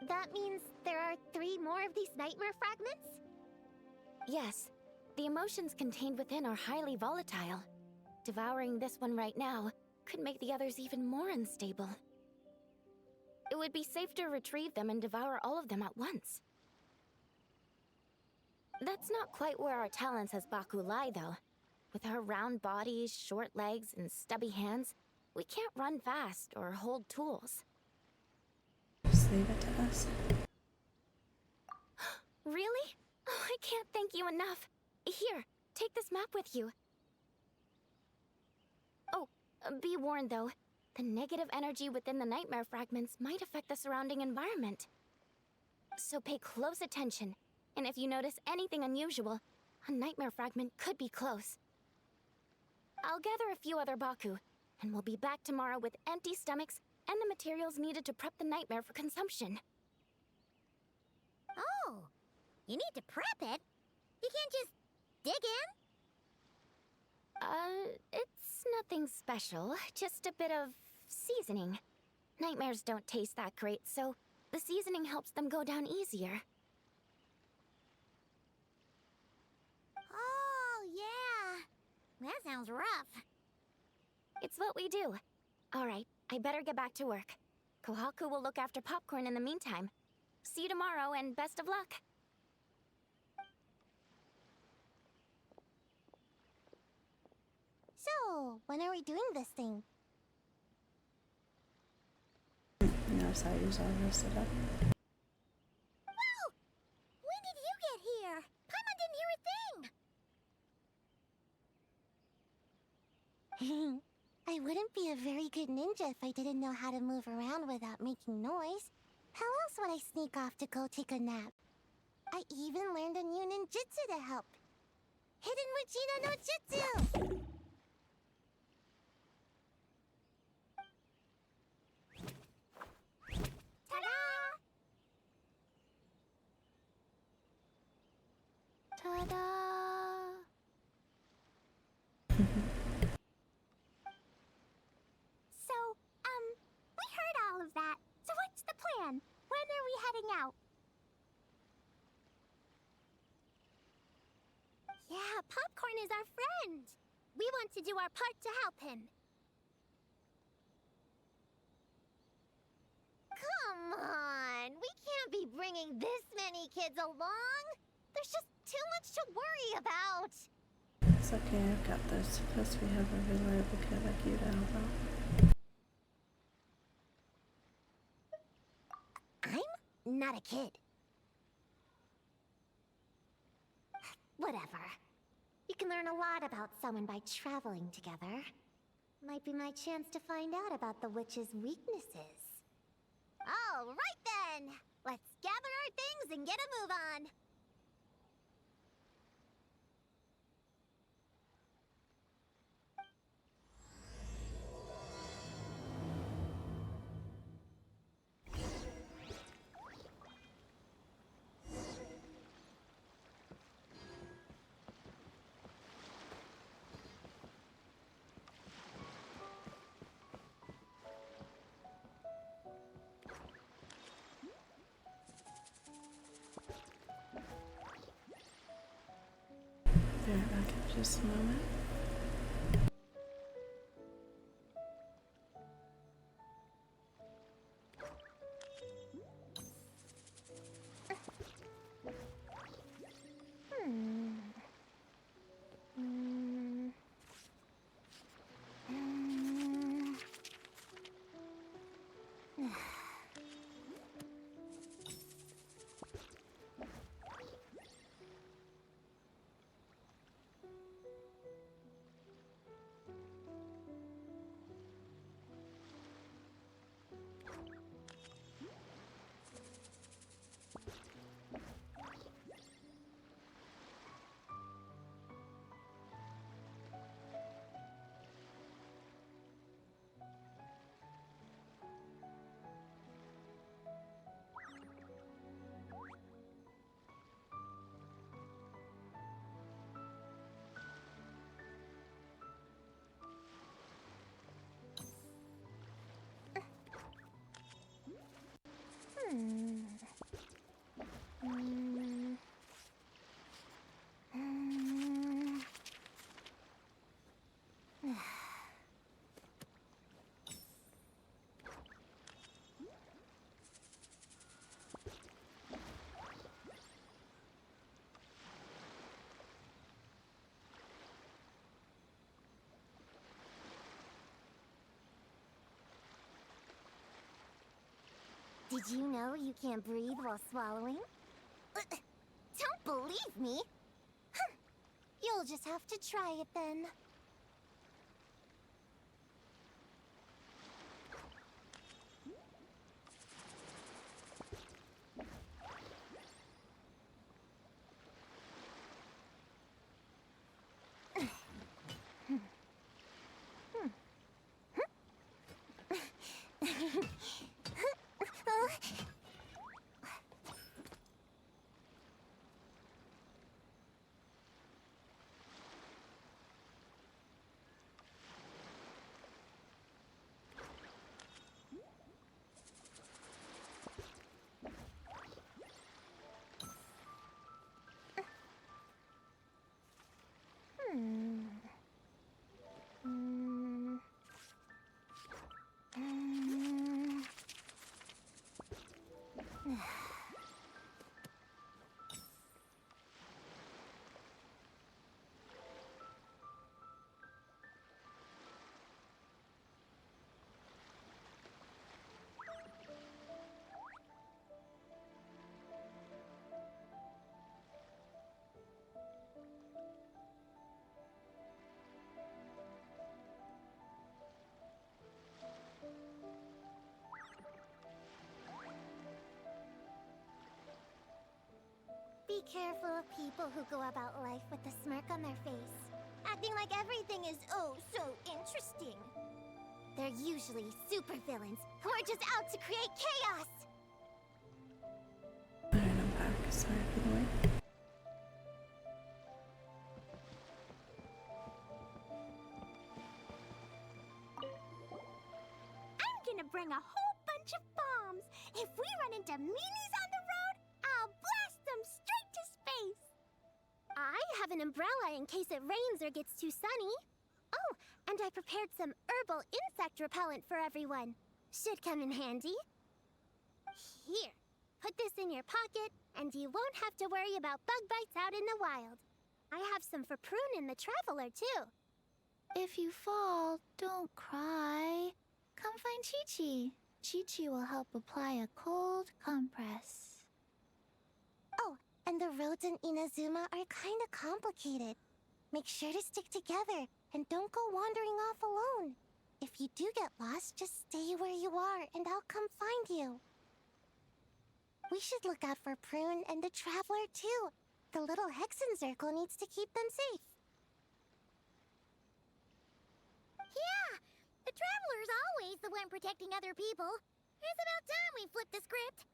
That means there are 3 more of these nightmare fragments? Yes, the emotions contained within are highly volatile. Devouring this one right now could make the others even more unstable. It would be safe to retrieve them and devour all of them at once. That's not quite where our talents as Baku lie, though. With our round bodies, short legs, and stubby hands, we can't run fast or hold tools. Just leave it to us. Really? Oh, I can't thank you enough. Here, take this map with you. Oh, be warned though. The negative energy within the nightmare fragments might affect the surrounding environment. So pay close attention, and if you notice anything unusual, a nightmare fragment could be close. I'll gather a few other Baku, and we'll be back tomorrow with empty stomachs and the materials needed to prep the nightmare for consumption. Oh, you need to prep it? You can't just dig in? It's nothing special, just a bit of seasoning. Nightmares don't taste that great, so the seasoning helps them go down easier. Oh, yeah. That sounds rough. It's what we do. Alright, I better get back to work. Kohaku will look after Popcorn in the meantime. See you tomorrow, and best of luck! So, when are we doing this thing? Notice how yours all rested up. Whoa! When did you get here? Paimon didn't hear a thing! I wouldn't be a very good ninja if I didn't know how to move around without making noise. How else would I sneak off to go take a nap? I even learned a new ninjutsu to help. Hidden Wujina no Jutsu! Ta-da! So, we heard all of that. So what's the plan? When are we heading out? Yeah, Popcorn is our friend. We want to do our part to help him. Come on, we can't be bringing this many kids along. There's just too much to worry about. It's okay, I've got this. Plus we have a reliable kid like you to help out. I'm not a kid. Whatever. You can learn a lot about someone by traveling together. Might be my chance to find out about the witch's weaknesses. All right then! Let's gather our things and get a move on! Be right back in just a moment. Did you know you can't breathe while swallowing? Don't believe me? Huh. You'll just have to try it then. Be careful of people who go about life with a smirk on their face, acting like everything is oh so interesting. They're usually supervillains who are just out to create chaos. Alright, I'm back. Sorry for the wait. I'm gonna bring a whole bunch of bombs. If we run into meanies on the road, I'll blast them straight to space. I have an umbrella in case it rains or gets too sunny. Oh, and I prepared some herbal insect repellent for everyone. Should come in handy. Here, put this in your pocket, and you won't have to worry about bug bites out in the wild. I have some for Prune in the Traveler, too. If you fall, don't cry. Come find Chi-Chi. Chi-Chi will help apply a cold compress. Oh, and the roads in Inazuma are kinda complicated. Make sure to stick together, and don't go wandering off alone. If you do get lost, just stay where you are, and I'll come find you. We should look out for Prune and the Traveler, too. The little Hexen Circle needs to keep them safe. Yeah! The Traveler's always the one protecting other people. It's about time we flipped the script.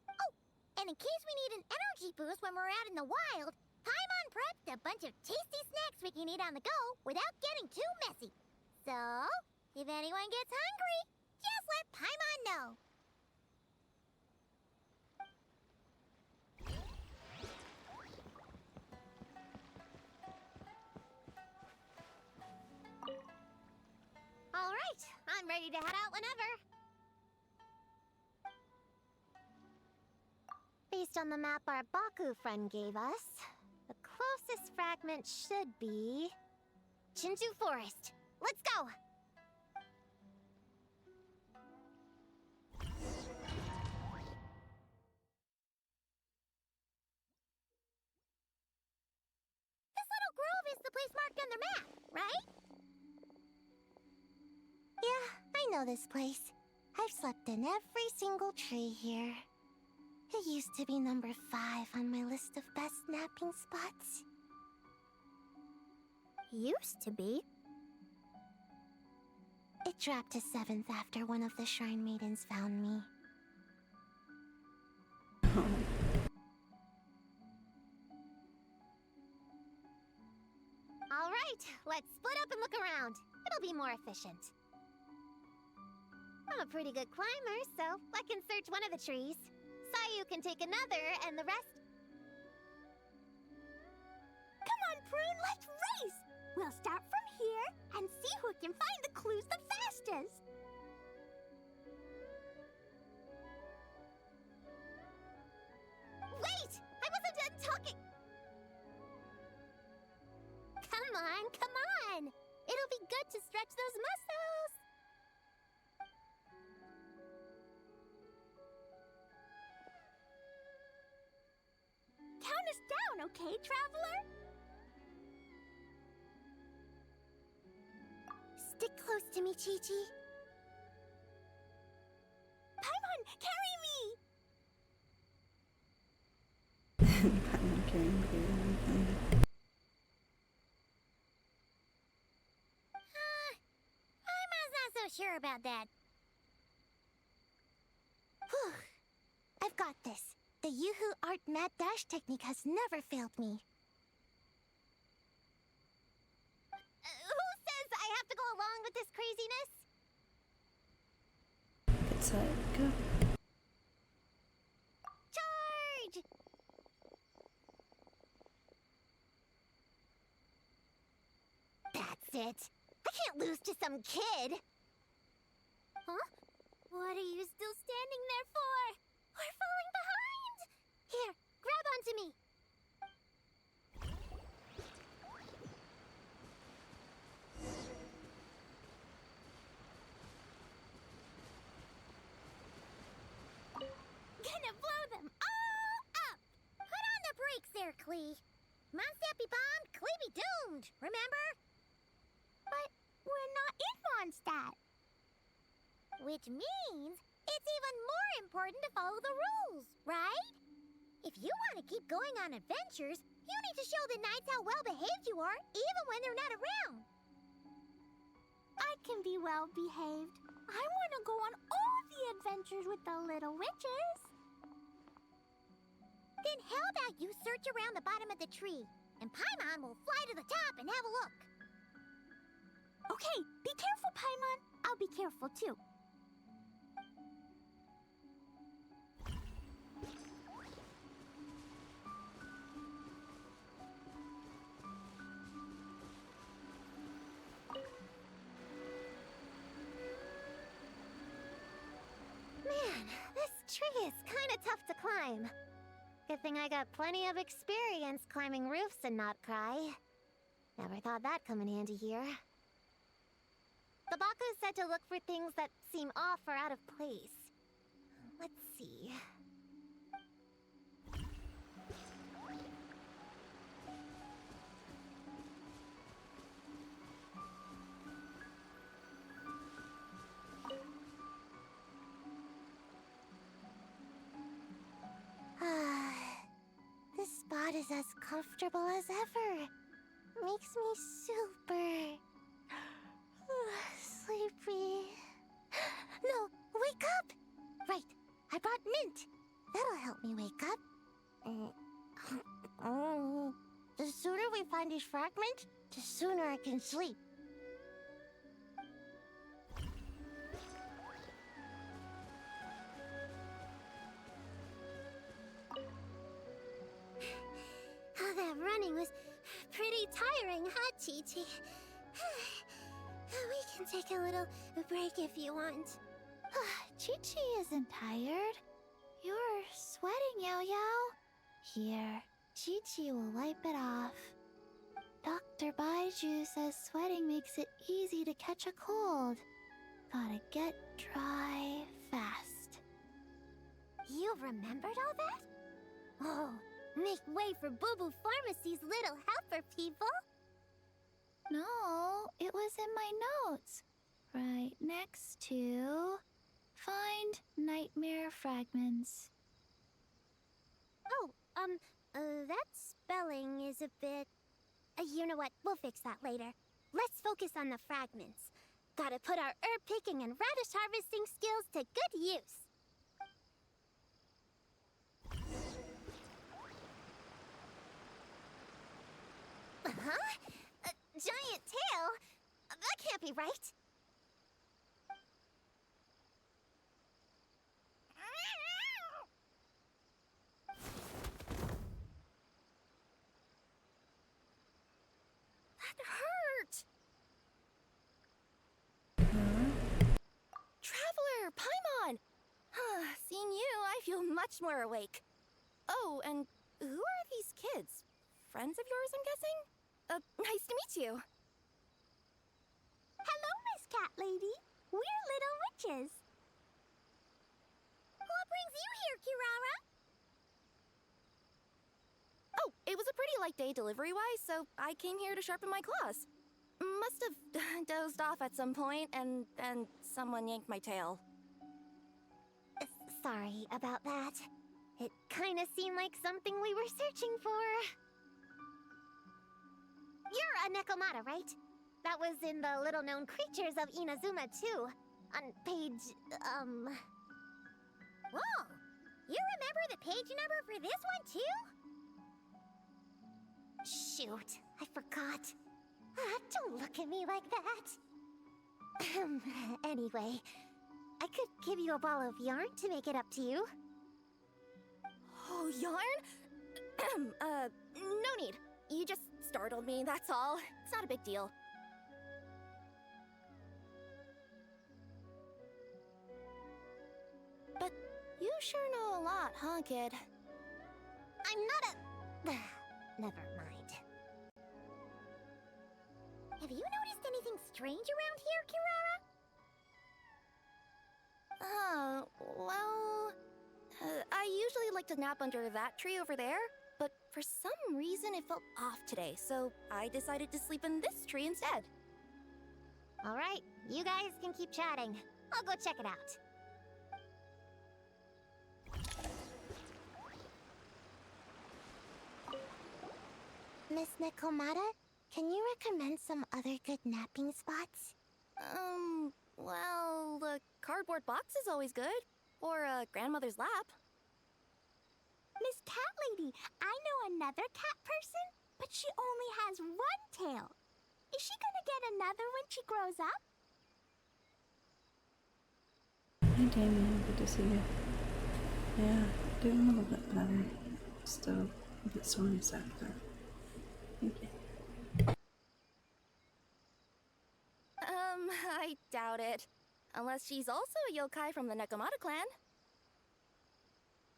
Oh, and in case we need an energy boost when we're out in the wild, Paimon prepped a bunch of tasty snacks we can eat on the go without getting too messy. So, if anyone gets hungry, just let Paimon know. All right, I'm ready to head out whenever. Based on the map our Baku friend gave us, the closest fragment should be Chinju Forest. Let's go! Grove is the place marked on their map, right? Yeah, I know this place. I've slept in every single tree here. It used to be number 5 on my list of best napping spots. Used to be? It dropped to 7th after one of the Shrine Maidens found me. Alright, let's split up and look around. It'll be more efficient. I'm a pretty good climber, so I can search one of the trees. Sayu can take another, and the rest... Come on, Prune, let's race! We'll start from here and see who can find the clues the fastest. Wait! I wasn't done talking! Come on! It'll be good to stretch those muscles! Count us down, okay, traveler? Stick close to me, Chi-Chi. Paimon, carry me! Paimon carrying Paimon. I'm not so sure about that. Whew. I've got this. The Yoo-Hoo Art Mad Dash technique has never failed me. Who says I have to go along with this craziness? Get set, go. Charge! That's it. I can't lose to some kid. Huh? What are you still standing there for? We're falling behind! Here, grab onto me. Gonna blow them all up! Put on the brakes there, Klee. Mondstadt be bombed, Klee be doomed, remember? But we're not in Mondstadt. Which means it's even more important to follow the rules, right? If you want to keep going on adventures, you need to show the knights how well behaved you are, even when they're not around. I can be well behaved. I want to go on all the adventures with the little witches. Then how about you search around the bottom of the tree, and Paimon will fly to the top and have a look. Okay, be careful, Paimon. I'll be careful too. Man, this tree is kind of tough to climb. Good thing I got plenty of experience climbing roofs and not cry. Never thought that'd come in handy here. The Baku said to look for things that seem off or out of place. Let's see. This spot is as comfortable as ever. Makes me super sleepy. No, wake up! Right, I brought mint. That'll help me wake up. The sooner we find these fragments, the sooner I can sleep. Oh, that running was pretty tiring, huh, Chi-Chi? We can take a little break if you want. Chi-Chi isn't tired. You're sweating, Yao Yao. Here, Chi-Chi will wipe it off. Dr. Baiju says sweating makes it easy to catch a cold. Gotta get dry fast. You remembered all that? Oh, make way for Boo Boo Pharmacy's little helper, people! No, it was in my notes. Right next to... Find nightmare fragments. Oh, that spelling is a bit... you know what? We'll fix that later. Let's focus on the fragments. Gotta put our herb picking and radish harvesting skills to good use. Huh? A giant tail? That can't be right. That hurt! Traveler, Paimon! Seeing you, I feel much more awake. Oh, and who are these kids? Friends of yours, I'm guessing? Nice to meet you. Hello, Miss Cat Lady. We're little witches. What brings you here, Kirara? Oh, it was a pretty light day delivery-wise, so I came here to sharpen my claws. Must have dozed off at some point, and then someone yanked my tail. Sorry about that. It kind of seemed like something we were searching for. You're a Nekomata, right? That was in the little-known creatures of Inazuma, too. On page, Whoa! You remember the page number for this one, too? Shoot, I forgot. Don't look at me like that. Anyway, I could give you a ball of yarn to make it up to you. Oh, yarn? No need. You just startled me, that's all. It's not a big deal. But you sure know a lot, huh, kid? I'm not a... Never mind. Have you noticed anything strange around here, Kirara? Well... I usually like to nap under that tree over there, but for some reason it felt off today, so I decided to sleep in this tree instead. All right, you guys can keep chatting. I'll go check it out. Miss Nekomata, can you recommend some other good napping spots? Well, the cardboard box is always good. Or a grandmother's lap. Miss Cat Lady, I know another cat person, but she only has one tail. Is she gonna get another when she grows up? Hi Damien, good to see you. Yeah, doing a little bit better. Still a bit soreness after. Thank you. I doubt it. Unless she's also a yokai from the Nekomata clan.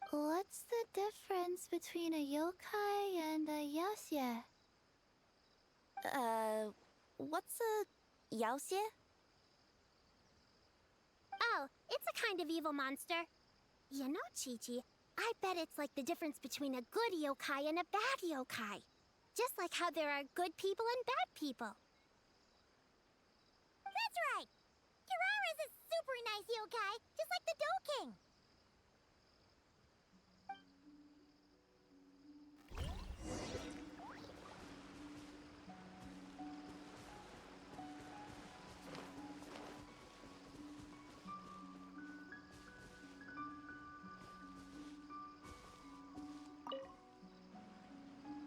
What's the difference between a yokai and a yaoxie? What's a yaoxie? Oh, it's a kind of evil monster. You know, Chi-Chi, I bet it's like the difference between a good yokai and a bad yokai. Just like how there are good people and bad people. That's right! Kirara's a super nice yokai, just like the Dough King.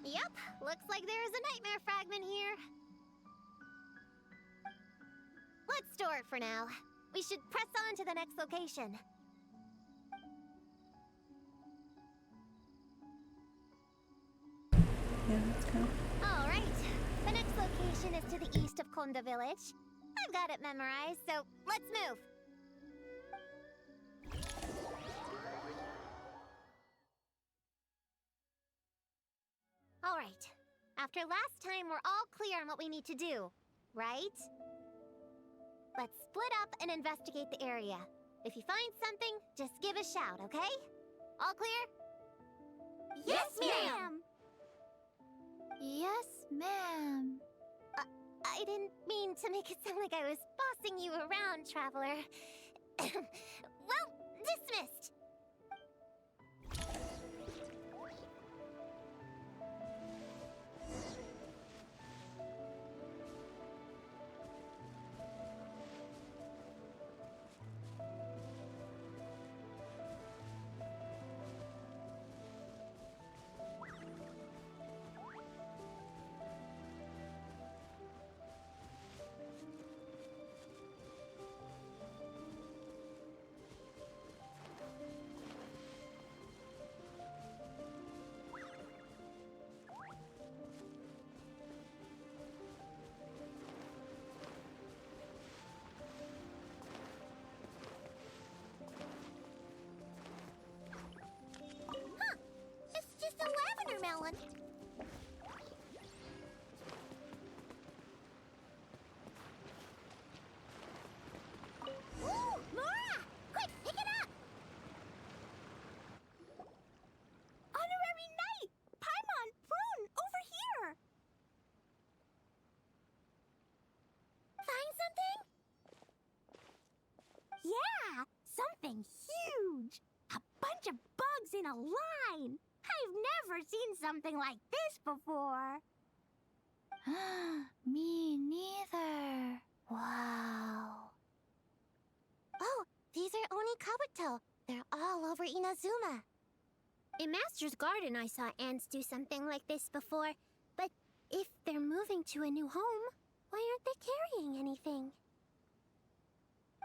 Yep, looks like there's a nightmare fragment here. Let's store it for now. We should press on to the next location. Yeah, let's go. All right. The next location is to the east of Konda Village. I've got it memorized, so let's move. All right. After last time, we're all clear on what we need to do, right? Let's split up and investigate the area. If you find something, just give a shout, okay? All clear? Yes, ma'am! Yes, ma'am. I didn't mean to make it sound like I was bossing you around, Traveler. Well, dismissed. It's just a lavender melon. Ooh, Laura! Quick, pick it up! Honorary Knight! Paimon Prune, over here! Find something? Yeah, something huge! A bunch of bugs in a line! I've never seen something like this before. Me neither. Wow. Oh, these are Oni Kabuto. They're all over Inazuma. In Master's Garden, I saw ants do something like this before. But if they're moving to a new home, why aren't they carrying anything?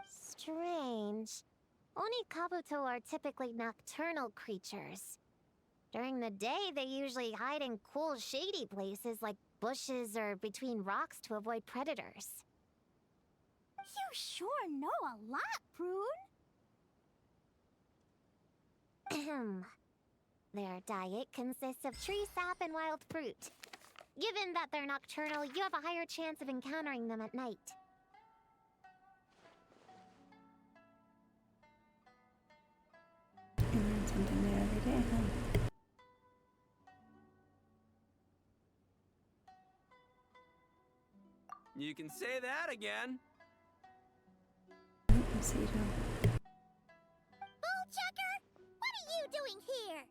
Strange. Oni Kabuto are typically nocturnal creatures. During the day, they usually hide in cool, shady places like bushes or between rocks to avoid predators. You sure know a lot, Prune. Their diet consists of tree sap and wild fruit. Given that they're nocturnal, you have a higher chance of encountering them at night. You learn something new every day, huh? You can say that again. Aceto. Bullchecker! What are you doing here?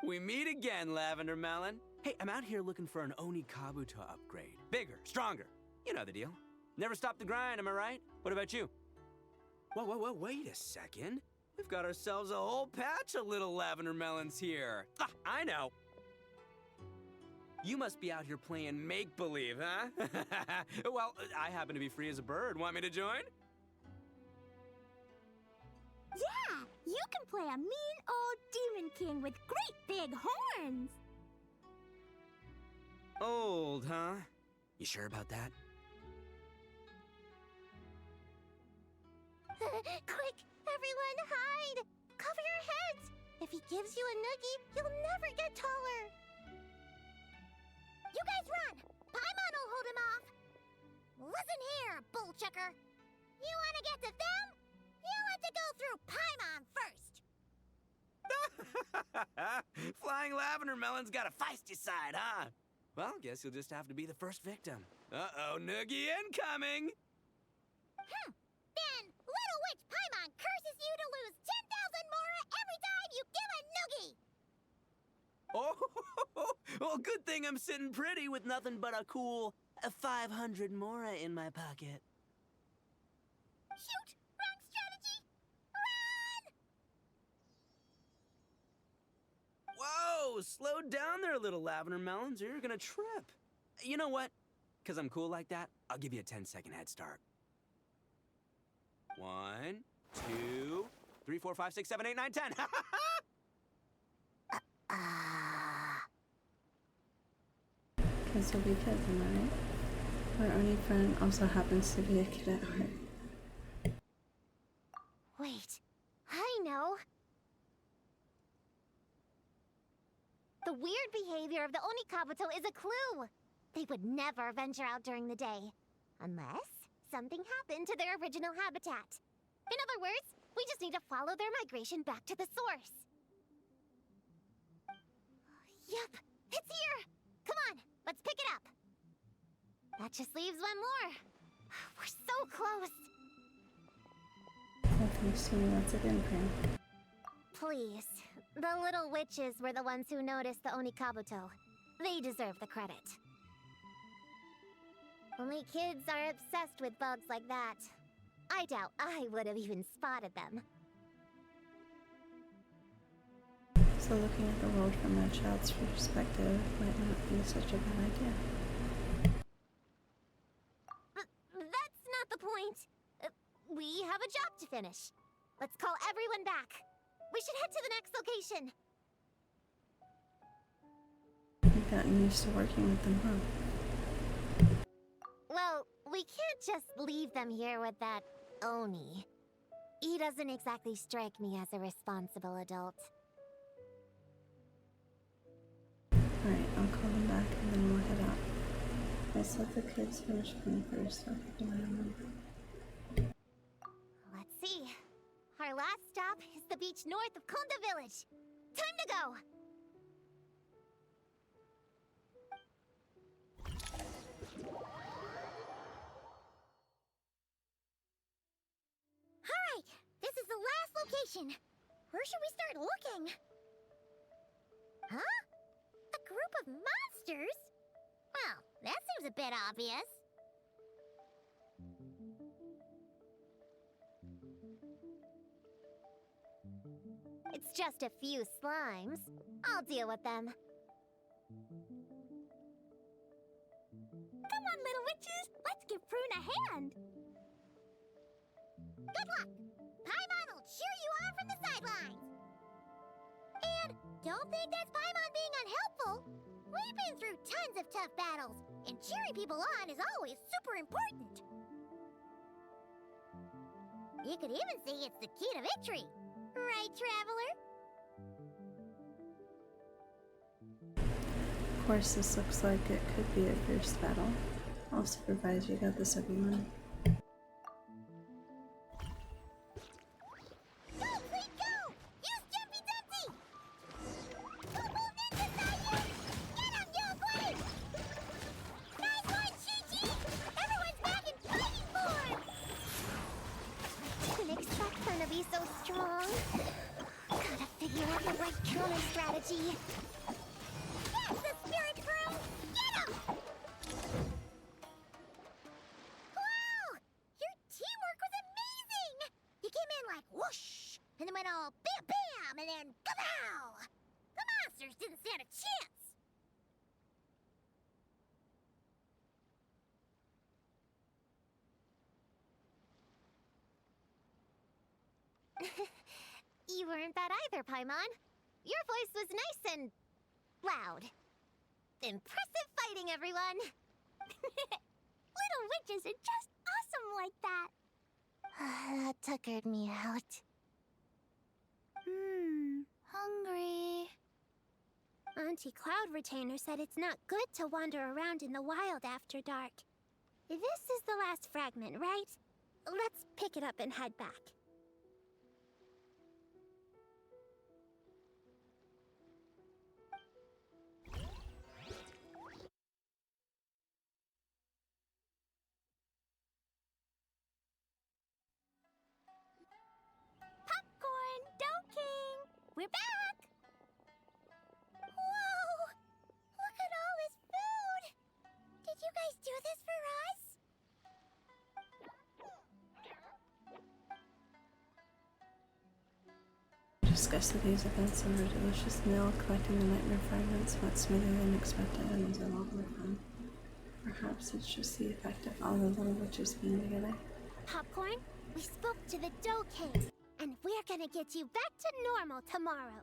We meet again, Lavender Melon. Hey, I'm out here looking for an Oni Kabuto upgrade. Bigger, stronger. You know the deal. Never stop the grind, am I right? What about you? Whoa, wait a second. We've got ourselves a whole patch of little Lavender Melons here. Ah, I know. You must be out here playing make-believe, huh? Well, I happen to be free as a bird. Want me to join? Yeah, you can play a mean old demon king with great big horns. Old, huh? You sure about that? Quick, everyone hide! Cover your heads! If he gives you a noogie, you'll never get taller. You guys run! Paimon will hold him off! Listen here, bullchucker! You want to get to them? You have to go through Paimon first! Flying Lavender Melon's got a feisty side, huh? Well, guess you'll just have to be the first victim. Uh-oh, noogie incoming! Then, Little Witch Paimon curses you to lose 10,000 Mora every time you give a noogie! Oh, well, good thing I'm sitting pretty with nothing but a cool 500 Mora in my pocket. Shoot! Wrong strategy! Run! Whoa, slow down there, little Lavender Melons, or you're gonna trip. You know what? Because I'm cool like that, I'll give you a 10-second head start. 1, 2, 3, 4, 5, 6, 7, 8, 9, 10. Because will be kids, am I right? Our only friend also happens to be a kid at heart. Wait, I know. The weird behavior of the Oni Kabuto is a clue. They would never venture out during the day. Unless something happened to their original habitat. In other words, we just need to follow their migration back to the source. Yup, it's here! Come on, Let's pick it up. That just leaves one more. We're so close. Nothing to me once again, Pran. Please. The little witches were the ones who noticed the Onikabuto. They deserve the credit. Only kids are obsessed with bugs like that. I doubt I would have even spotted them. So looking at the world from a child's perspective might not be such a bad idea. That's not the point. We have a job to finish. Let's call everyone back. We should head to the next location. You've gotten used to working with them, huh? Well, we can't just leave them here with that Oni. He doesn't exactly strike me as a responsible adult. Alright, I'll call them back and then we'll head out. Let's let the kids finish playing first. I'll keep an eye on them. Let's see. Our last stop is the beach north of Konda Village. Time to go! Alright, this is the last location. Where should we start looking? Huh? A group of monsters? Well, that seems a bit obvious. It's just a few slimes. I'll deal with them. Come on, little witches! Let's give Prune a hand! Good luck! Paimon will cheer you on from the sidelines! And don't think that's Paimon being unhelpful! We've been through tons of tough battles, and cheering people on is always super important! You could even say it's the key to victory! Right, Traveler? Of course, this looks like it could be a fierce battle. I'll supervise. You got this, everyone. Go, Queen, go! Use Jumpy Dumpty! Go, Ninja Sayu! Get him, Yogui! Nice one, Chi-Chi! Everyone's back in fighting form! Didn't expect them to be so strong. Gotta figure out the right counter strategy. That's the spirit, Prune! Get him! Wow! Your teamwork was amazing! You came in like whoosh, and then went all bam bam, and then kapow! The monsters didn't stand a chance! You weren't bad either, Paimon. Your voice was nice and loud. Impressive fighting, everyone! Little witches are just awesome like that! That tuckered me out. Hungry. Auntie Cloud Retainer said it's not good to wander around in the wild after dark. This is the last fragment, right? Let's pick it up and head back. Popcorn, Dough King! We're back! Whoa! Look at all this food! Did you guys do this for us? Discuss the day's events over a delicious meal. Collecting the nightmare fragments went smoother than expected and was a lot more fun. Perhaps it's just the effect of all the little witches being together. Popcorn, we spoke to the Dough King, and we're gonna get you back to normal tomorrow.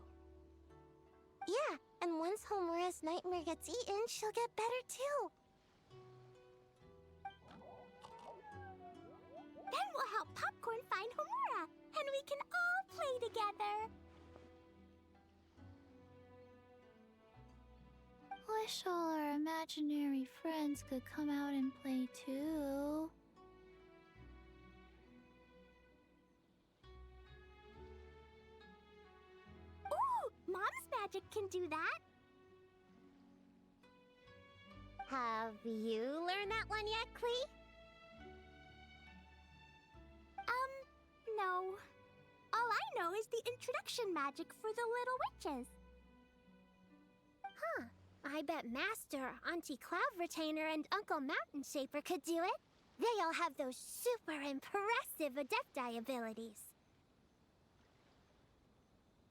Yeah, and once Homura's nightmare gets eaten, she'll get better too. Then we'll help Popcorn find Homura, and we can all play together. Wish all our imaginary friends could come out and play too. Ooh, Mom's magic can do that. Have you learned that one yet, Klee? No. All I know is the introduction magic for the little witches. Huh. I bet Master, Auntie Cloud Retainer, and Uncle Mountain Shaper could do it. They all have those super impressive Adepti abilities.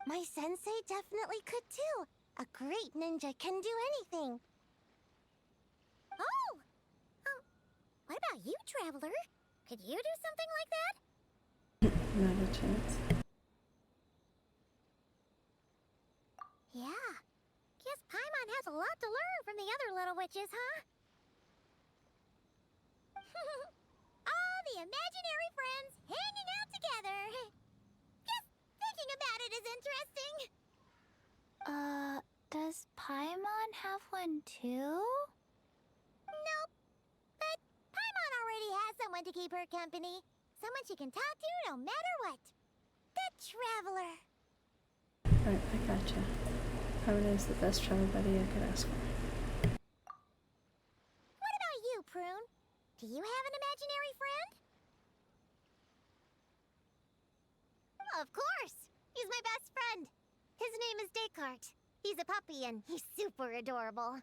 My sensei definitely could too. A great ninja can do anything. Oh! What about you, Traveler? Could you do something like that? Not a chance. Yeah. Guess Paimon has a lot to learn from the other little witches, huh? All the imaginary friends hanging out together. Just thinking about it is interesting. Does Paimon have one too? Nope. But Paimon already has someone to keep her company. Someone she can talk to no matter what. The Traveler. Alright, I gotcha. Paimon is the best travel buddy I could ask for. What about you, Prune? Do you have an imaginary friend? Of course! He's my best friend. His name is Descartes. He's a puppy and he's super adorable.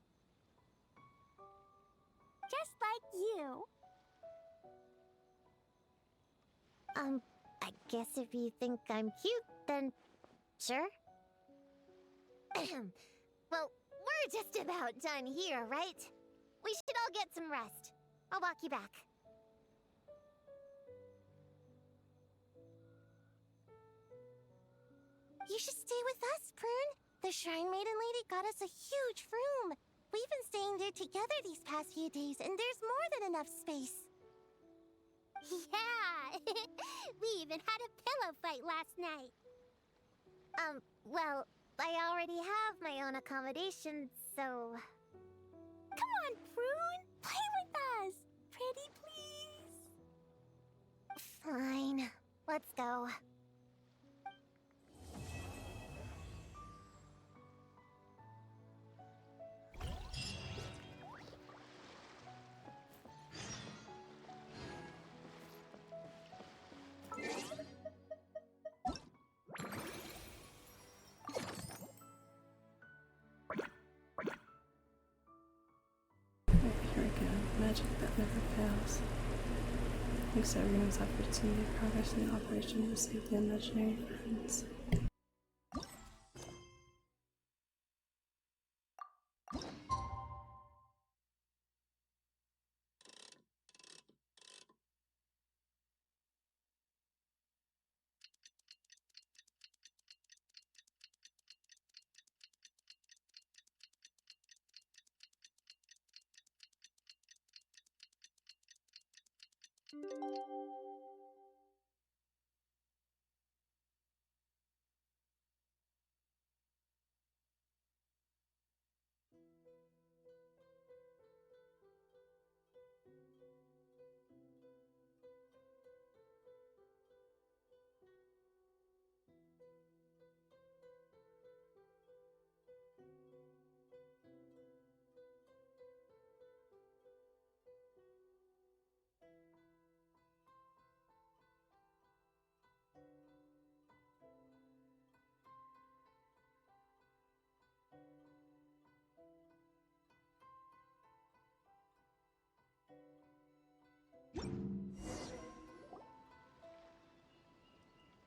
Just like you. I guess if you think I'm cute, then sure. Well, we're just about done here, right? We should all get some rest. I'll walk you back. You should stay with us, Prune. The Shrine Maiden Lady got us a huge room. We've been staying there together these past few days, and there's more than enough space. Yeah! We even had a pillow fight last night. Well, I already have my own accommodation, so... Come on, Prune! Play with us! Pretty please! Fine. Let's go. Here we go. Magic that never fails. Thanks to everyone's efforts and made progress in the operation to save the imaginary friends.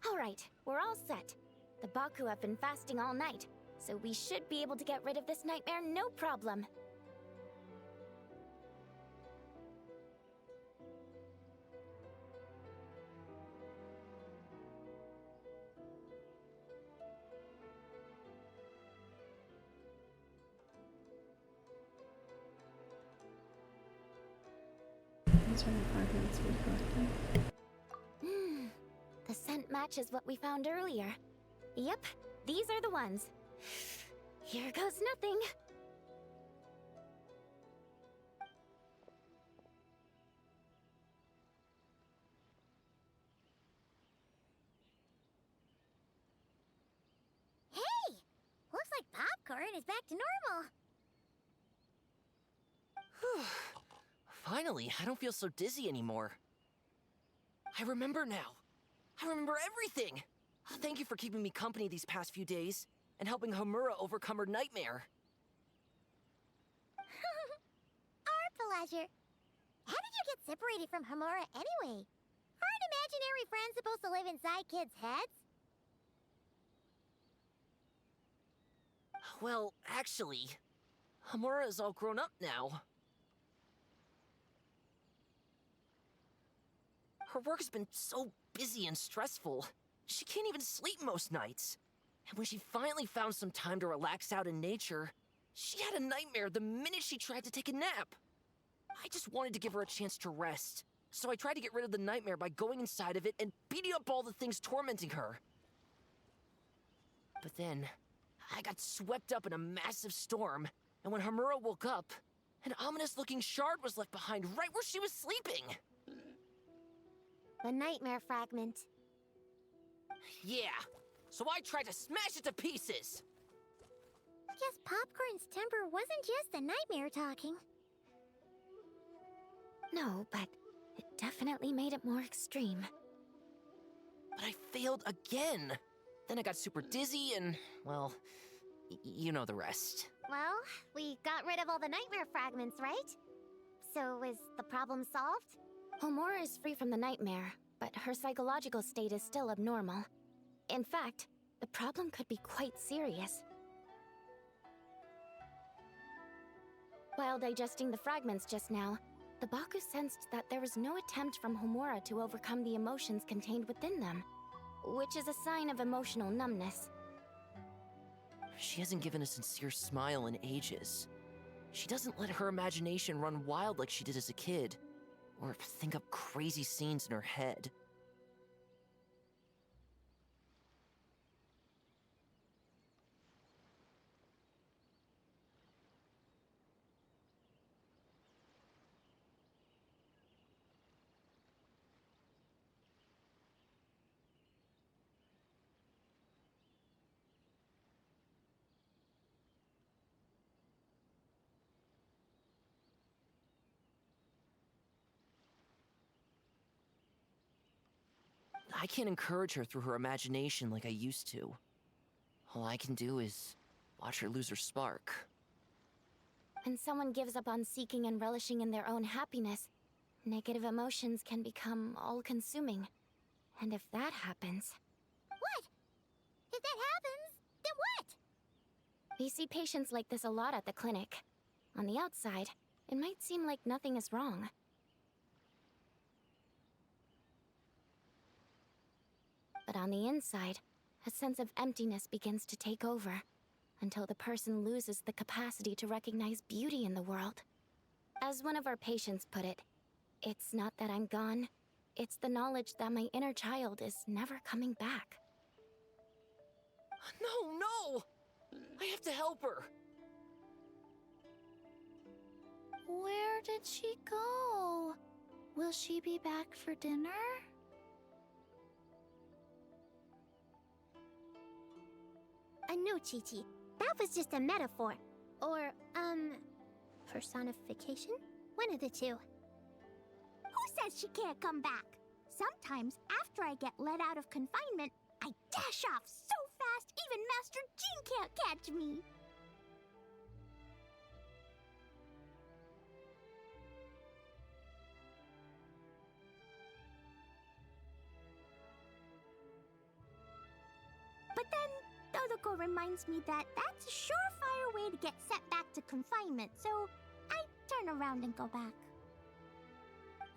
Alright, we're all set. The Baku have been fasting all night, so we should be able to get rid of this nightmare no problem. These are the fragments we collected. The scent matches what we found earlier. Yep, these are the ones. Here goes nothing. Hey! Looks like popcorn is back to normal. Finally, I don't feel so dizzy anymore. I remember now. I remember everything! Thank you for keeping me company these past few days, and helping Homura overcome her nightmare. Our pleasure. How did you get separated from Homura anyway? Aren't imaginary friends supposed to live inside kids' heads? Well, actually, Homura is all grown up now. Her work has been so busy and stressful, she can't even sleep most nights. And when she finally found some time to relax out in nature, she had a nightmare the minute she tried to take a nap. I just wanted to give her a chance to rest, so I tried to get rid of the nightmare by going inside of it and beating up all the things tormenting her. But then, I got swept up in a massive storm, and when Homura woke up, an ominous-looking shard was left behind right where she was sleeping. The nightmare fragment. Yeah, so I tried to smash it to pieces. Guess Popcorn's temper wasn't just the nightmare talking. No, but it definitely made it more extreme. But I failed again. Then I got super dizzy and, well, you know the rest. Well, we got rid of all the nightmare fragments, right? So is the problem solved? Homura is free from the nightmare, but her psychological state is still abnormal. In fact, the problem could be quite serious. While digesting the fragments just now, the Baku sensed that there was no attempt from Homura to overcome the emotions contained within them, which is a sign of emotional numbness. She hasn't given a sincere smile in ages. She doesn't let her imagination run wild like she did as a kid, or think up crazy scenes in her head. I can't encourage her through her imagination like I used to. All I can do is watch her lose her spark. When someone gives up on seeking and relishing in their own happiness, negative emotions can become all-consuming. And if that happens... What? If that happens, then what? We see patients like this a lot at the clinic. On the outside, it might seem like nothing is wrong. But on the inside, a sense of emptiness begins to take over, until the person loses the capacity to recognize beauty in the world. As one of our patients put it, it's not that I'm gone, it's the knowledge that my inner child is never coming back. No! I have to help her! Where did she go? Will she be back for dinner? No, Chi-Chi. That was just a metaphor. Or, personification? One of the two. Who says she can't come back? Sometimes, after I get let out of confinement, I dash off so fast even Master Jean can't catch me. But then, Todoko reminds me that that's a surefire way to get sent back to confinement, so I turn around and go back.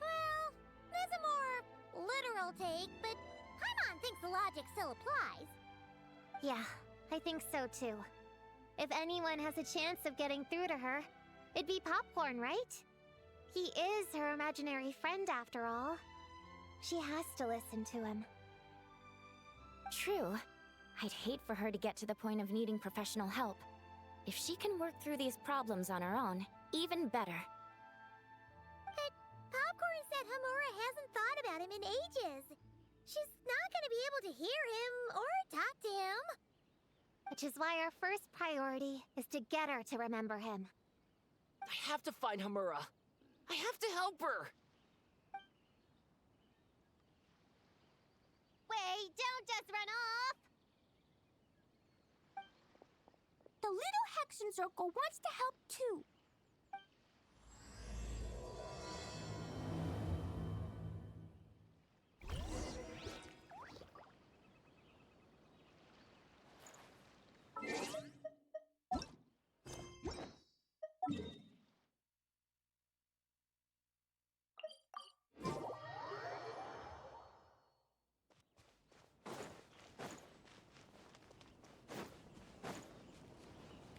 Well, that's a more literal take, but Paimon thinks the logic still applies. Yeah, I think so too. If anyone has a chance of getting through to her, it'd be Popcorn, right? He is her imaginary friend after all. She has to listen to him. True. I'd hate for her to get to the point of needing professional help. If she can work through these problems on her own, even better. But Popcorn said Homura hasn't thought about him in ages. She's not gonna be able to hear him or talk to him. Which is why our first priority is to get her to remember him. I have to find Hamura. I have to help her. Wait, don't just run off! The little Hexen Circle wants to help too.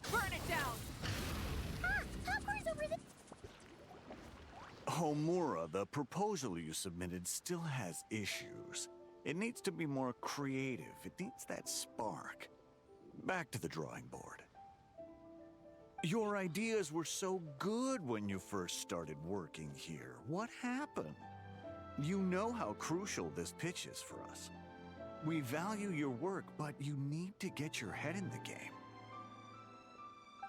Burn it down! Popcorn's over the... Homura, the proposal you submitted still has issues. It needs to be more creative. It needs that spark. Back to the drawing board. Your ideas were so good when you first started working here. What happened? You know how crucial this pitch is for us. We value your work, but you need to get your head in the game.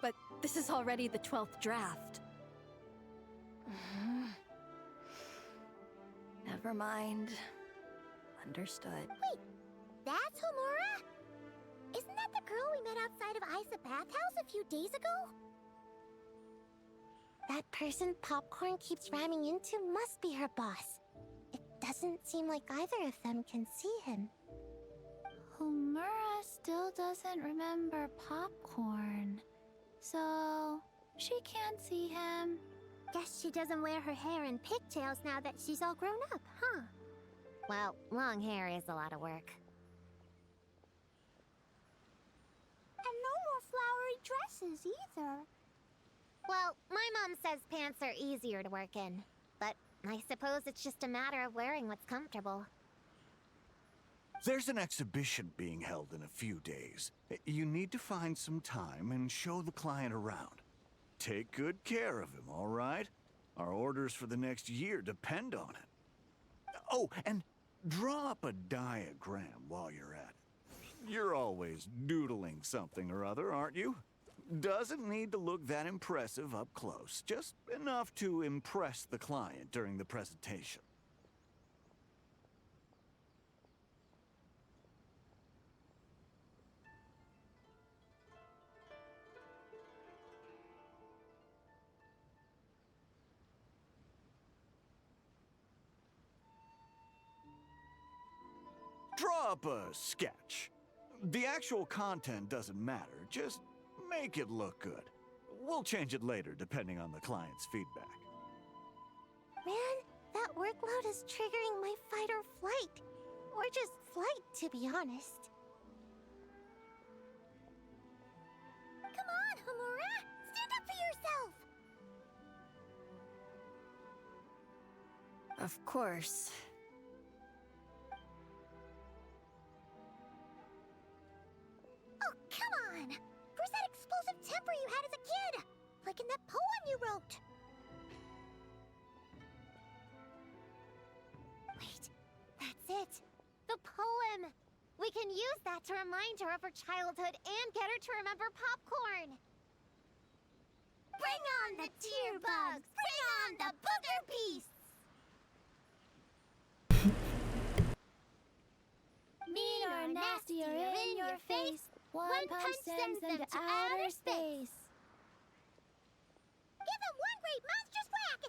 But this is already the 12th draft. Never mind. Understood. Wait, that's Homura? Isn't that the girl we met outside of Isa Bathhouse a few days ago? That person Popcorn keeps ramming into must be her boss. It doesn't seem like either of them can see him. Homura still doesn't remember Popcorn. So, she can't see him. Guess she doesn't wear her hair in pigtails now that she's all grown up, huh? Well, long hair is a lot of work. And no more flowery dresses either. Well, my mom says pants are easier to work in. But I suppose it's just a matter of wearing what's comfortable. There's an exhibition being held in a few days. You need to find some time and show the client around. Take good care of him, all right? Our orders for the next year depend on it. Oh, and draw up a diagram while you're at it. You're always doodling something or other, aren't you? Doesn't need to look that impressive up close, just enough to impress the client during the presentation. Draw up a sketch. The actual content doesn't matter, just make it look good. We'll change it later depending on the client's feedback. Man, that workload is triggering my fight or flight. Or just flight, to be honest. Come on, Homura! Stand up for yourself! Of course. Oh, come on! Where's that explosive temper you had as a kid? Like in that poem you wrote. Wait, that's it. The poem! We can use that to remind her of her childhood and get her to remember Popcorn. Bring on the tear bugs! Bring on the booger beasts! Mean or nasty or in your face, one punch sends them to outer space. Give them one great monstrous whack!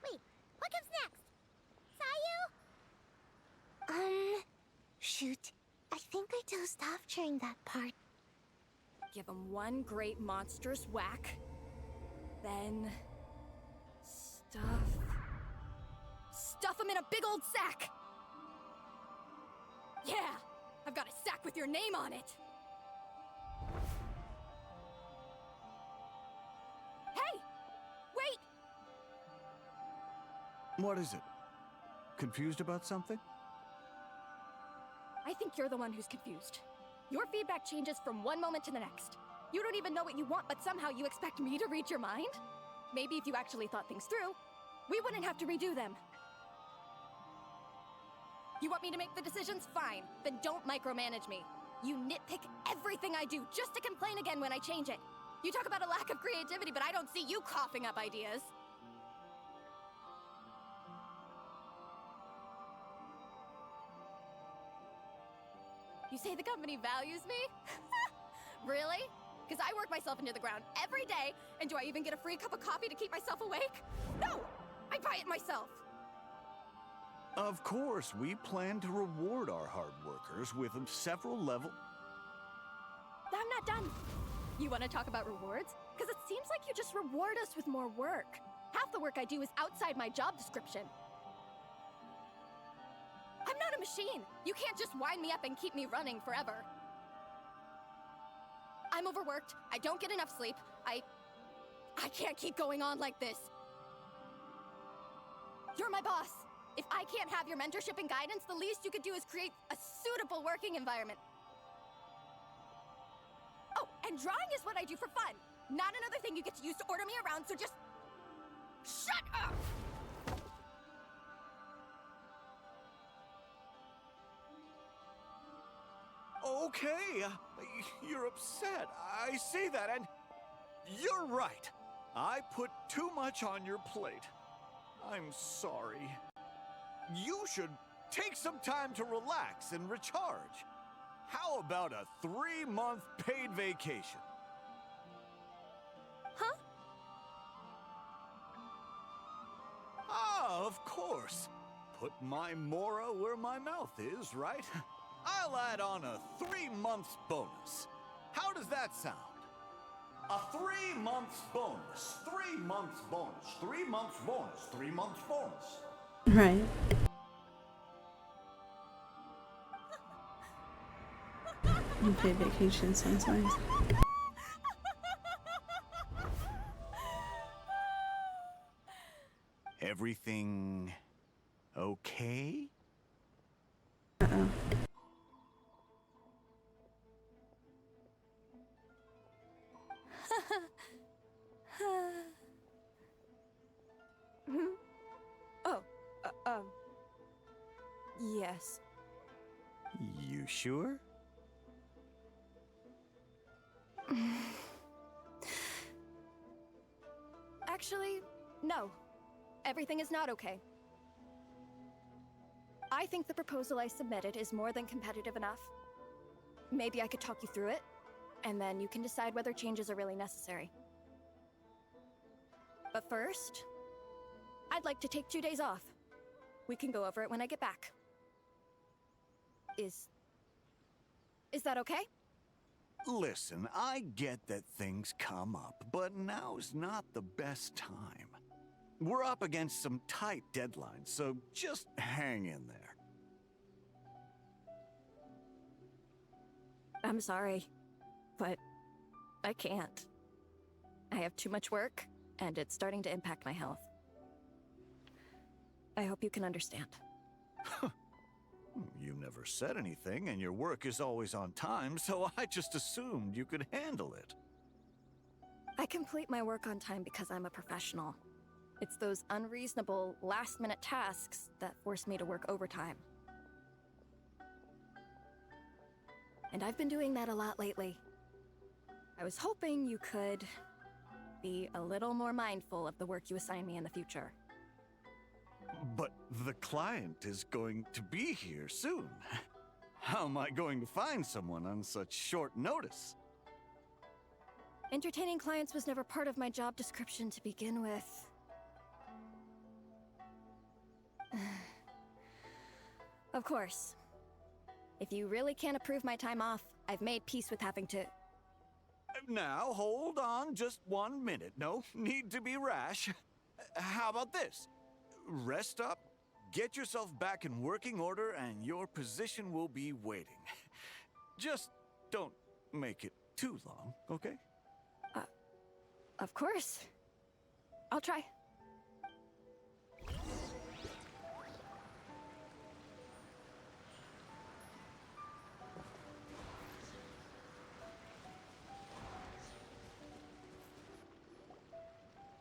Wait, what comes next? Sayu? Shoot. I think I dozed off during that part. Give him one great monstrous whack. Then... Stuff him in a big old sack! Yeah! I've got a sack with your name on it! Hey! Wait! What is it? Confused about something? I think you're the one who's confused. Your feedback changes from one moment to the next. You don't even know what you want, but somehow you expect me to read your mind? Maybe if you actually thought things through, we wouldn't have to redo them. You want me to make the decisions? Fine. Then don't micromanage me. You nitpick everything I do just to complain again when I change it. You talk about a lack of creativity, but I don't see you coughing up ideas. You say the company values me? Really? Because I work myself into the ground every day, and do I even get a free cup of coffee to keep myself awake? No! I buy it myself! Of course, we plan to reward our hard workers with several level... I'm not done. You want to talk about rewards? Because it seems like you just reward us with more work. Half the work I do is outside my job description. I'm not a machine. You can't just wind me up and keep me running forever. I'm overworked. I don't get enough sleep. I can't keep going on like this. You're my boss. If I can't have your mentorship and guidance, the least you could do is create a suitable working environment. Oh, and drawing is what I do for fun. Not another thing you get to use to order me around, so just... shut up! Okay, you're upset. I see that, and you're right. I put too much on your plate. I'm sorry. You should take some time to relax and recharge. How about a 3-month paid vacation? Huh? Ah, of course. Put my mora where my mouth is, right? I'll add on a 3 months bonus. How does that sound? A 3 months bonus, 3 months bonus, 3 months bonus, 3 months bonus. Right. Unpaid vacation sounds nice. Everything okay? Uh-oh. Oh, yes. You sure? Actually, no. Everything is not okay. I think the proposal I submitted is more than competitive enough. Maybe I could talk you through it, and then you can decide whether changes are really necessary. But first, I'd like to take 2 days off. We can go over it when I get back. Is that okay? Listen, I get that things come up, but now's not the best time. We're up against some tight deadlines, so just hang in there. I'm sorry, but I can't. I have too much work, and it's starting to impact my health. I hope you can understand. You never said anything, and your work is always on time, so I just assumed you could handle it. I complete my work on time because I'm a professional. It's those unreasonable, last-minute tasks that force me to work overtime. And I've been doing that a lot lately. I was hoping you could be a little more mindful of the work you assign me in the future. But the client is going to be here soon. How am I going to find someone on such short notice? Entertaining clients was never part of my job description to begin with. Of course. If you really can't approve my time off, I've made peace with having to... Now, hold on just 1 minute. No need to be rash. How about this? Rest up, get yourself back in working order, and your position will be waiting. Just don't make it too long, okay? Of course. I'll try.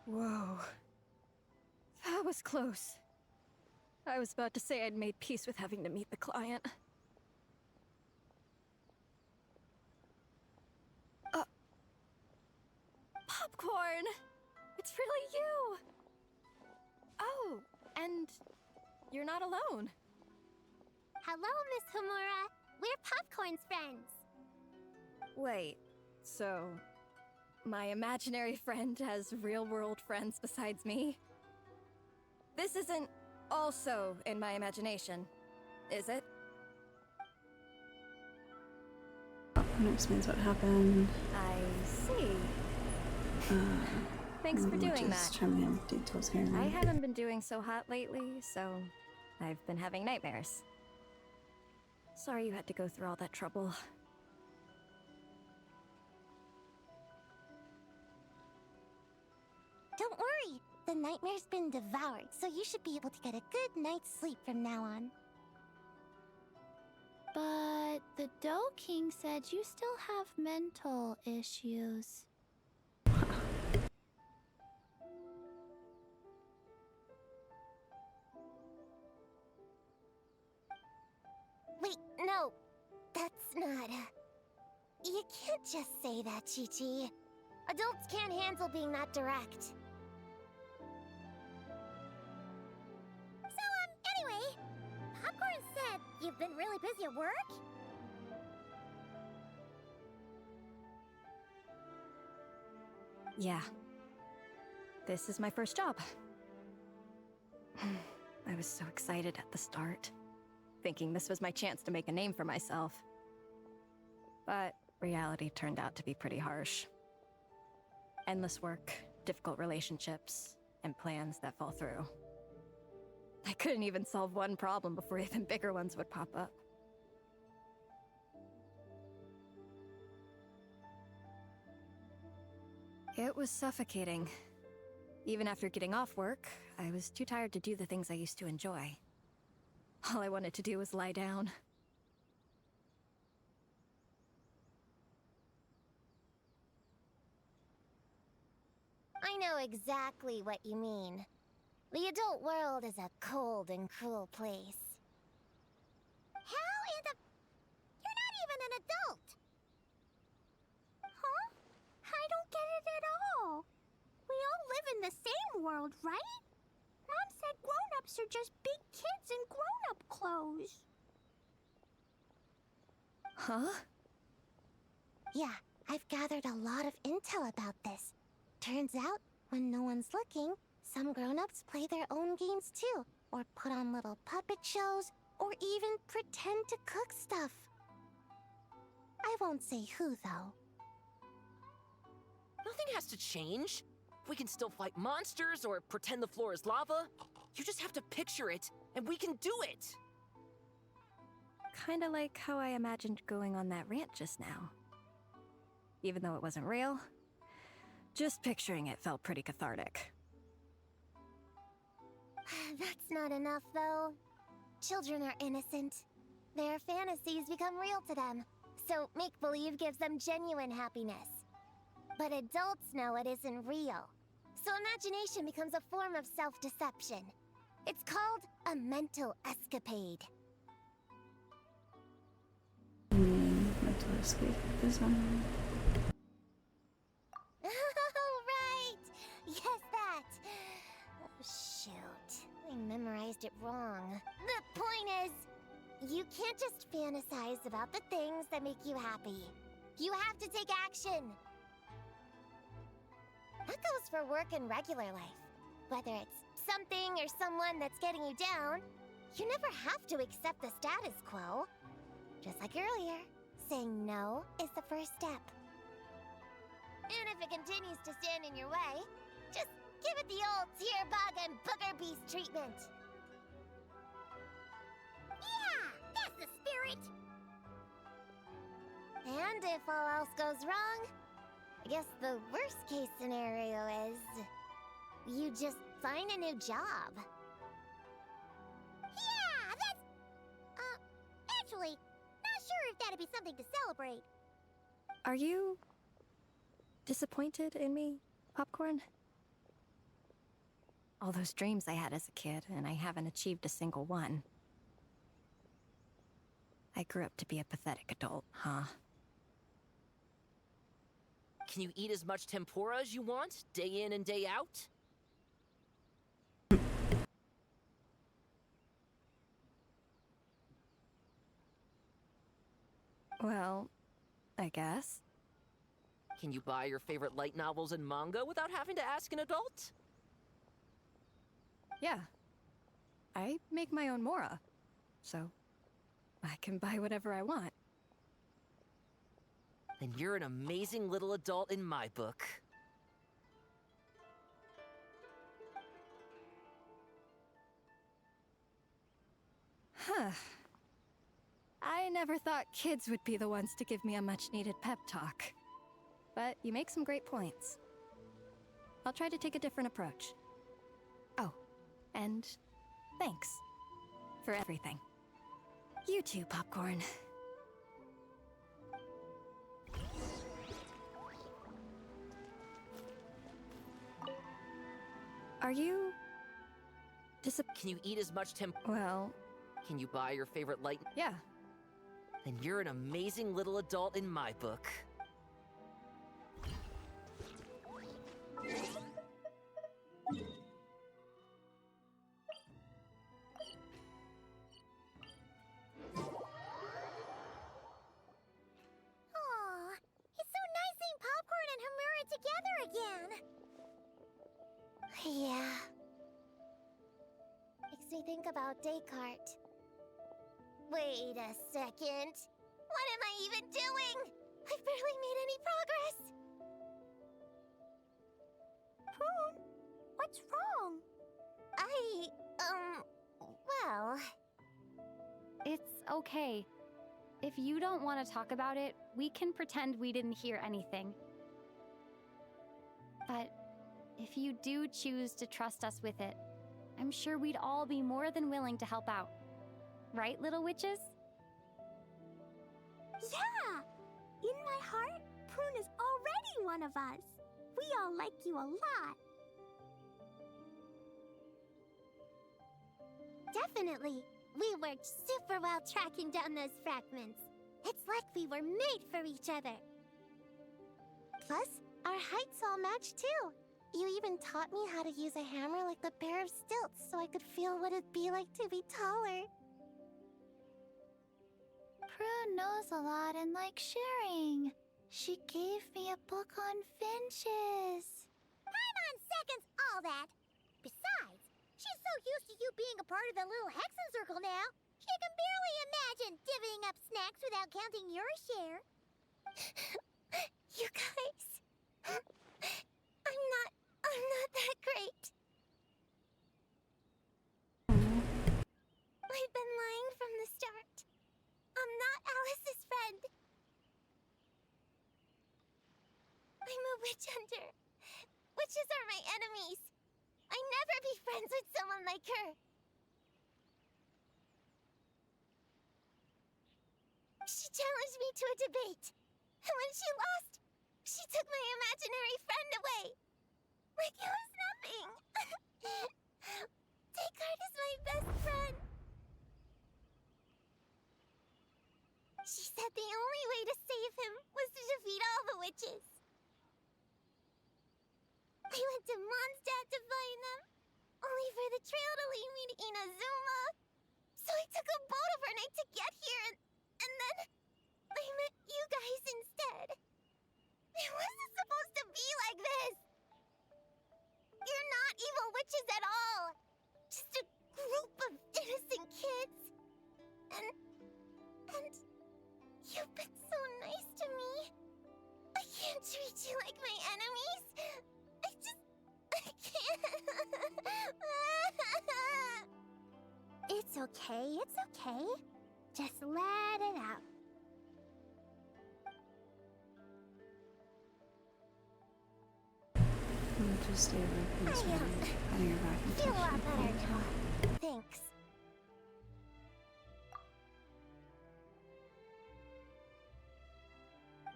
Whoa. That was close. I was about to say I'd made peace with having to meet the client. Popcorn! It's really you! Oh, and you're not alone. Hello, Miss Homura. We're Popcorn's friends. Wait, so my imaginary friend has real-world friends besides me? This isn't also in my imagination, is it? That explains what happened. I see. Thanks for doing Just that. trimming in details here. I haven't been doing so hot lately, so I've been having nightmares. Sorry you had to go through all that trouble. Don't worry. The nightmare's been devoured, so you should be able to get a good night's sleep from now on. But the Doe King said you still have mental issues. Wait, no. That's not... You can't just say that, Chi-Chi. Adults can't handle being that direct. So, anyway, Popcorn said you've been really busy at work? Yeah. This is my first job. I was so excited at the start, thinking this was my chance to make a name for myself. But reality turned out to be pretty harsh. Endless work, difficult relationships, and plans that fall through. I couldn't even solve one problem before even bigger ones would pop up. It was suffocating. Even after getting off work, I was too tired to do the things I used to enjoy. All I wanted to do was lie down. I know exactly what you mean. The adult world is a cold and cruel place. How in the... You're not even an adult! Huh? I don't get it at all. We all live in the same world, right? Mom said grown-ups are just big kids in grown-up clothes. Huh? Yeah, I've gathered a lot of intel about this. Turns out, when no one's looking, some grown-ups play their own games too, or put on little puppet shows, or even pretend to cook stuff. I won't say who, though. Nothing has to change. We can still fight monsters or pretend the floor is lava. You just have to picture it, and we can do it! Kinda like how I imagined going on that rant just now. Even though it wasn't real, just picturing it felt pretty cathartic. That's not enough, though. Children are innocent. Their fantasies become real to them, so make-believe gives them genuine happiness. But adults know it isn't real, so imagination becomes a form of self-deception. It's called a mental escapade. Mental escapism. Oh, right! Yes, that! Oh, shoot. I memorized it wrong. The point is, you can't just fantasize about the things that make you happy. You have to take action! That goes for work and regular life. Whether it's something or someone that's getting you down, you never have to accept the status quo. Just like earlier, saying no is the first step. And if it continues to stand in your way, just give it the old tear bug and booger beast treatment. Yeah, that's the spirit! And if all else goes wrong, I guess the worst case scenario is you just find a new job. Yeah, that's... actually, not sure if that'd be something to celebrate. Are you disappointed in me, Popcorn? All those dreams I had as a kid, and I haven't achieved a single one. I grew up to be a pathetic adult, huh? Can you eat as much tempura as you want, day in and day out? Well, I guess. Can you buy your favorite light novels and manga without having to ask an adult? Yeah. I make my own mora, so I can buy whatever I want. Then you're an amazing little adult in my book. Huh. I never thought kids would be the ones to give me a much-needed pep talk. But you make some great points. I'll try to take a different approach. Oh, and thanks for everything. You too, Popcorn. Are you... Can you eat as much Well... Can you buy your favorite light... Yeah. Then you're an amazing little adult in my book. Aw, it's so nice seeing Popcorn and Hamura together again. Yeah. Makes me think about Descartes. Wait a second. What am I even doing? I've barely made any progress. Prune, what's wrong? Well... It's okay. If you don't want to talk about it, we can pretend we didn't hear anything. But if you do choose to trust us with it, I'm sure we'd all be more than willing to help out. Right, little witches? Yeah! In my heart, Prune is already one of us. We all like you a lot. Definitely. We worked super well tracking down those fragments. It's like we were made for each other. Plus, our heights all match too. You even taught me how to use a hammer like the Bear of Stilts so I could feel what it'd be like to be taller. Prune knows a lot and likes sharing. She gave me a book on finches. Paimon seconds all that. Besides, she's so used to you being a part of the little Hexen Circle now, she can barely imagine divvying up snacks without counting your share. You guys, I'm not that great. I've been lying from the start. I'm not Alice's friend. I'm a witch hunter. Witches are my enemies. I'd never be friends with someone like her. She challenged me to a debate. And when she lost, she took my imaginary friend away. Like it was nothing. Descartes is my best friend. She said the only way to save him was to defeat all the witches. I went to Mondstadt to find them, only for the trail to lead me to Inazuma. So I took a boat overnight to get here, and then I met you guys instead. It wasn't supposed to be like this. You're not evil witches at all. Just a group of innocent kids. And you've been so nice to me. I can't treat you like my enemies. I can't. It's okay, it's okay. Just let it out. We'll just stay away from this one. Having your back and Feel a lot touch better, you. Todd. Thanks.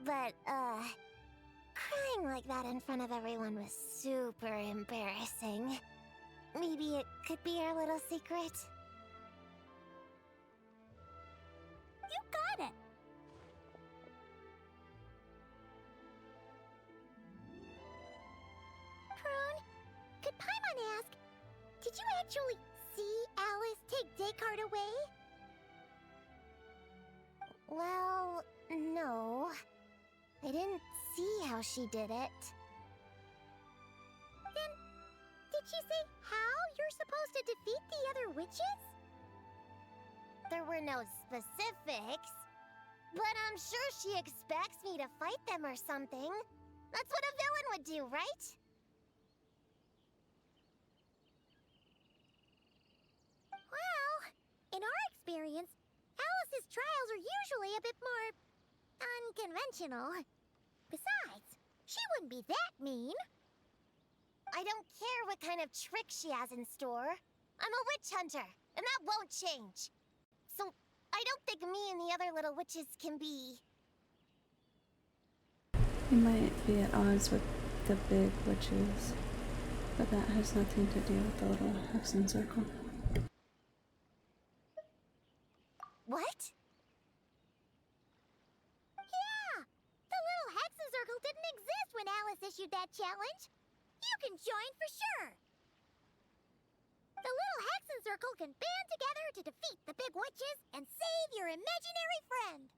But, crying like that in front of everyone was super embarrassing. Maybe it could be our little secret? You got it! Did you actually see Alice take Descartes away? Well, no. I didn't see how she did it. Then, did she say how you're supposed to defeat the other witches? There were no specifics, but I'm sure she expects me to fight them or something. That's what a villain would do, right? Well, in our experience, Alice's trials are usually a bit more unconventional. Besides, she wouldn't be that mean. I don't care what kind of trick she has in store. I'm a witch hunter, and that won't change. So, I don't think me and the other little witches can be... You might be at odds with the big witches, but that has nothing to do with the little Hexen Circle. What? Yeah! The little Hexen Circle didn't exist when Alice issued that challenge. You can join for sure! The little Hexen Circle can band together to defeat the big witches and save your imaginary friend!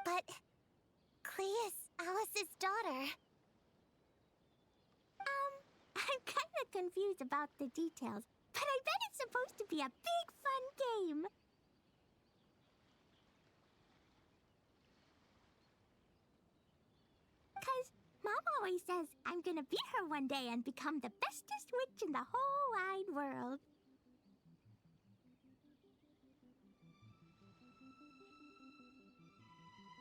But... Clea's Alice's daughter. I'm kinda confused about the details, but I bet it's supposed to be a big fun game! Cause Mom always says I'm gonna beat her one day and become the bestest witch in the whole wide world.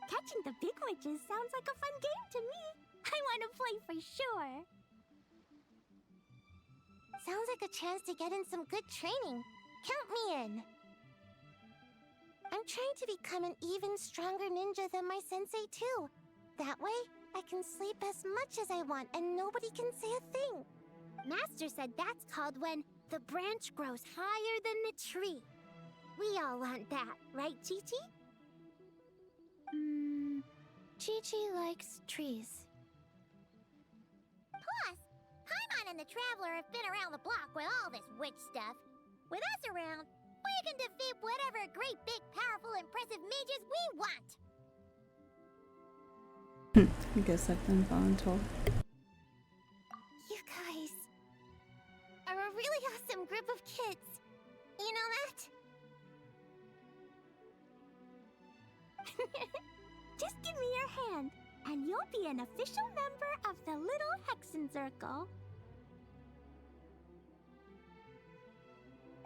Catching the big witches sounds like a fun game to me. I want to play for sure. Sounds like a chance to get in some good training. Count me in. I'm trying to become an even stronger ninja than my sensei too. That way, I can sleep as much as I want and nobody can say a thing. Master said that's called when the branch grows higher than the tree. We all want that, right, Chi-Chi? Chi-Chi likes trees. Plus, Paimon and the Traveler have been around the block with all this witch stuff. With us around, we can defeat whatever great, big, powerful, impressive mages we want! I guess I've been voluntold. You guys are a really awesome group of kids. You know that? Just give me your hand, and you'll be an official member of the Little Hexen Circle.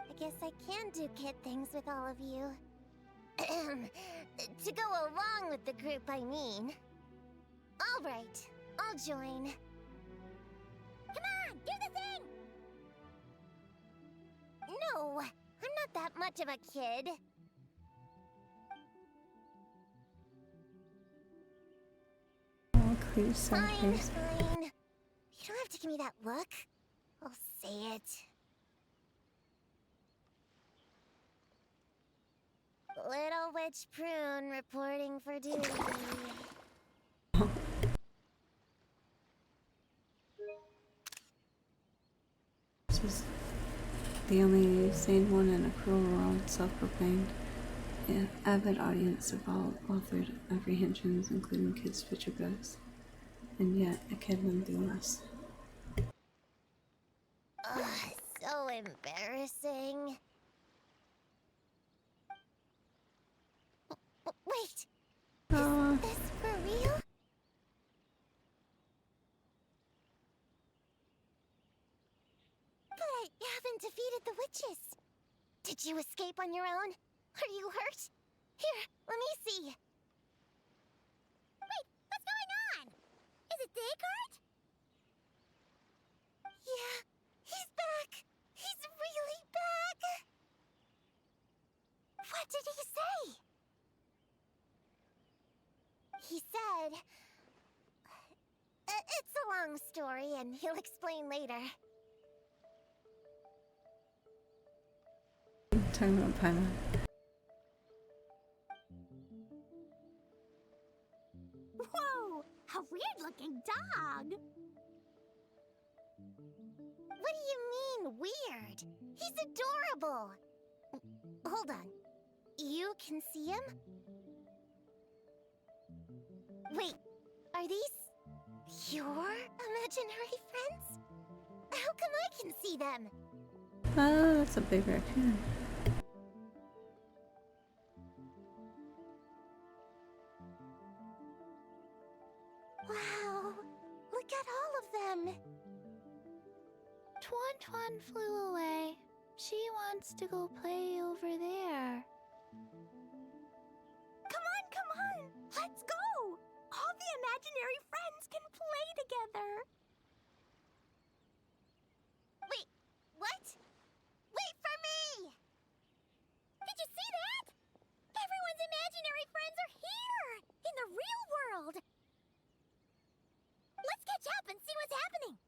I guess I can do kid things with all of you. To go along with the group, I mean. All right, I'll join. Come on, do the thing! No, I'm not that much of a kid. Oh, please, sad Fine, face. fine. You don't have to give me that look. I'll say it. Little Witch Prune reporting for duty. This is the only sane one in a cruel world, self-proclaimed. An avid audience of all authored apprehensions, including kids' picture books. And yet, a kid wouldn't do less. Ugh, so embarrassing. Wait, is this for real? But I haven't defeated the witches. Did you escape on your own? Are you hurt? Here, let me see. Wait, what's going on? Is it Descartes? Yeah, he's back. He's really back. What did he say? He said... it's a long story, and he'll explain later. Talking about Paimon. Whoa! A weird-looking dog! What do you mean, weird? He's adorable! Hold on. You can see him? Wait, are these your imaginary friends? How come I can see them? Oh, that's a big raccoon. Wow, look at all of them. Twan Twan flew away. She wants to go play over there. Come on! Let's go! All the imaginary friends can play together. Wait, what? Wait for me! Did you see that? Everyone's imaginary friends are here! In the real world! Let's catch up and see what's happening!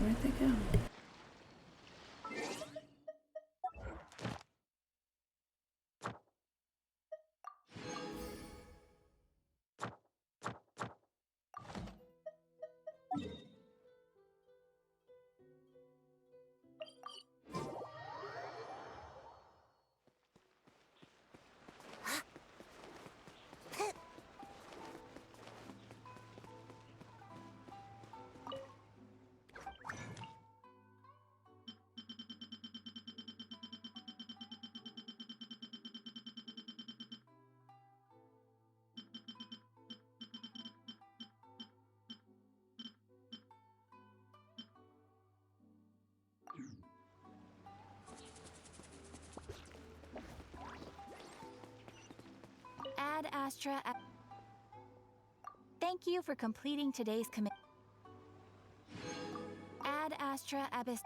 Where'd they go? Ad Astra. Thank you for completing today's commit. Ad Astra Abyss.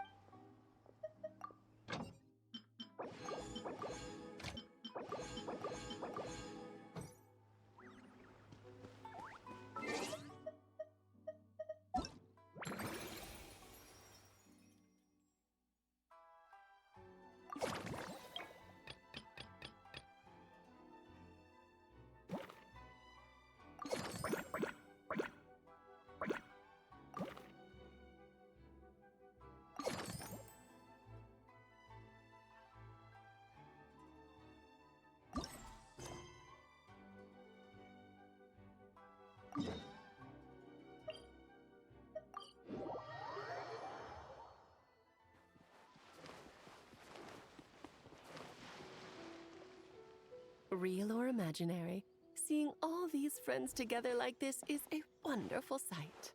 Real or imaginary, seeing all these friends together like this is a wonderful sight.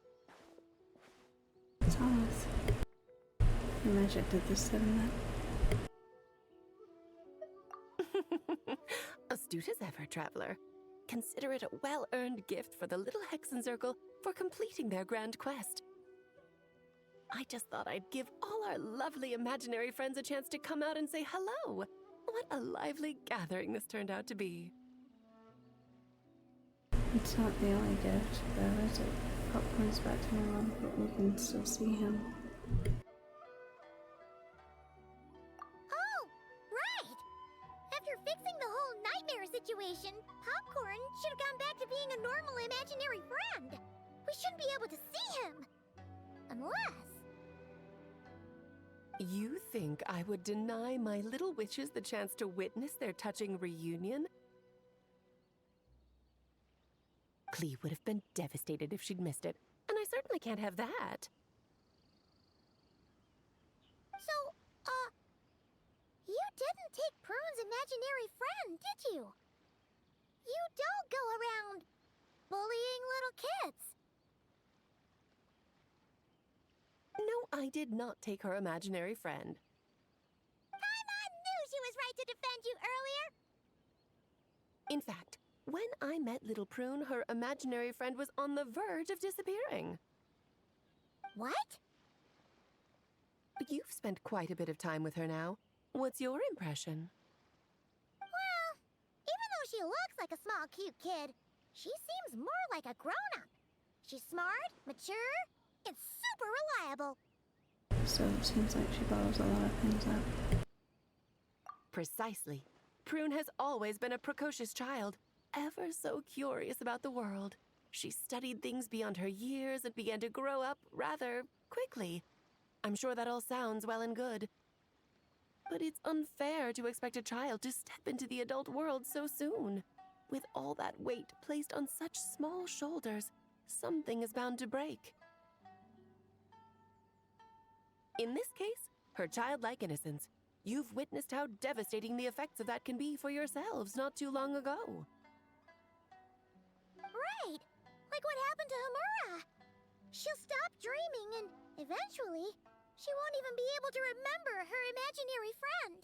Thomas. Your magic did this to them. Astute as ever, traveler. Consider it a well-earned gift for the little Hexencircle for completing their grand quest. I just thought I'd give all our lovely imaginary friends a chance to come out and say hello. What a lively gathering this turned out to be. It's not the only gift, though, is it? Popcorn's back to normal, but we can still see him. Oh, right! After fixing the whole nightmare situation, Popcorn should have gone back to being a normal imaginary friend. We shouldn't be able to see him. Unless... You think I would deny my little witches the chance to witness their touching reunion? Clee would have been devastated if she'd missed it, and I certainly can't have that. So, you didn't take Prune's imaginary friend, did you? You don't go around bullying little kids. No, I did not take her imaginary friend. In fact, when I met little Prune, her imaginary friend was on the verge of disappearing. What? You've spent quite a bit of time with her now. What's your impression? Well, even though she looks like a small, cute kid, she seems more like a grown-up. She's smart, mature, and super reliable. So it seems like she bottles a lot of things up. Precisely. Prune has always been a precocious child, ever so curious about the world. She studied things beyond her years and began to grow up rather quickly. I'm sure that all sounds well and good. But it's unfair to expect a child to step into the adult world so soon. With all that weight placed on such small shoulders, something is bound to break. In this case, her childlike innocence. You've witnessed how devastating the effects of that can be for yourselves not too long ago. Right, like what happened to Hamura. She'll stop dreaming and eventually, she won't even be able to remember her imaginary friend.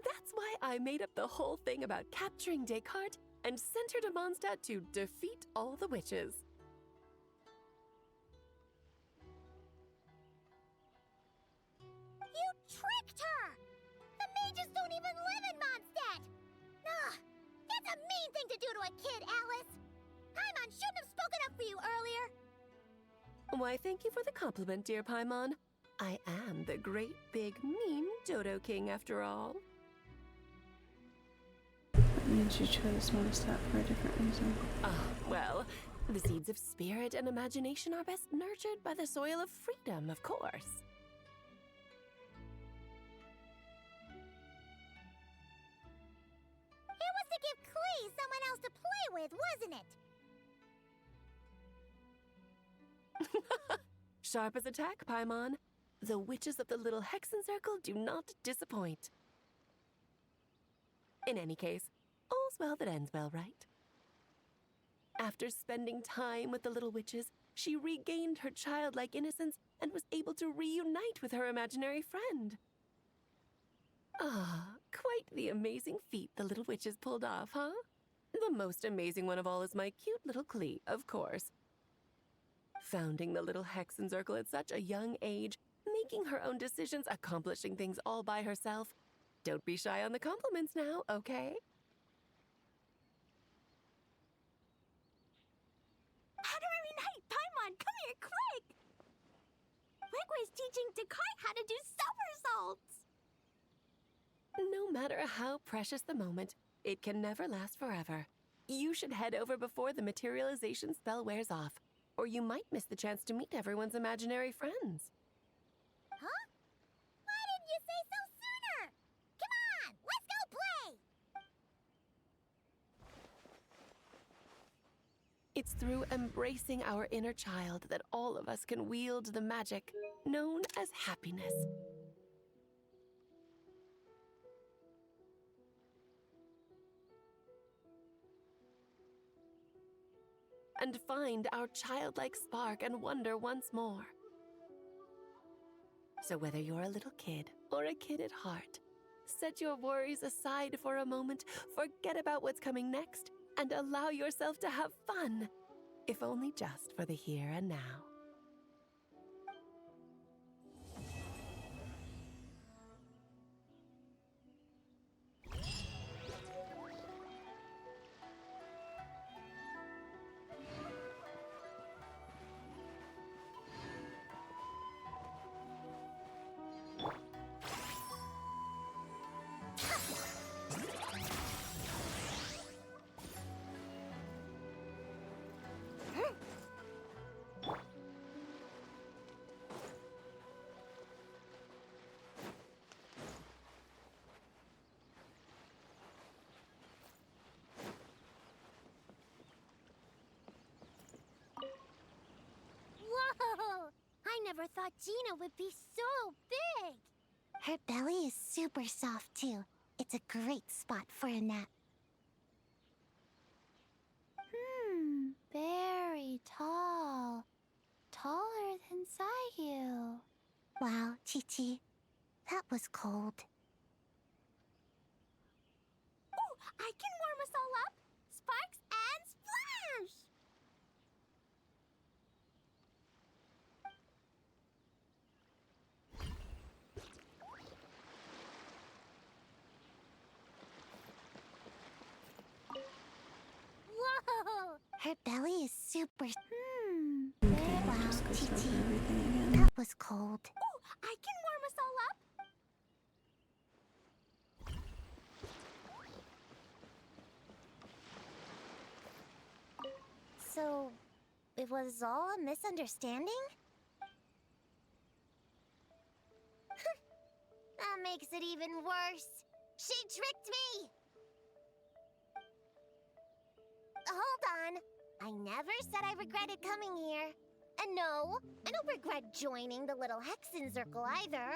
That's why I made up the whole thing about capturing Descartes and sent her to Mondstadt to defeat all the witches. You tricked her! The mages don't even live in Mondstadt! Ugh, that's a mean thing to do to a kid, Alice! Paimon shouldn't have spoken up for you earlier! Why, thank you for the compliment, dear Paimon. I am the great, big, mean Dodo King, after all. That means you chose Mondstadt for a different reason. Well, the seeds of spirit and imagination are best nurtured by the soil of freedom, of course. It was to give Klee someone else to play with, wasn't it? Sharp as a tack, Paimon. The witches of the Little Hexen Circle do not disappoint. In any case, all's well that ends well, right? After spending time with the little witches, she regained her childlike innocence and was able to reunite with her imaginary friend. Quite the amazing feat the little witches pulled off, huh? The most amazing one of all is my cute little Klee, of course. Founding the Little Hexen Circle at such a young age, making her own decisions, accomplishing things all by herself. Don't be shy on the compliments now, okay? Honorary Knight, Paimon, come here quick! Wegway's teaching Descartes how to do somersaults! No matter how precious the moment, it can never last forever. You should head over before the materialization spell wears off, or you might miss the chance to meet everyone's imaginary friends. Huh? Why didn't you say so sooner? Come on, let's go play! It's through embracing our inner child that all of us can wield the magic known as happiness. And find our childlike spark and wonder once more. So whether you're a little kid or a kid at heart, set your worries aside for a moment, forget about what's coming next, and allow yourself to have fun, if only just for the here and now. Whoa! I never thought Gina would be so big! Her belly is super soft, too. It's a great spot for a nap. Very tall. Taller than Sayu. Wow, Chi-Chi. That was cold. Oh, I really is super. Okay, Wow, just go start TT. everything again. That was cold. Oh, I can warm us all up. So, it was all a misunderstanding? That makes it even worse. She tricked me! Hold on. I never said I regretted coming here. And no, I don't regret joining the little Hexen Circle either.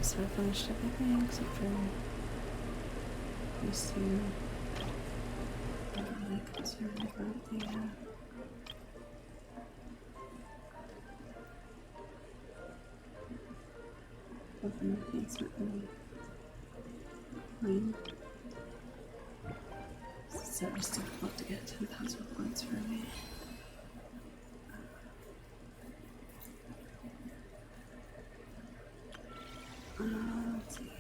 So I finished everything except for these two. I'm not really concerned about the weapon enhancement and so it's difficult to get 10,000 points for me. Let's see.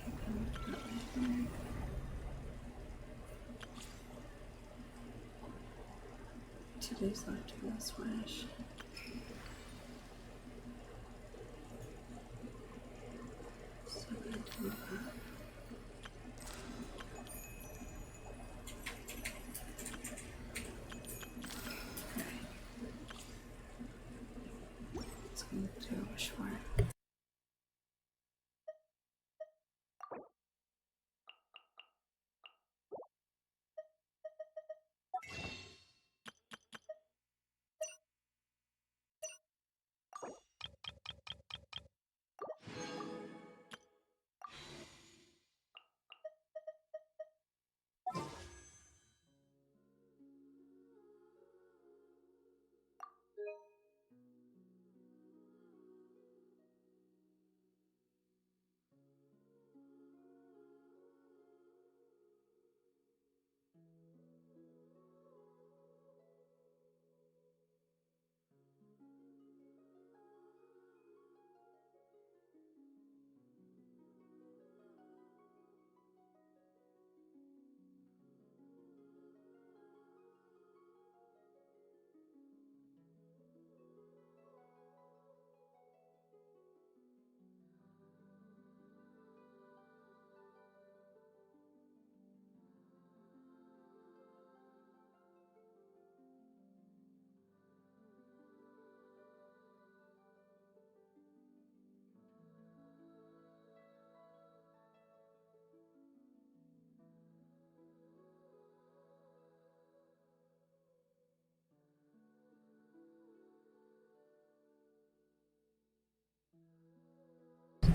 2 days left to this wish. So I'm gonna do that. Okay. Let's go do a wish for it.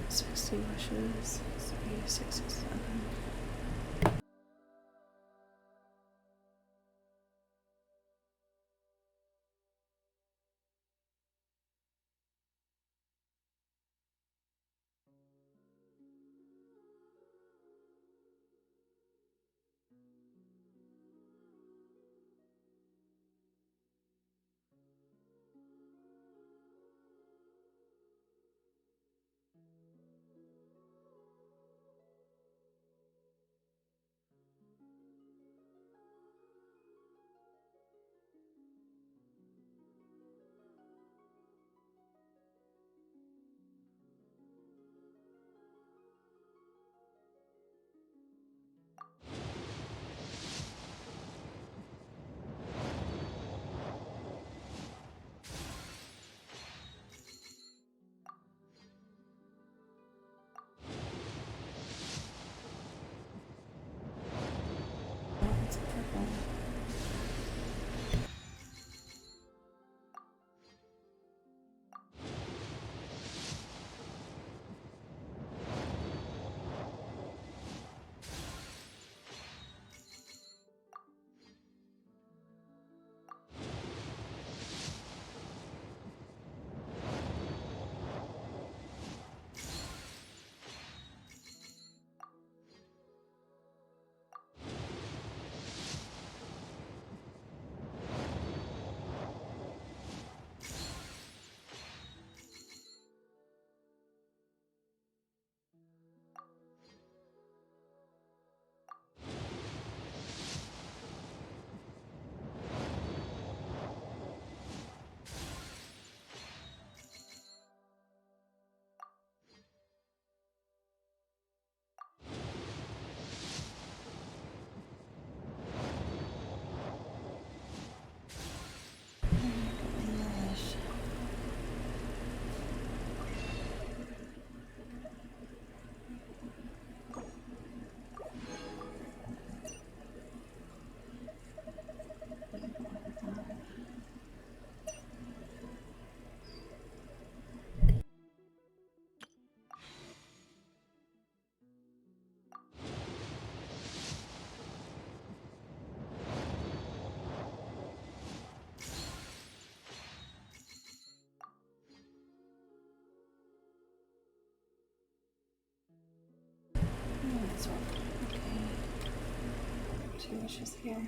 Sixty wishes, 367. She wishes here.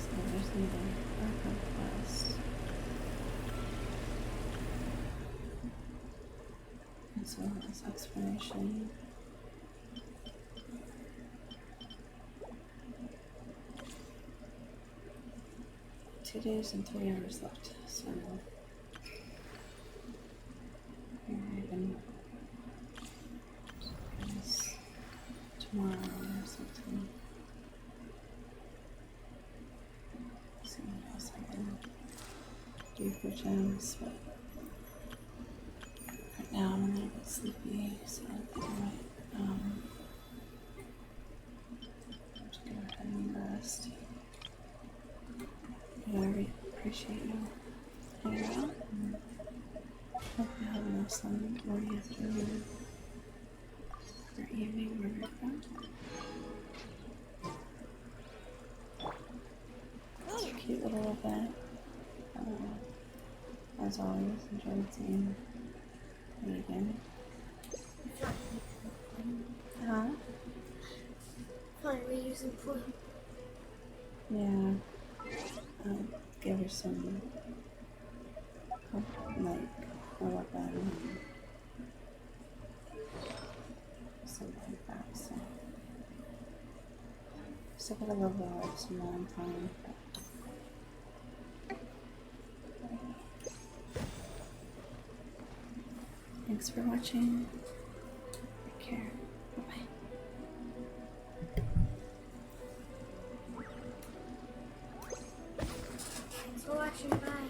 So there's another archive quest. As well as exploration. 2 days and 3 hours left, so even tomorrow or something. See what else I can do for gems, but right now I'm a little bit sleepy, so I think I might have to go ahead and rest. But I really appreciate you hanging out. And hope you have an awesome morning, afternoon, or evening, wherever you're from. It's a cute little event. As always, enjoyed seeing you again. Huh? Finally using food. Yeah. Give her some, like, a weapon and something like that, so. Still gotta level up some more time, but. Thanks for watching. Take care. Bye-bye. Thanks for watching. Bye.